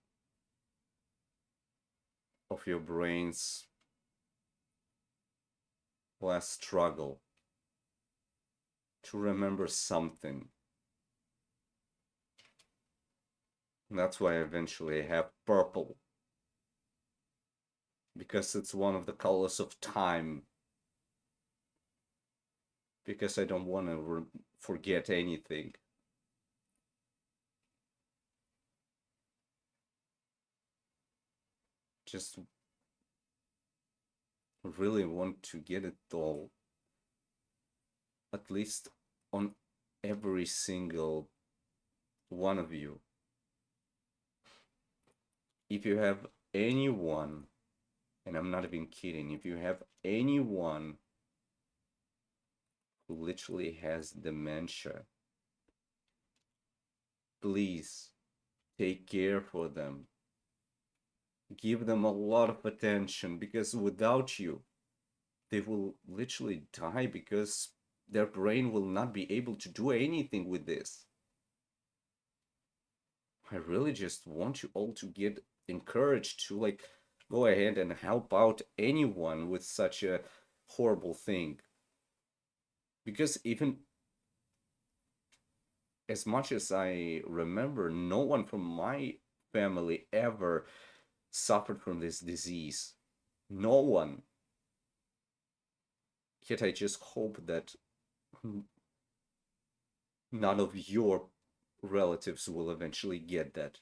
of your brain's last struggle to remember something. That's why eventually I have purple, because it's one of the colors of time, because I don't want to forget anything. Just really want to get it all, at least on every single one of you. If you have anyone, and I'm not even kidding, if you have anyone who literally has dementia, please take care for them. Give them a lot of attention, because without you, they will literally die, because their brain will not be able to do anything with this. I really just want you all to get encouraged to go ahead and help out anyone with such a horrible thing. Because even as much as I remember, no one from my family ever suffered from this disease. No one. Yet I just hope that none of your relatives will eventually get that.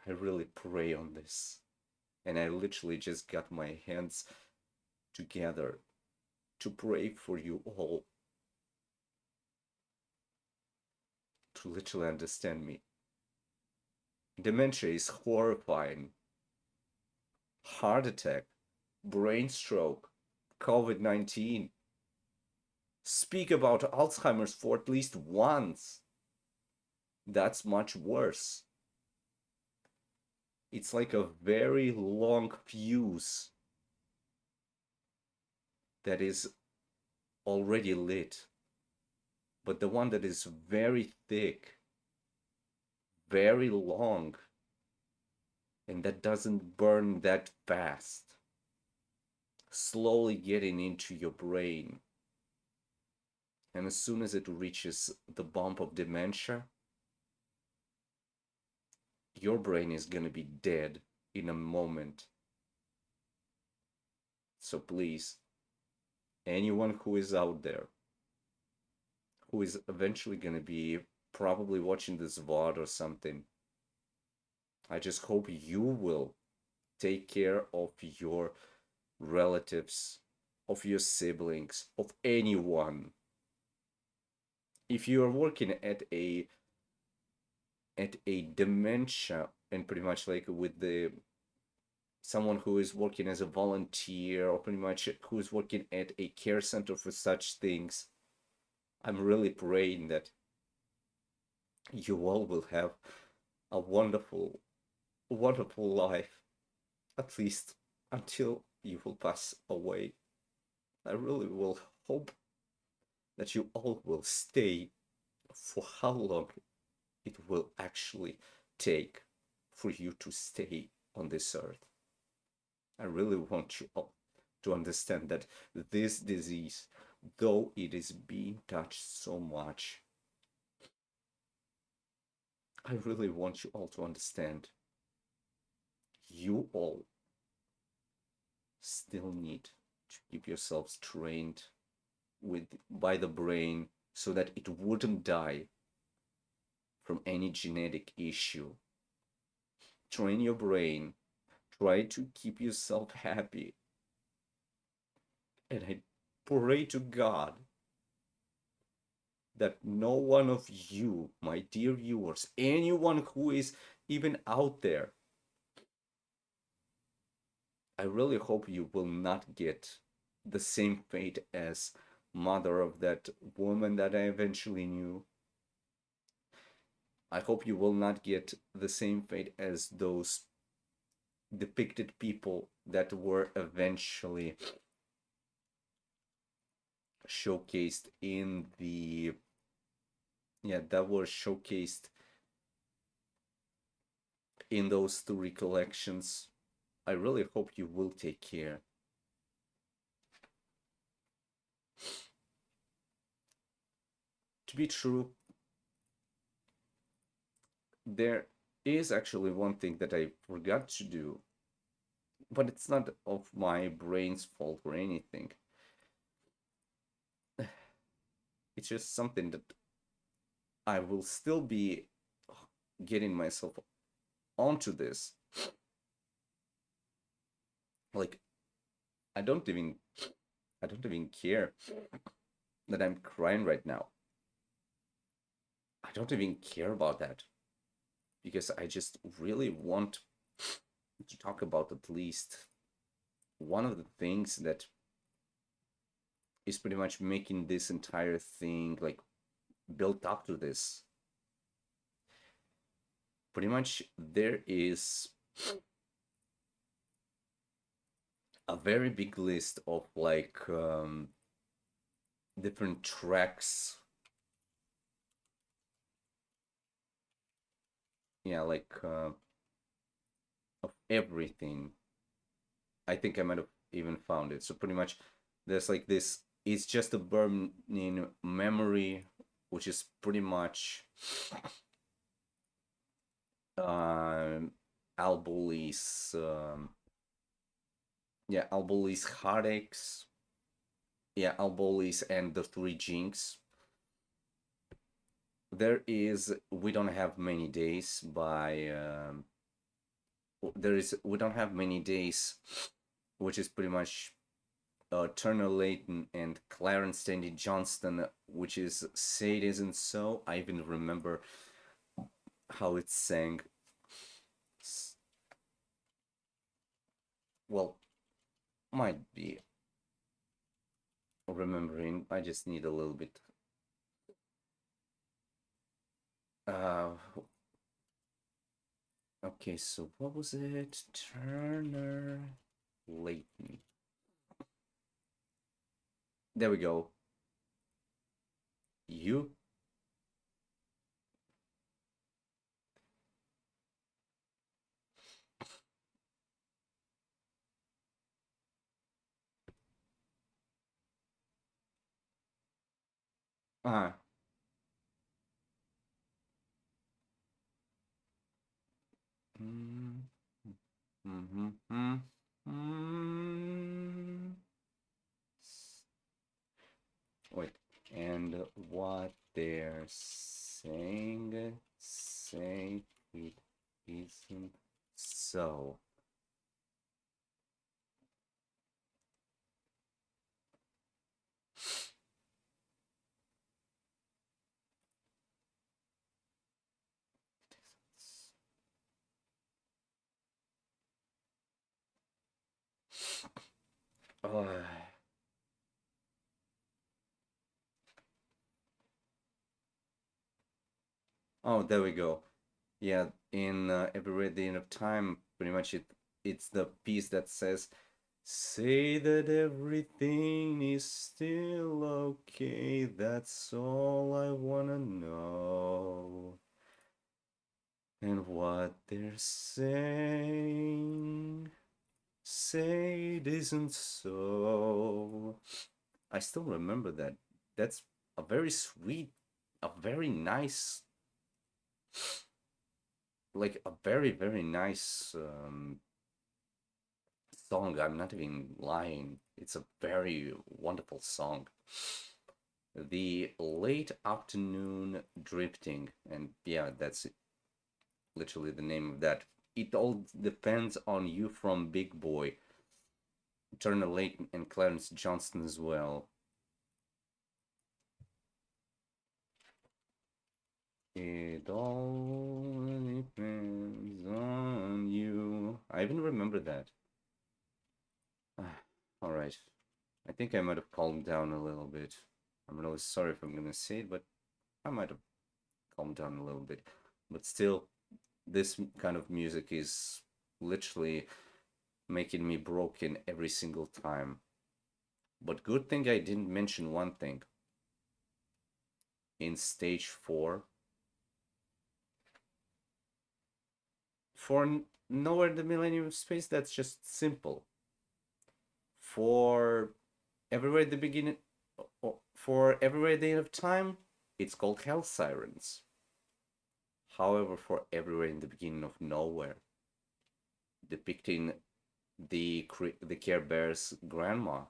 I really pray on this. And I literally just got my hands together to pray for you all to literally understand me. Dementia is horrifying. Heart attack, brain stroke, COVID-19. Speak about Alzheimer's for at least once. That's much worse. It's like a very long fuse that is already lit, but the one that is very thick, very long, and that doesn't burn that fast, slowly getting into your brain. And as soon as it reaches the bump of dementia, your brain is gonna be dead in a moment. So please, anyone who is out there, who is eventually gonna be probably watching this VOD or something, I just hope you will take care of your relatives, of your siblings, of anyone. If you are working at a dementia and pretty much like with the someone who is working as a volunteer or pretty much who is working at a care center for such things, I'm really praying that you all will have a wonderful, wonderful life, at least until you will pass away. I really will hope that you all will stay for how long it will actually take for you to stay on this earth. I really want you all to understand that this disease, though it is being touched so much, I really want you all to understand you all still need to keep yourselves trained by the brain so that it wouldn't die from any genetic issue. Train your brain, try to keep yourself happy. And I pray to God that no one of you, my dear viewers, anyone who is even out there, I really hope you will not get the same fate as mother of that woman that I eventually knew. I hope you will not get the same fate as those depicted people that were eventually showcased in the that were showcased in those three collections. I really hope you will take care. To be true, there is actually one thing that I forgot to do, but it's not of my brain's fault or anything. It's just something that I will still be getting myself onto this. Like, I don't even care that I'm crying right now. I don't even care about that because I just really want to talk about at least one of the things that is pretty much making this entire thing like built up to this. Pretty much there is a very big list of like different tracks. Yeah, like of everything. I think I might have even found it. So pretty much there's like this, it's just a burning memory, which is pretty much Alboly's Alboly's heartaches, Alboly's and the three jinx. there is We don't have many days by there is we don't have many days, which is pretty much Turner Layton and Clarence Stanley Johnston, which is Say It Isn't So. I even remember how it sang. Well, might be remembering. I just need a little bit. Uh, okay, so what was it? Turner Layton. There we go. You. Ah. Mm, mm-hmm, mm, mm. Wait, and what they're saying, say it isn't so. Oh, oh, there we go. Yeah, in Every Red Day of Time, pretty much it's the piece that says, "Say that everything is still okay. That's all I wanna know." And what they're saying, say it isn't so. I still remember that. That's a very sweet, a very nice, like a very, very nice song. I'm not even lying. It's a very wonderful song. The Late Afternoon Drifting, and yeah, that's literally the name of that. It all depends on you from Big Boy, Turner Layton, and Clarence Johnston as well. It all depends on you. I even remember that. All right. I think I might have calmed down a little bit. I'm really sorry if I'm gonna say it, but I might have calmed down a little bit. But still, this kind of music is literally making me broken every single time. But good thing I didn't mention one thing. In stage 4, for Nowhere the Millennium of Space, that's just simple. For Everywhere at the Beginning, for Everywhere at the End of Time, it's called Hell Sirens. However, for Everywhere in the Beginning of Nowhere, depicting the Care Bear's grandma,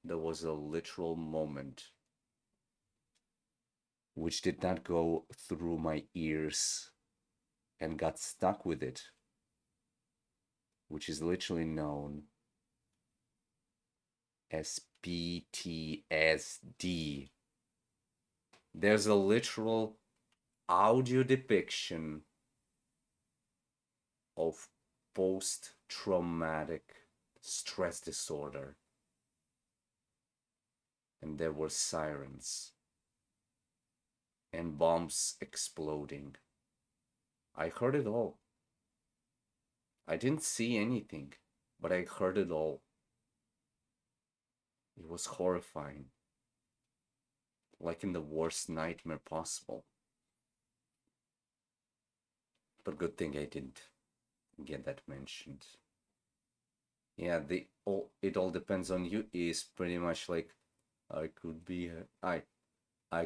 there was a literal moment which did not go through my ears and got stuck with it, which is literally known as PTSD. There's a literal audio depiction of post traumatic stress disorder, and there were sirens and bombs exploding. I heard it all. I didn't see anything, but I heard it all. It was horrifying, like in the worst nightmare possible. But good thing I didn't get that mentioned. Yeah, it all depends on you is pretty much like I could be I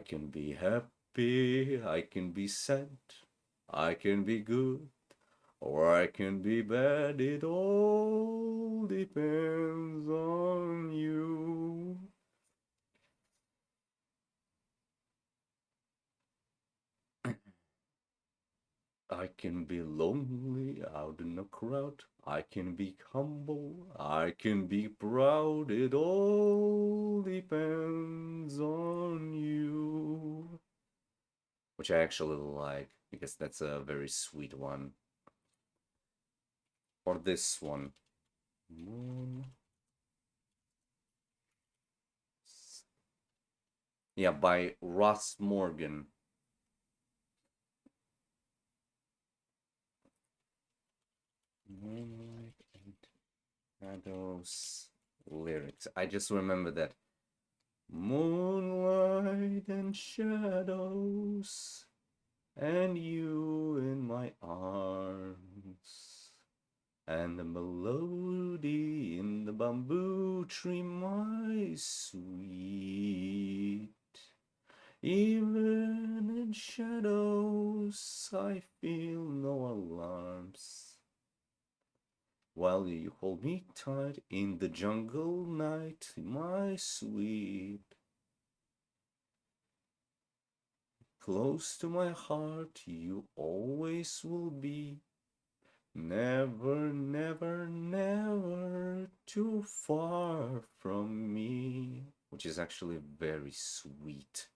can be happy, I can be sad, I can be good, or I can be bad. It all depends on you. I can be lonely out in a crowd. I can be humble. I can be proud. It all depends on you. Which I actually like because that's a very sweet one. Or this one. Moon. Yeah, by Ross Morgan. Moonlight and Shadows lyrics. I just remember that. Moonlight and shadows, and you in my arms, and the melody in the bamboo tree, my sweet. Even in shadows, I feel no alarms. While you hold me tight in the jungle night, my sweet. Close to my heart, you always will be. Never, never, never too far from me. Which is actually very sweet.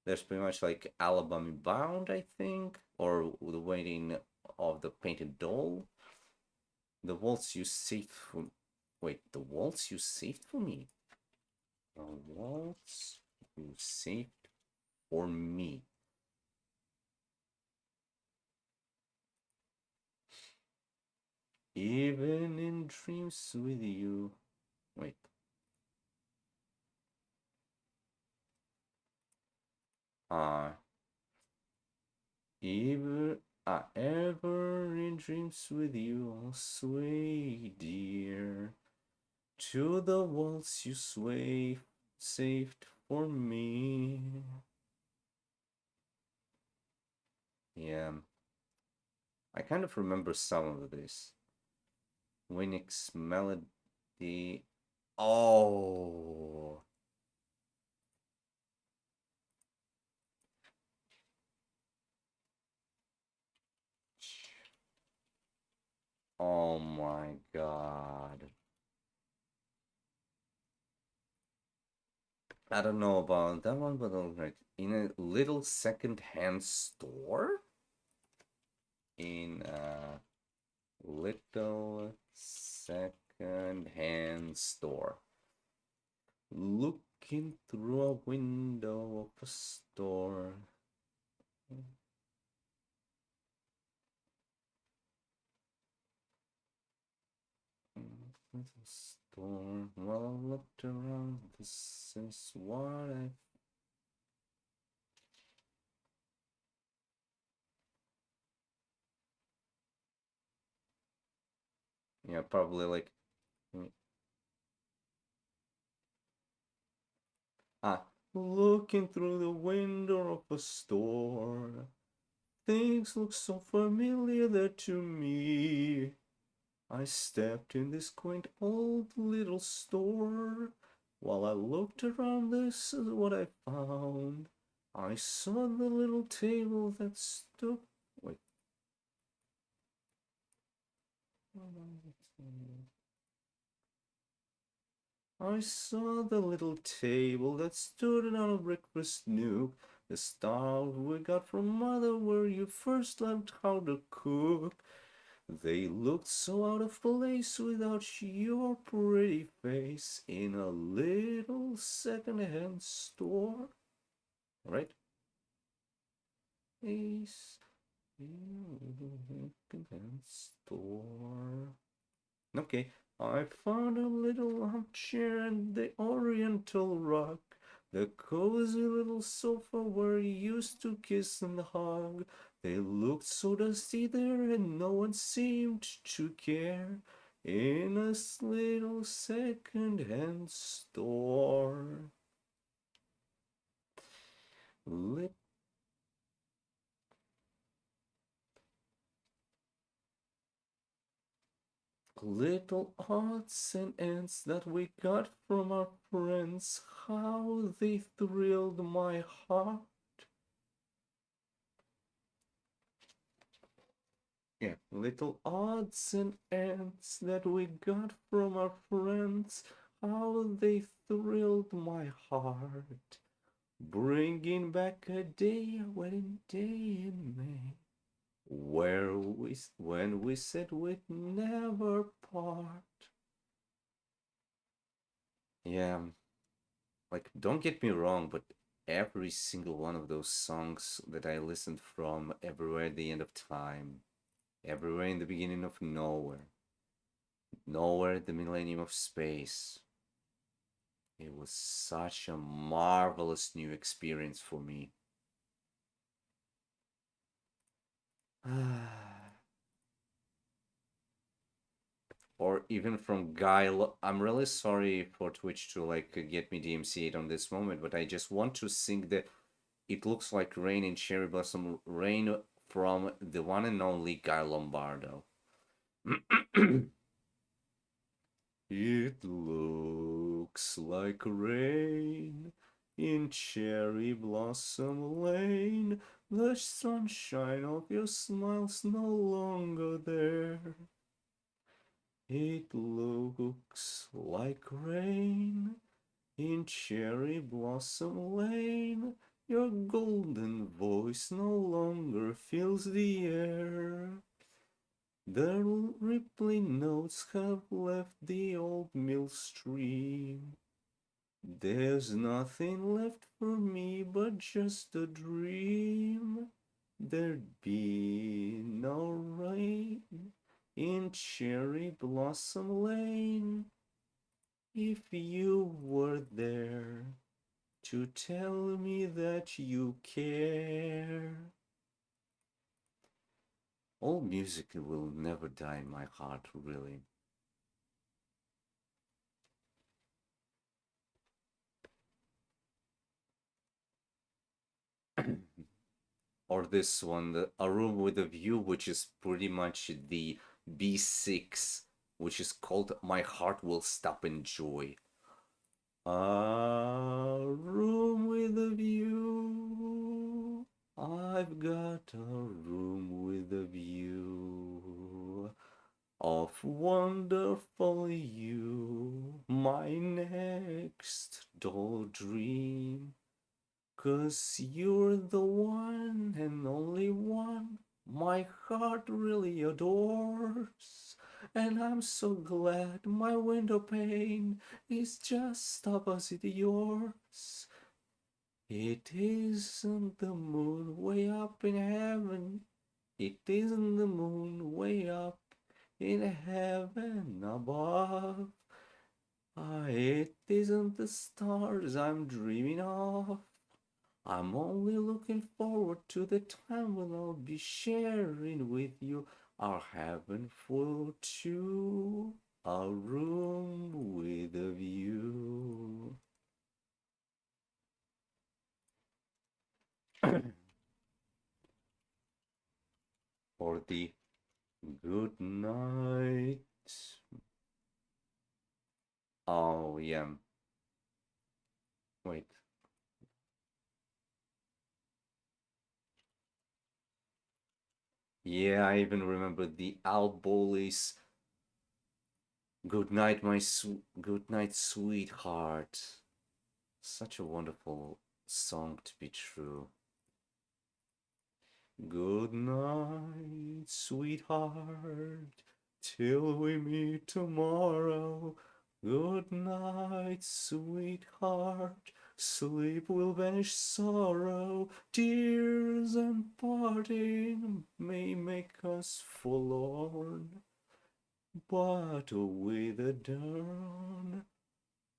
There's pretty much like Alabama Bound, I think, or The Waiting of the Painted Doll. The waltz you saved for. Wait, the waltz you saved for me. The waltz you saved for me. Even in dreams with you. Wait. Ever in dreams with you, I'll sway, dear, to the waltz you sway, saved for me. Yeah, I kind of remember some of this. Winnick's melody. Oh. Oh my god. I don't know about that one, but alright. In a little second-hand store? In a little second-hand store. Looking through a window of a store. Little store. Well, I looked around. This is what I. Yeah, probably like. Looking through the window of a store. Things look so familiar there to me. I stepped in this quaint old little store. While I looked around, this is what I found. I saw the little table that stood. Wait. I saw the little table that stood on a breakfast nook. The stove we got from mother where you first learned how to cook. They looked so out of place without your pretty face in a little second-hand store. Right? Ace in a second-hand store. Okay, I found a little armchair and the oriental rug, the cozy little sofa where you used to kiss and hug. They looked so dusty there and no one seemed to care in a little second-hand store. Little odds and ends that we got from our friends, how they thrilled my heart. Yeah, little odds and ends that we got from our friends, how they thrilled my heart, bringing back a day, a wedding day in May, when we said we'd never part. Yeah, like don't get me wrong, but every single one of those songs that I listened from Everywhere at the End of Time, Everywhere in the Beginning of Nowhere, Nowhere at the Millennium of Space, it was such a marvelous new experience for me. Or even from Guy. I'm really sorry for Twitch to like get me DMCA'd on this moment, but I just want to sing the It Looks Like Rain in Cherry Blossom Rain from the one and only Guy Lombardo. It looks like rain in Cherry Blossom Lane. The sunshine of your smile's no longer there. It looks like rain in Cherry Blossom Lane. Your golden voice no longer fills the air. The rippling notes have left the old mill stream. There's nothing left for me but just a dream. There'd be no rain in Cherry Blossom Lane if you were there to tell me that you care. All music will never die in my heart, really. Or this one, A Room with a View, which is pretty much the B6, which is called My Heart Will Stop in Joy. A room with a view. I've got a room with a view of wonderful you, my next door dream. 'Cause you're the one and only one my heart really adores. And I'm so glad my window pane is just opposite yours. It isn't the moon way up in heaven. It isn't the moon way up in heaven above. It isn't the stars I'm dreaming of. I'm only looking forward to the time when I'll be sharing with you our heaven full too, a room with a view. Or the good night. Oh, yeah. Wait. Yeah, I even remember the Al Bowley's Good night, good night, sweetheart. Such a wonderful song to be true. Good night, sweetheart, till we meet tomorrow. Good night, sweetheart, sleep will banish sorrow. Tears and parting may make us forlorn, but with the dawn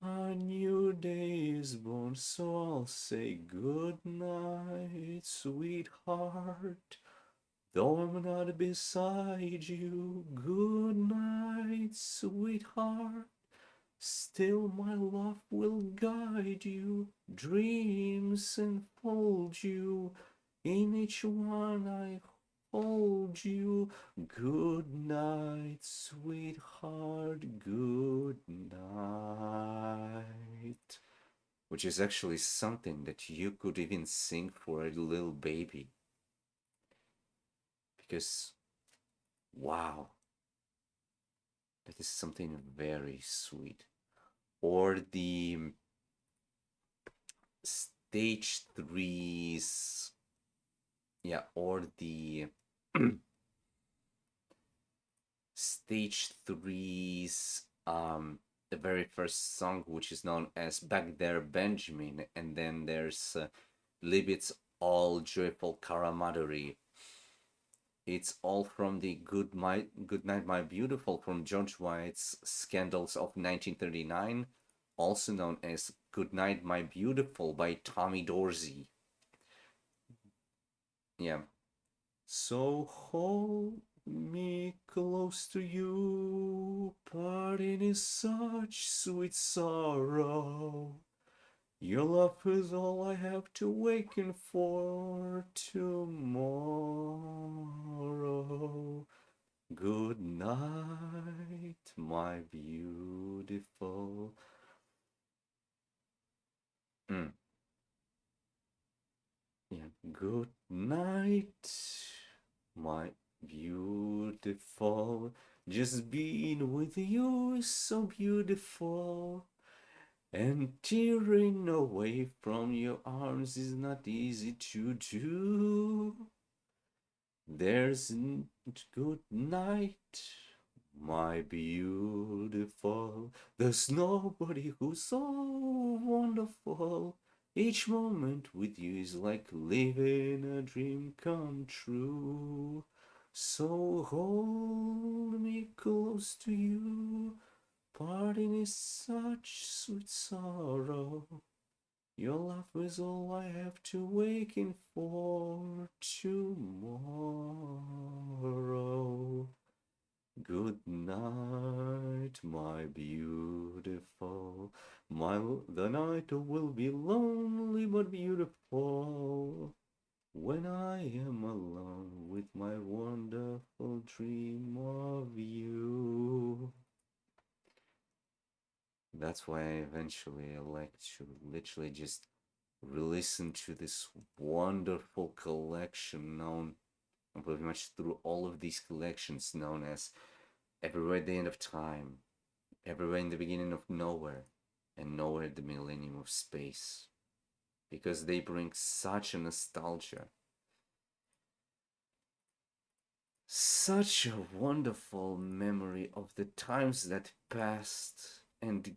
a new day is born, so I'll say good night, sweetheart. Though I'm not beside you, good night, sweetheart. Still my love will guide you, dreams enfold you. In each one I hold you. Good night, sweetheart, good night. Which is actually something that you could even sing for a little baby. Because Wow, that is something very sweet. Or the stage threes, yeah, or the stage threes, the very first song, which is known as Back There Benjamin, and then there's Libet's All Joyful Karamadori. It's all from the Good Night My Beautiful from George White's Scandals of 1939, also known as Good Night My Beautiful by Tommy Dorsey. Yeah. So hold me close to you, parting is such sweet sorrow. Your love is all I have to waken for tomorrow. Good night, my beautiful. Mm, yeah, good night, my beautiful. Just being with you is so beautiful. And tearing away from your arms is not easy to do. There's good night, my beautiful. There's nobody who's so wonderful. Each moment with you is like living a dream come true. So hold me close to you. Parting is such sweet sorrow. Your love is all I have to waken for tomorrow. Good night, my beautiful. The night will be lonely but beautiful when I am alone with my wonderful dream of you. That's why eventually I like to literally just re-listen to this wonderful collection known pretty much through all of these collections known as Everywhere at the End of Time, Everywhere in the Beginning of Nowhere, and Nowhere at the Millennium of Space. Because they bring such a nostalgia. Such a wonderful memory of the times that passed and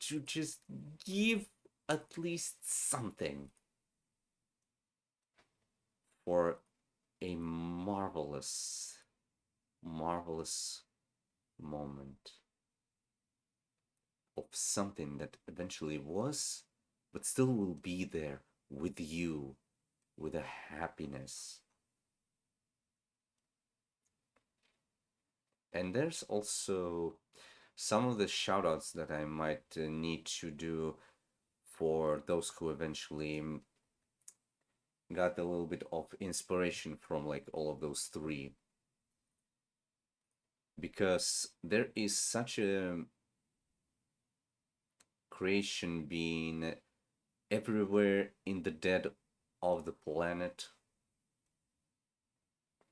to just give at least something for a marvelous, marvelous moment of something that eventually was, but still will be there with you, with a happiness. And there's also some of the shoutouts that I might need to do for those who eventually got a little bit of inspiration from like all of those three, because there is such a creation being everywhere in the dead of the planet,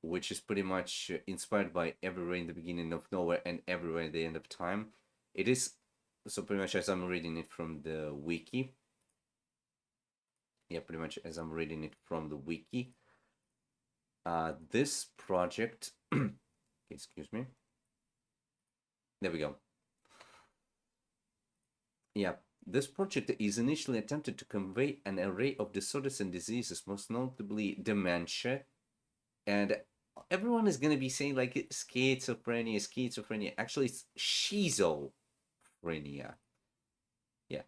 which is pretty much inspired by Everywhere in the Beginning of Nowhere and Everywhere at the End of Time. It is, so pretty much as I'm reading it from the wiki. Yeah, pretty much as I'm reading it from the wiki. This project, excuse me. There we go. Yeah, this project is initially attempted to convey an array of disorders and diseases, most notably dementia. And everyone is going to be saying like schizophrenia, schizophrenia. Actually, it's schizophrenia. Yeah,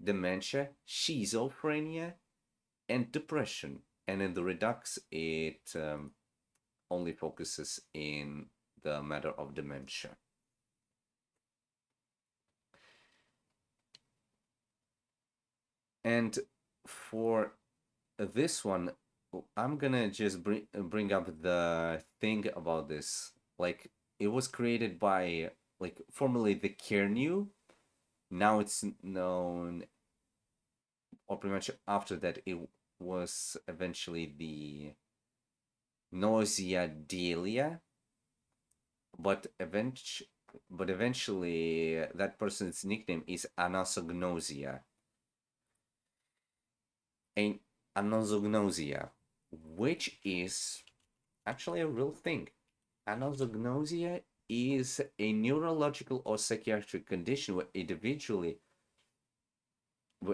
dementia, schizophrenia, and depression. And in the Redux, it only focuses in the matter of dementia. And for this one, I'm gonna just bring up the thing about this. Like, it was created by like formerly the Carenew. Now it's known, or pretty much after that, it was eventually the Nausea Delia. but eventually that person's nickname is anosognosia. And anosognosia, which is actually a real thing. Anosognosia is a neurological or psychiatric condition where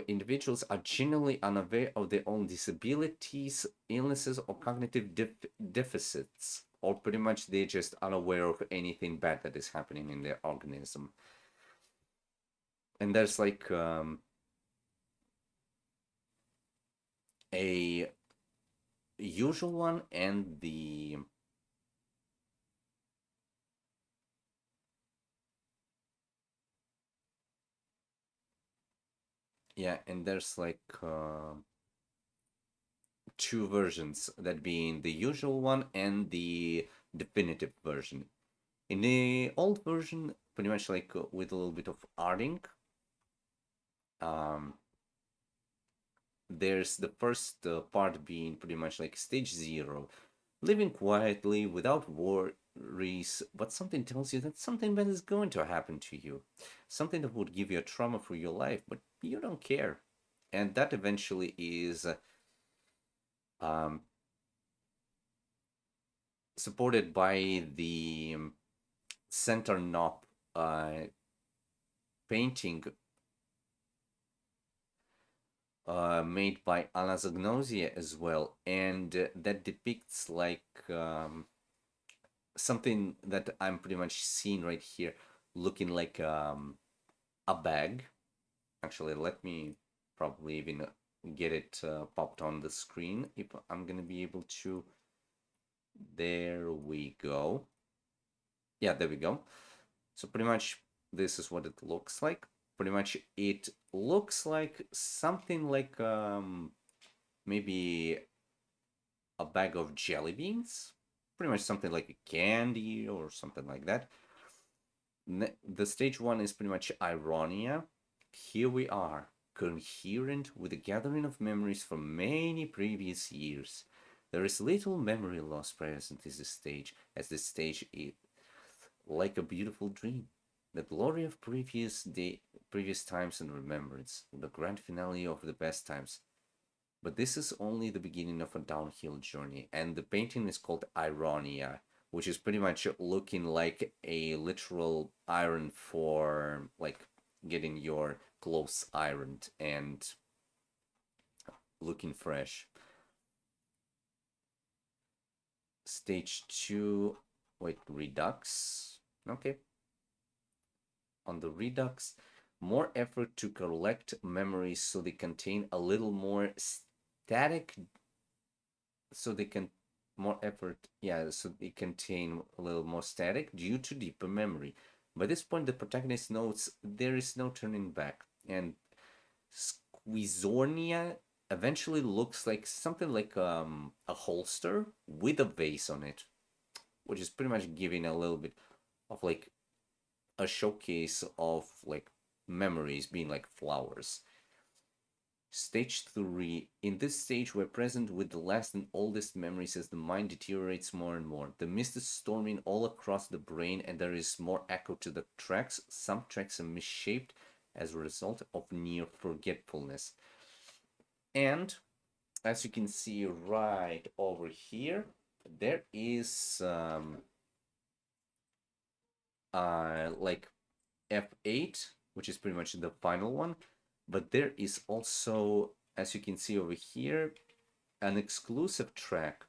individuals are generally unaware of their own disabilities, illnesses, or cognitive deficits, or pretty much they're just unaware of anything bad that is happening in their organism. And there's like a usual one and the yeah, and there's like two versions, that being the usual one and the definitive version. In the old version, pretty much like with a little bit of adding, um, there's the first part being pretty much like stage 0, living quietly without worries, but something tells you that something bad is going to happen to you, something that would give you a trauma for your life, but you don't care. And that eventually is um, supported by the center knob painting made by Anazagnosia as well, and that depicts like something that I'm pretty much seeing right here, looking like a bag. Actually, let me probably even get it popped on the screen if I'm gonna be able to. There we go. Yeah, there we go. So pretty much this is what it looks like. Pretty much it looks like something like maybe a bag of jelly beans, pretty much something like a candy or something like that. The stage 1 is pretty much ironia. Here we are, coherent with a gathering of memories from many previous years. There is little memory loss present in this stage, as this stage is like a beautiful dream. The glory of previous times and remembrance, the grand finale of the best times. But this is only the beginning of a downhill journey, and the painting is called Ironia, which is pretty much looking like a literal iron for like getting your clothes ironed and looking fresh. Stage 2, wait, Redux. Okay. On the Redux, more effort to collect memories so they contain a little more static, so they can more effort, yeah, so they contain a little more static due to deeper memory. By this point, the protagonist knows there is no turning back, and Squizornia eventually looks like something like a holster with a vase on it, which is pretty much giving a little bit of like a showcase of like memories being like flowers. Stage 3. In this stage, we're present with the last and oldest memories as the mind deteriorates more and more. The mist is storming all across the brain, and there is more echo to the tracks. Some tracks are misshaped as a result of near forgetfulness. And as you can see right over here, there is like F8, which is pretty much the final one. But there is also, as you can see over here, an exclusive track.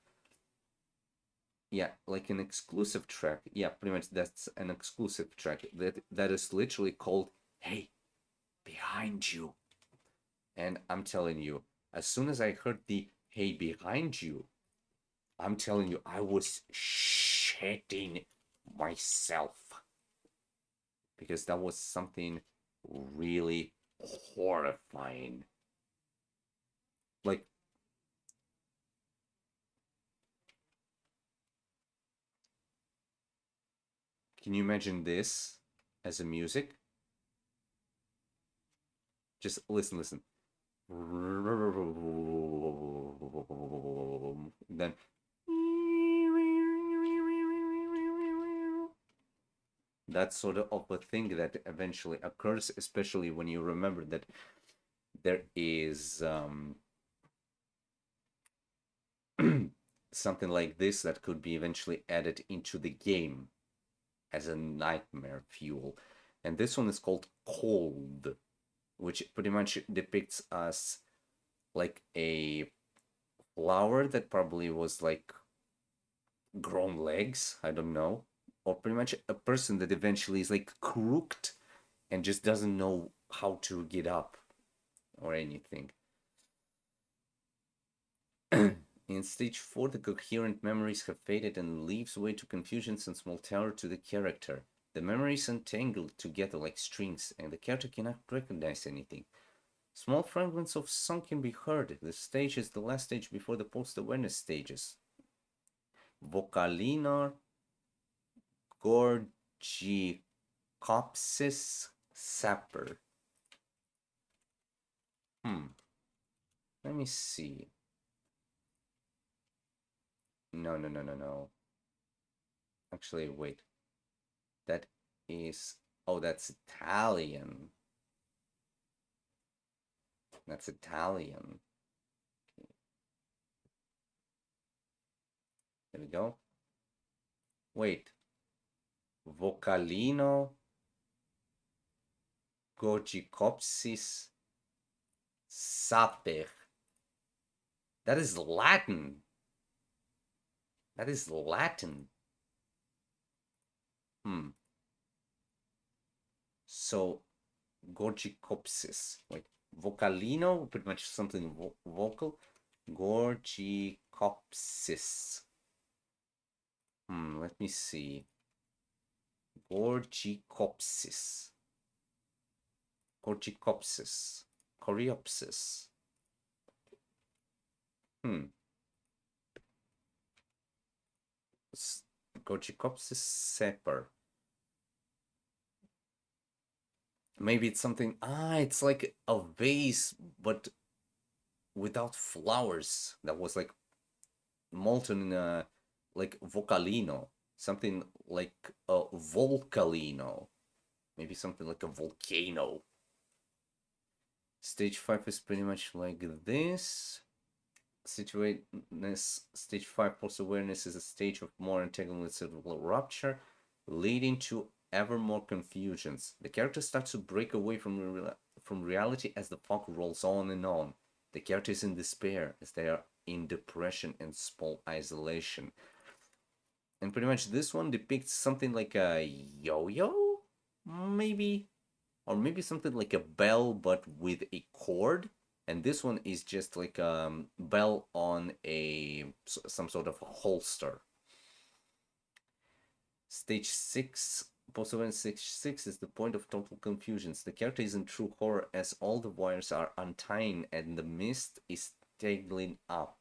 Yeah, like an exclusive track. Yeah, pretty much that's an exclusive track that is literally called "Hey, Behind You." And I'm telling you, as soon as I heard the "Hey, Behind You," I'm telling you, I was shitting myself because that was something really horrifying. Like, can you imagine this as a music? Just listen, listen. Then That's sort of a thing that eventually occurs, especially when you remember that there is something like this that could be eventually added into the game as a nightmare fuel. And this one is called Cold, which pretty much depicts us like a flower that probably was like grown legs, I don't know, or pretty much a person that eventually is like crooked and just doesn't know how to get up or anything. In stage 4, the coherent memories have faded and leaves way to confusions and small terror to the character. The memories untangle together like strings, and the character cannot recognize anything. Small fragments of song can be heard. The stage is the last stage before the post-awareness stages. Vocalino Gorgicopsis Sapper. Let me see. No. Actually, wait. That is... Oh, that's Italian. That's Italian. There we go. Wait. Vocalino Gorgicopsis Saper. That is Latin. That is Latin. So, Gorgicopsis. Wait. Vocalino, pretty much something vocal. Gorgicopsis. Let me see. Gorgicopsis. Gorgicopsis. Coreopsis. Gorgicopsis seper. Maybe it's something. It's like a vase, but without flowers. That was like molten in like vocalino. Something like a volcalino. Maybe something like a volcano. Stage 5 is pretty much like this. Stage 5 post-awareness is a stage of more entanglements and rupture, leading to ever more confusions. The character starts to break away from reality as the fog rolls on and on. The character is in despair as they are in depression and small isolation. And pretty much this one depicts something like a yo-yo, maybe? Or maybe something like a bell but with a cord. And this one is just like a bell on some sort of a holster. Stage 6, post-awareness stage 6 is the point of total confusions. The character is in true horror as all the wires are untying and the mist is tangling up.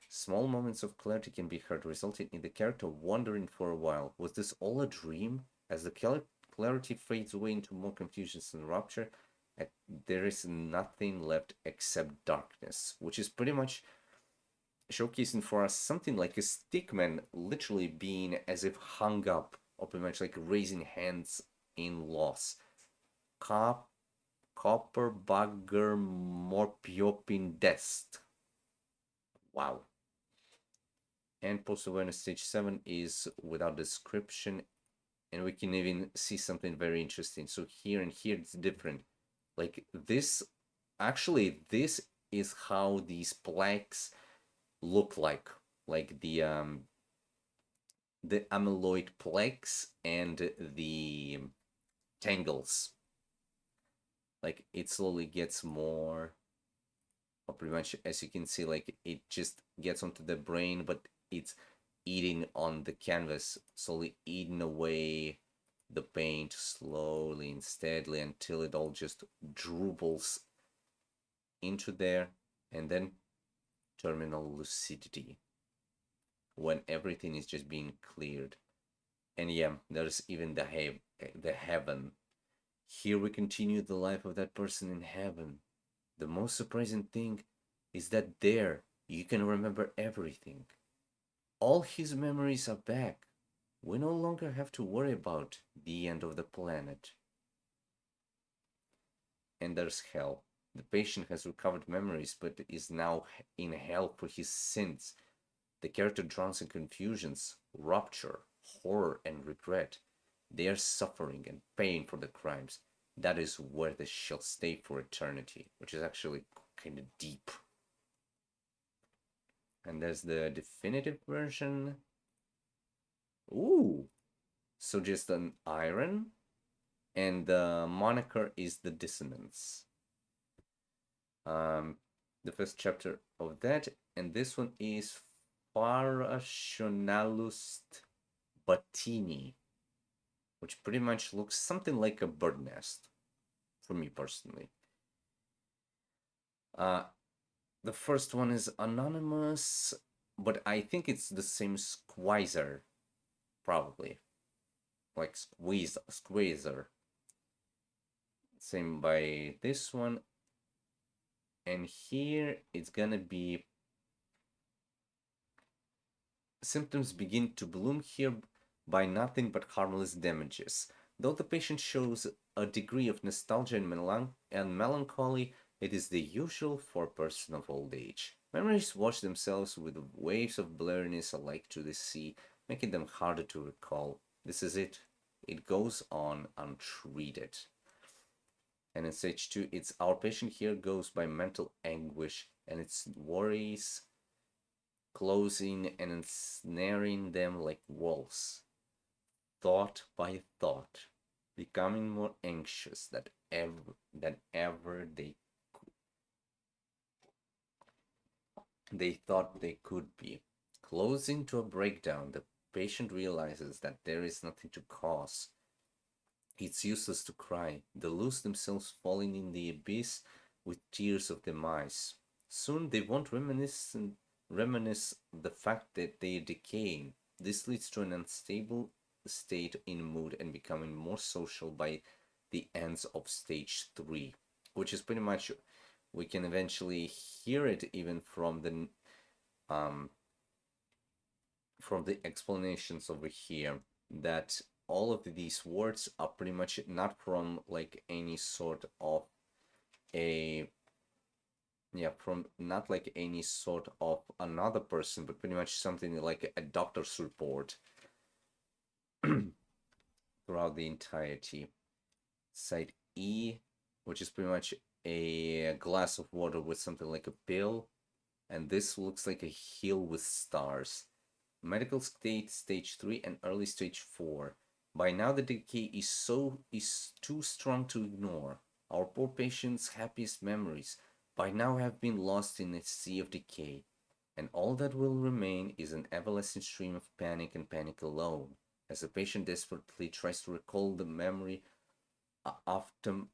Small moments of clarity can be heard, resulting in the character wondering for a while. Was this all a dream? As the clarity fades away into more confusions and rupture, there is nothing left except darkness, which is pretty much showcasing for us something like a stickman literally being as if hung up, or pretty much like raising hands in loss. Copper Bagger Morpiopin Dest. Wow. And post-awareness stage 7 is without description, and we can even see something very interesting. So here and here it's different. Like this, actually, this is how these plaques look like the amyloid plaques and the tangles. Like it slowly gets more, or pretty much as you can see, like it just gets onto the brain, but it's eating on the canvas, slowly eating away the paint slowly and steadily until it all just dribbles into there, and then terminal lucidity when everything is just being cleared. And yeah, there's even the heaven. Here we continue the life of that person in heaven. The most surprising thing is that there you can remember everything. All his memories are back. We no longer have to worry about the end of the planet. And there's hell. The patient has recovered memories but is now in hell for his sins. The character drowns in confusions, rupture, horror, and regret. They are suffering and paying for the crimes. That is where they shall stay for eternity, which is actually kind of deep. And there's the definitive version. Ooh! So just an iron, and the moniker is the dissonance. The first chapter of that, and this one is Parationalust Batini, which pretty much looks something like a bird nest, for me personally. The first one is anonymous, but I think it's the same Squeezer, probably. Like Squeezer. Same by this one. And here it's gonna be symptoms begin to bloom here by nothing but harmless damages. Though the patient shows a degree of nostalgia and melancholy, it is the usual for a person of old age. Memories wash themselves with waves of blurriness alike to the sea, making them harder to recall. This is it. It goes on untreated. And in stage 2, it's our patient here goes by mental anguish and its worries closing and ensnaring them like wolves, thought by thought, becoming more anxious than ever they thought they could be. Closing to a breakdown, the patient realizes that there is nothing to cause. It's useless to cry. They lose themselves falling in the abyss with tears of demise. Soon they won't reminisce the fact that they are decaying. This leads to an unstable state in mood and becoming more social by the ends of stage 3, which is pretty much, we can eventually hear it even from the explanations over here, that all of these words are pretty much not from like any sort of from not like any sort of another person, but pretty much something like a doctor's report throughout the entirety. Side E, which is pretty much a glass of water with something like a pill, and this looks like a hill with stars. Medical state stage 3 and early stage 4. By now the decay is too strong to ignore. Our poor patient's happiest memories by now have been lost in a sea of decay, and all that will remain is an everlasting stream of panic and panic alone, as the patient desperately tries to recall memory after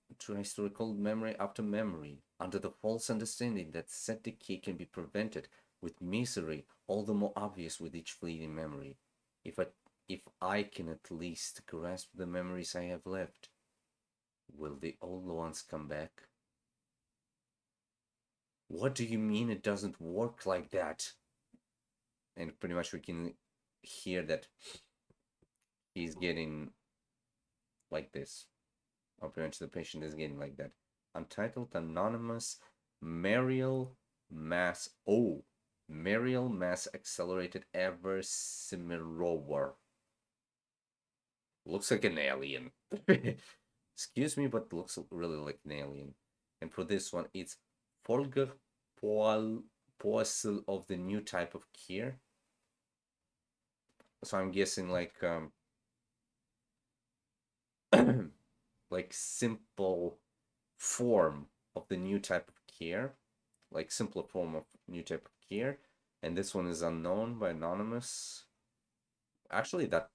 memory, under the false understanding that said decay can be prevented, with misery all the more obvious with each fleeting memory. If I can at least grasp the memories I have left, will the old ones come back? What do you mean it doesn't work like that? And pretty much we can hear that he's getting like this. Or pretty much the patient is getting like that. Untitled, anonymous, Marial mass. Oh, Marial mass accelerated ever Simirova. Looks like an alien. Excuse me, but looks really like an alien. And for this one, it's Folger Poisel of the new type of Kier. So I'm guessing like like simple form of the new type of care, like simpler form of new type of care. And this one is unknown by anonymous. Actually, that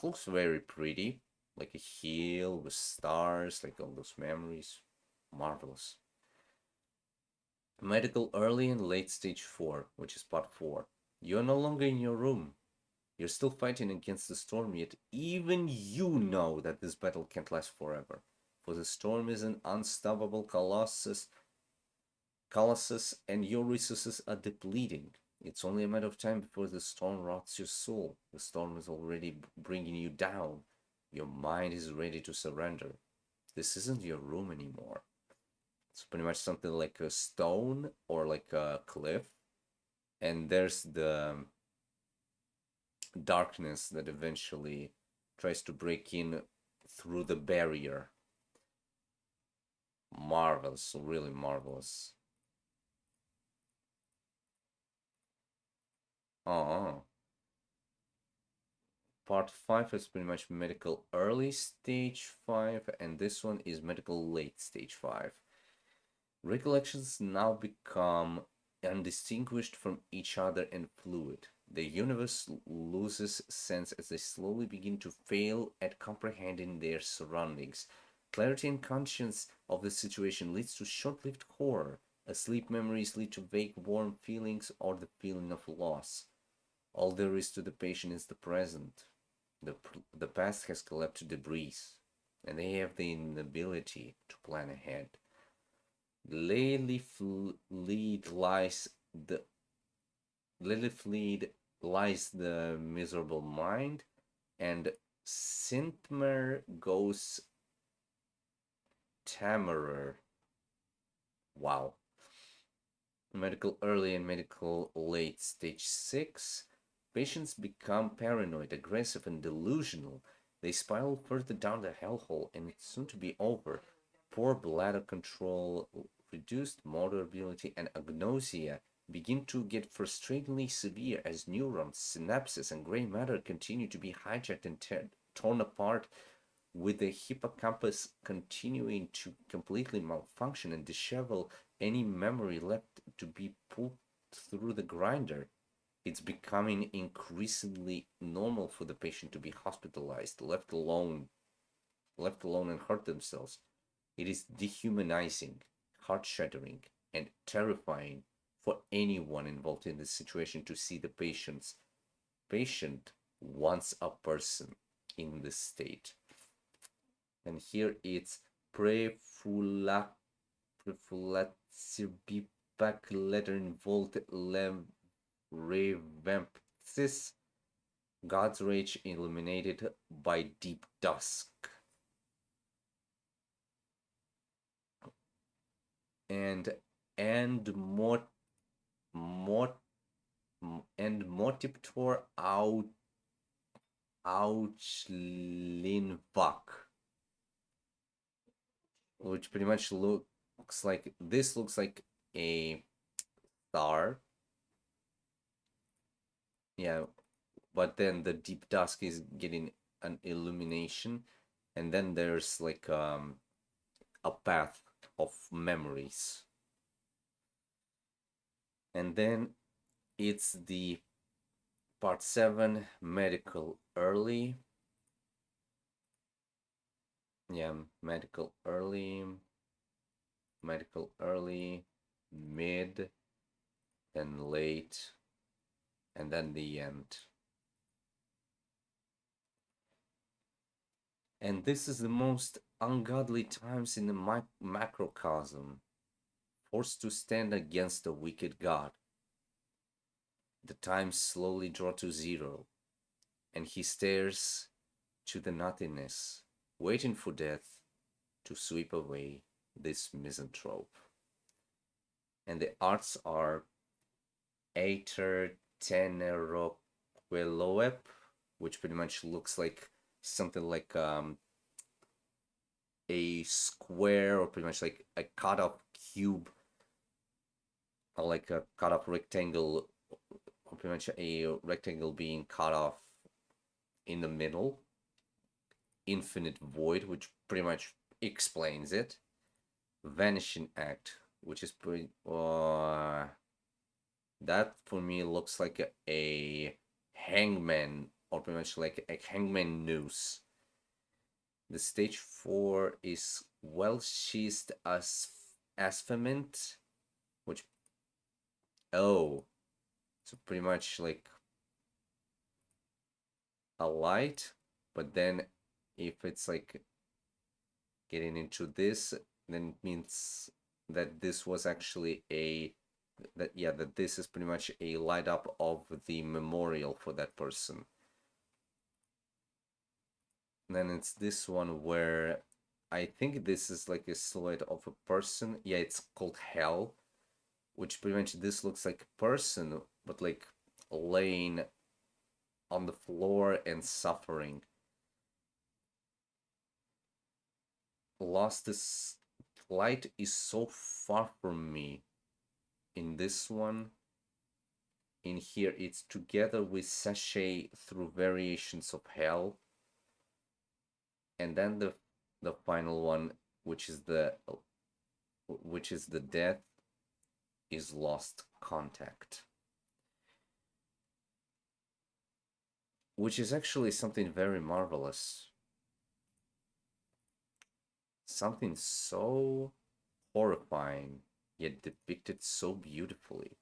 looks very pretty, like a hill with stars, like all those memories. Marvelous. Medical early and late stage 4, which is part 4. You're no longer in your room. You're still fighting against the storm, yet even you know that this battle can't last forever. For the storm is an unstoppable colossus, and your resources are depleting. It's only a matter of time before the storm rots your soul. The storm is already bringing you down. Your mind is ready to surrender. This isn't your room anymore. It's pretty much something like a stone or like a cliff. And there's the darkness that eventually tries to break in through the barrier. Marvelous, really marvelous. Oh, part 5 is pretty much medical early stage 5, and this one is medical late stage 5. Recollections now become undistinguished from each other and fluid. The universe loses sense as they slowly begin to fail at comprehending their surroundings. Clarity and conscience of the situation leads to short-lived horror. Asleep memories lead to vague warm feelings or the feeling of loss. All there is to the patient is the present. The past has collected debris, and they have the inability to plan ahead. Lily Fleet lies the Lily Fleet lies the miserable mind, and Sintmer goes Tamerer. Wow. Medical early and medical late stage 6. Patients become paranoid, aggressive, and delusional. They spiral further down the hellhole, and it's soon to be over. Poor bladder control, reduced motor ability, and agnosia begin to get frustratingly severe as neurons, synapses, and gray matter continue to be hijacked and torn apart, with the hippocampus continuing to completely malfunction and dishevel any memory left to be pulled through the grinder. It's becoming increasingly normal for the patient to be hospitalized, left alone and hurt themselves. It is dehumanizing, heart-shattering, and terrifying for anyone involved in this situation to see the patient once a person in this state. And here it's prefulaxiobipac letter involved revampsis, God's rage illuminated by deep dusk. And Motiptor Auchlinvak, which pretty much looks like a star. Yeah, but then the deep dusk is getting an illumination, and then there's like a path of memories. And then it's the part 7 medical early. Yeah, medical early, mid, then late, and then the end. And this is the most ungodly times in the macrocosm, forced to stand against a wicked god. The times slowly draw to zero, and he stares to the nothingness, waiting for death to sweep away this misanthrope. And the arts are Aether Teneroqueloep, which pretty much looks like something like a square, or pretty much like a cut off cube, or like a cut off rectangle, or pretty much a rectangle being cut off in the middle. Infinite Void, which pretty much explains it. Vanishing Act, which is pretty that for me looks like a hangman, or pretty much like a hangman noose. The stage 4 is well sheathed as asphalt, which so pretty much like a light, but then if it's like getting into this, then it means that this was actually a that this is pretty much a light up of the memorial for that person. And then it's this one where I think this is like a silhouette of a person. Yeah, it's called Hell, which pretty much this looks like a person, but like laying on the floor and suffering. Lost this light is so far from me. In this one, in here, it's together with Sachet through variations of Hell, and then the final one, which is the death, is Lost Contact, which is actually something very marvelous. Something so horrifying, yet depicted so beautifully.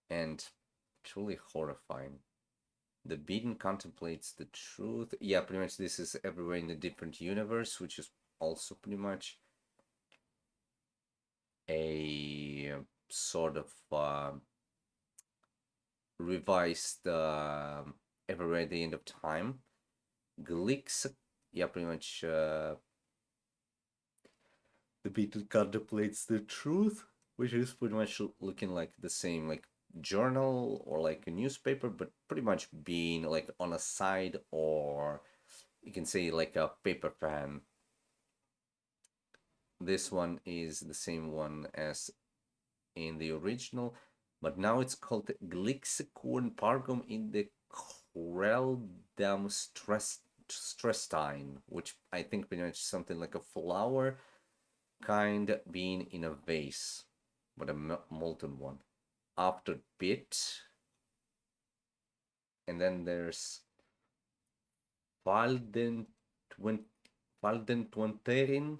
And truly horrifying. The beaten contemplates the truth. Yeah, pretty much this is everywhere in a different universe, which is also pretty much a sort of revised everywhere at the end of time. Glix, yeah, pretty much the beaten contemplates the truth, which is pretty much looking like the same, like journal or like a newspaper, but pretty much being like on a side, or you can say like a paper fan. This one is the same one as in the original, but now it's called Glixicurn Pargum in the Coreldam Strestine, which I think pretty much something like a flower kind being in a vase, but a molten one. After Bit, and then there's Falden Faldentuanterin,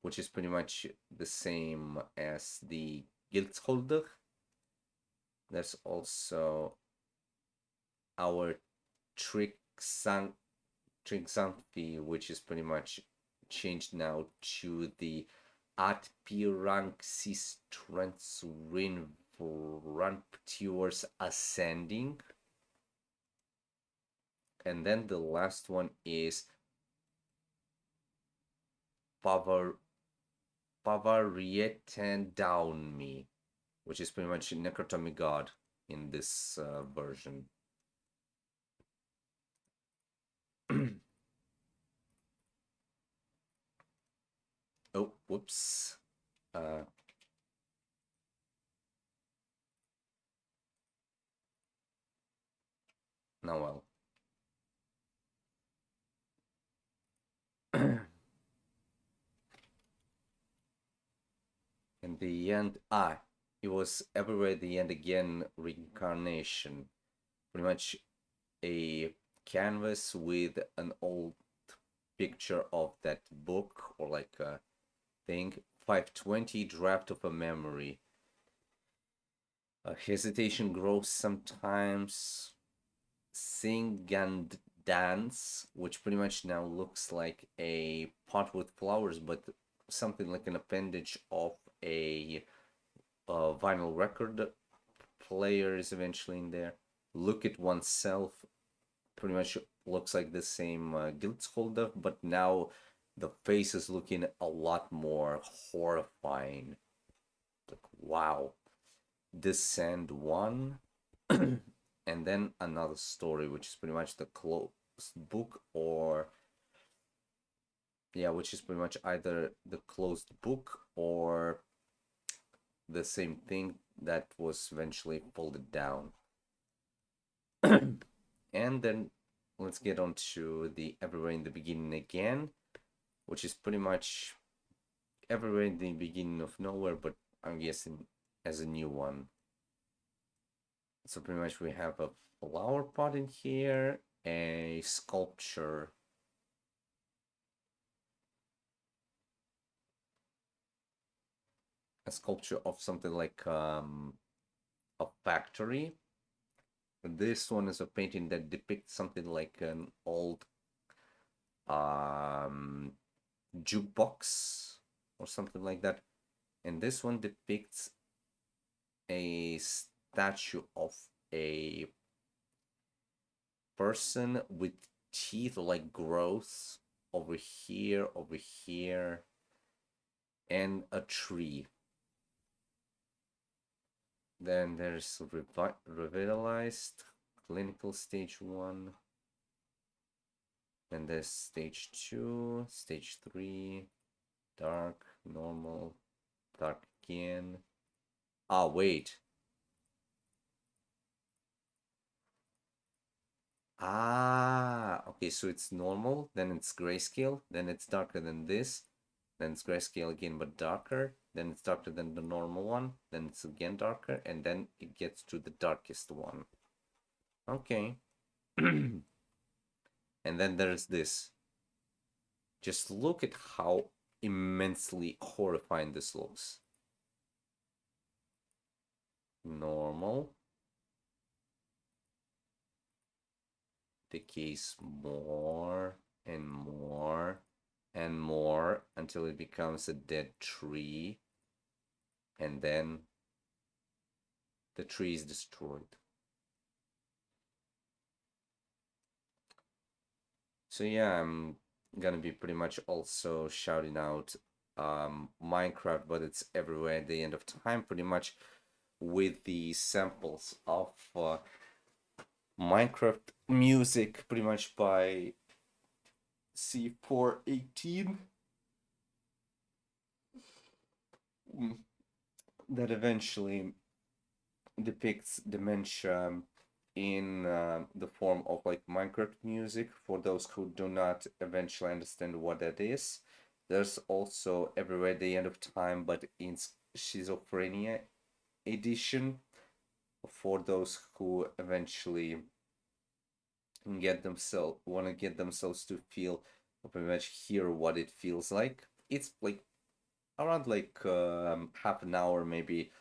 which is pretty much the same as the Gildsholder. There's also our Trixanthi, which is pretty much changed now to the Atpiranxis Transrin Ramptuors Ascending. And then the last one is Pavarietan Down Me, which is pretty much Necrotomy God in this version. Oh, whoops. Now well. In the end, it was everywhere at the end again, reincarnation. Pretty much a canvas with an old picture of that book, or like a thing. 520, draft of a memory. Hesitation grows sometimes. Sing and dance, which pretty much now looks like a pot with flowers, but something like an appendage of a vinyl record player is eventually in there. Look at oneself, pretty much looks like the same Gildsholder, but now the face is looking a lot more horrifying. Like, wow. Descend 1. And then another story, which is pretty much the closed book, or yeah, which is pretty much either the closed book or the same thing that was eventually folded down. And then let's get on to the Everywhere in the Beginning again, which is pretty much Everywhere in the Beginning of Nowhere, but I'm guessing as a new one. So pretty much we have a flower pot in here, a sculpture, of something like a factory. This one is a painting that depicts something like an old jukebox, or something like that. And this one depicts a statue of a person with teeth like growths over here, and a tree. Then there's revitalized, clinical stage 1. Then there's stage 2, stage 3, dark, normal, dark again. Ah, wait. Ah, okay, so it's normal, then it's grayscale, then it's darker than this, then it's grayscale again but darker, then it's darker than the normal one, then it's again darker, and then it gets to the darkest one. Okay. And then there's this. Just look at how immensely horrifying this looks. Normal. Decays more and more and more until it becomes a dead tree, and then the tree is destroyed. So yeah, I'm gonna be pretty much also shouting out Minecraft, but it's everywhere at the end of time, pretty much with the samples of Minecraft music, pretty much by C418. That eventually depicts dementia in the form of like Minecraft music. For those who do not eventually understand what that is, there's also Everywhere at the End of Time, but in Schizophrenia edition, for those who eventually want to get themselves to feel or pretty much hear what it feels like. It's like around like half an hour, maybe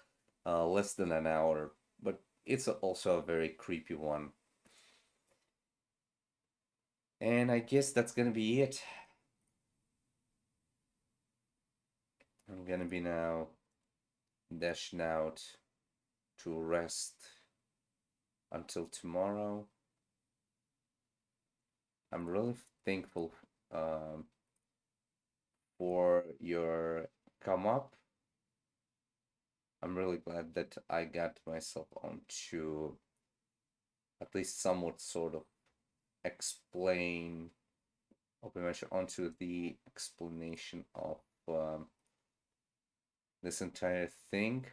less than an hour, but it's also a very creepy one. And I guess that's gonna be it. I'm gonna be now dashing out to rest until tomorrow. I'm really thankful for your come up. I'm really glad that I got myself onto at least somewhat sort of explain, or pretty much onto the explanation of this entire thing.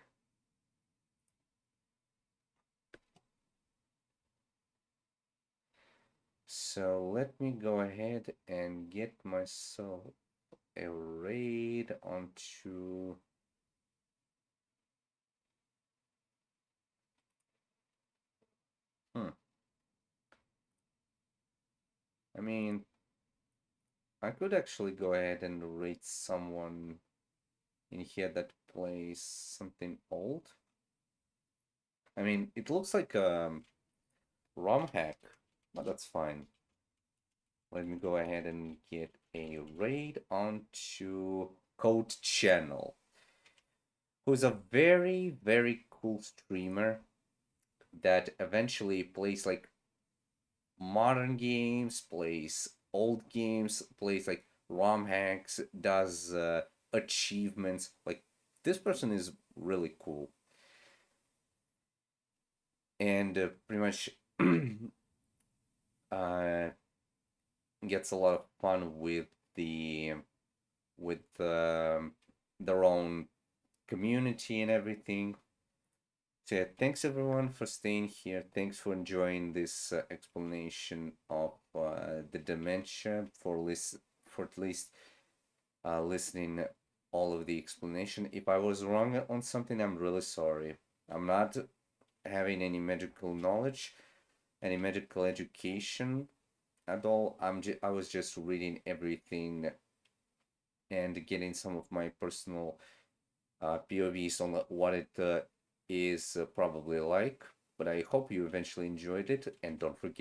So let me go ahead and get myself a raid onto I mean, I could actually go ahead and rate someone in here that plays something old. I mean, it looks like a ROM hack, but that's fine. Let me go ahead and get a raid onto Code Channel, who's a very, very cool streamer that eventually plays like modern games, plays old games, plays like ROM hacks, does achievements. Like, this person is really cool. And pretty much gets a lot of fun with their own community and everything. So yeah, thanks everyone for staying here. Thanks for enjoying this explanation of the dementia, for at least listening all of the explanation. If I was wrong on something, I'm really sorry. I'm not having any medical knowledge, any medical education at all. I was just reading everything and getting some of my personal POVs on what it is probably like. But I hope you eventually enjoyed it, and don't forget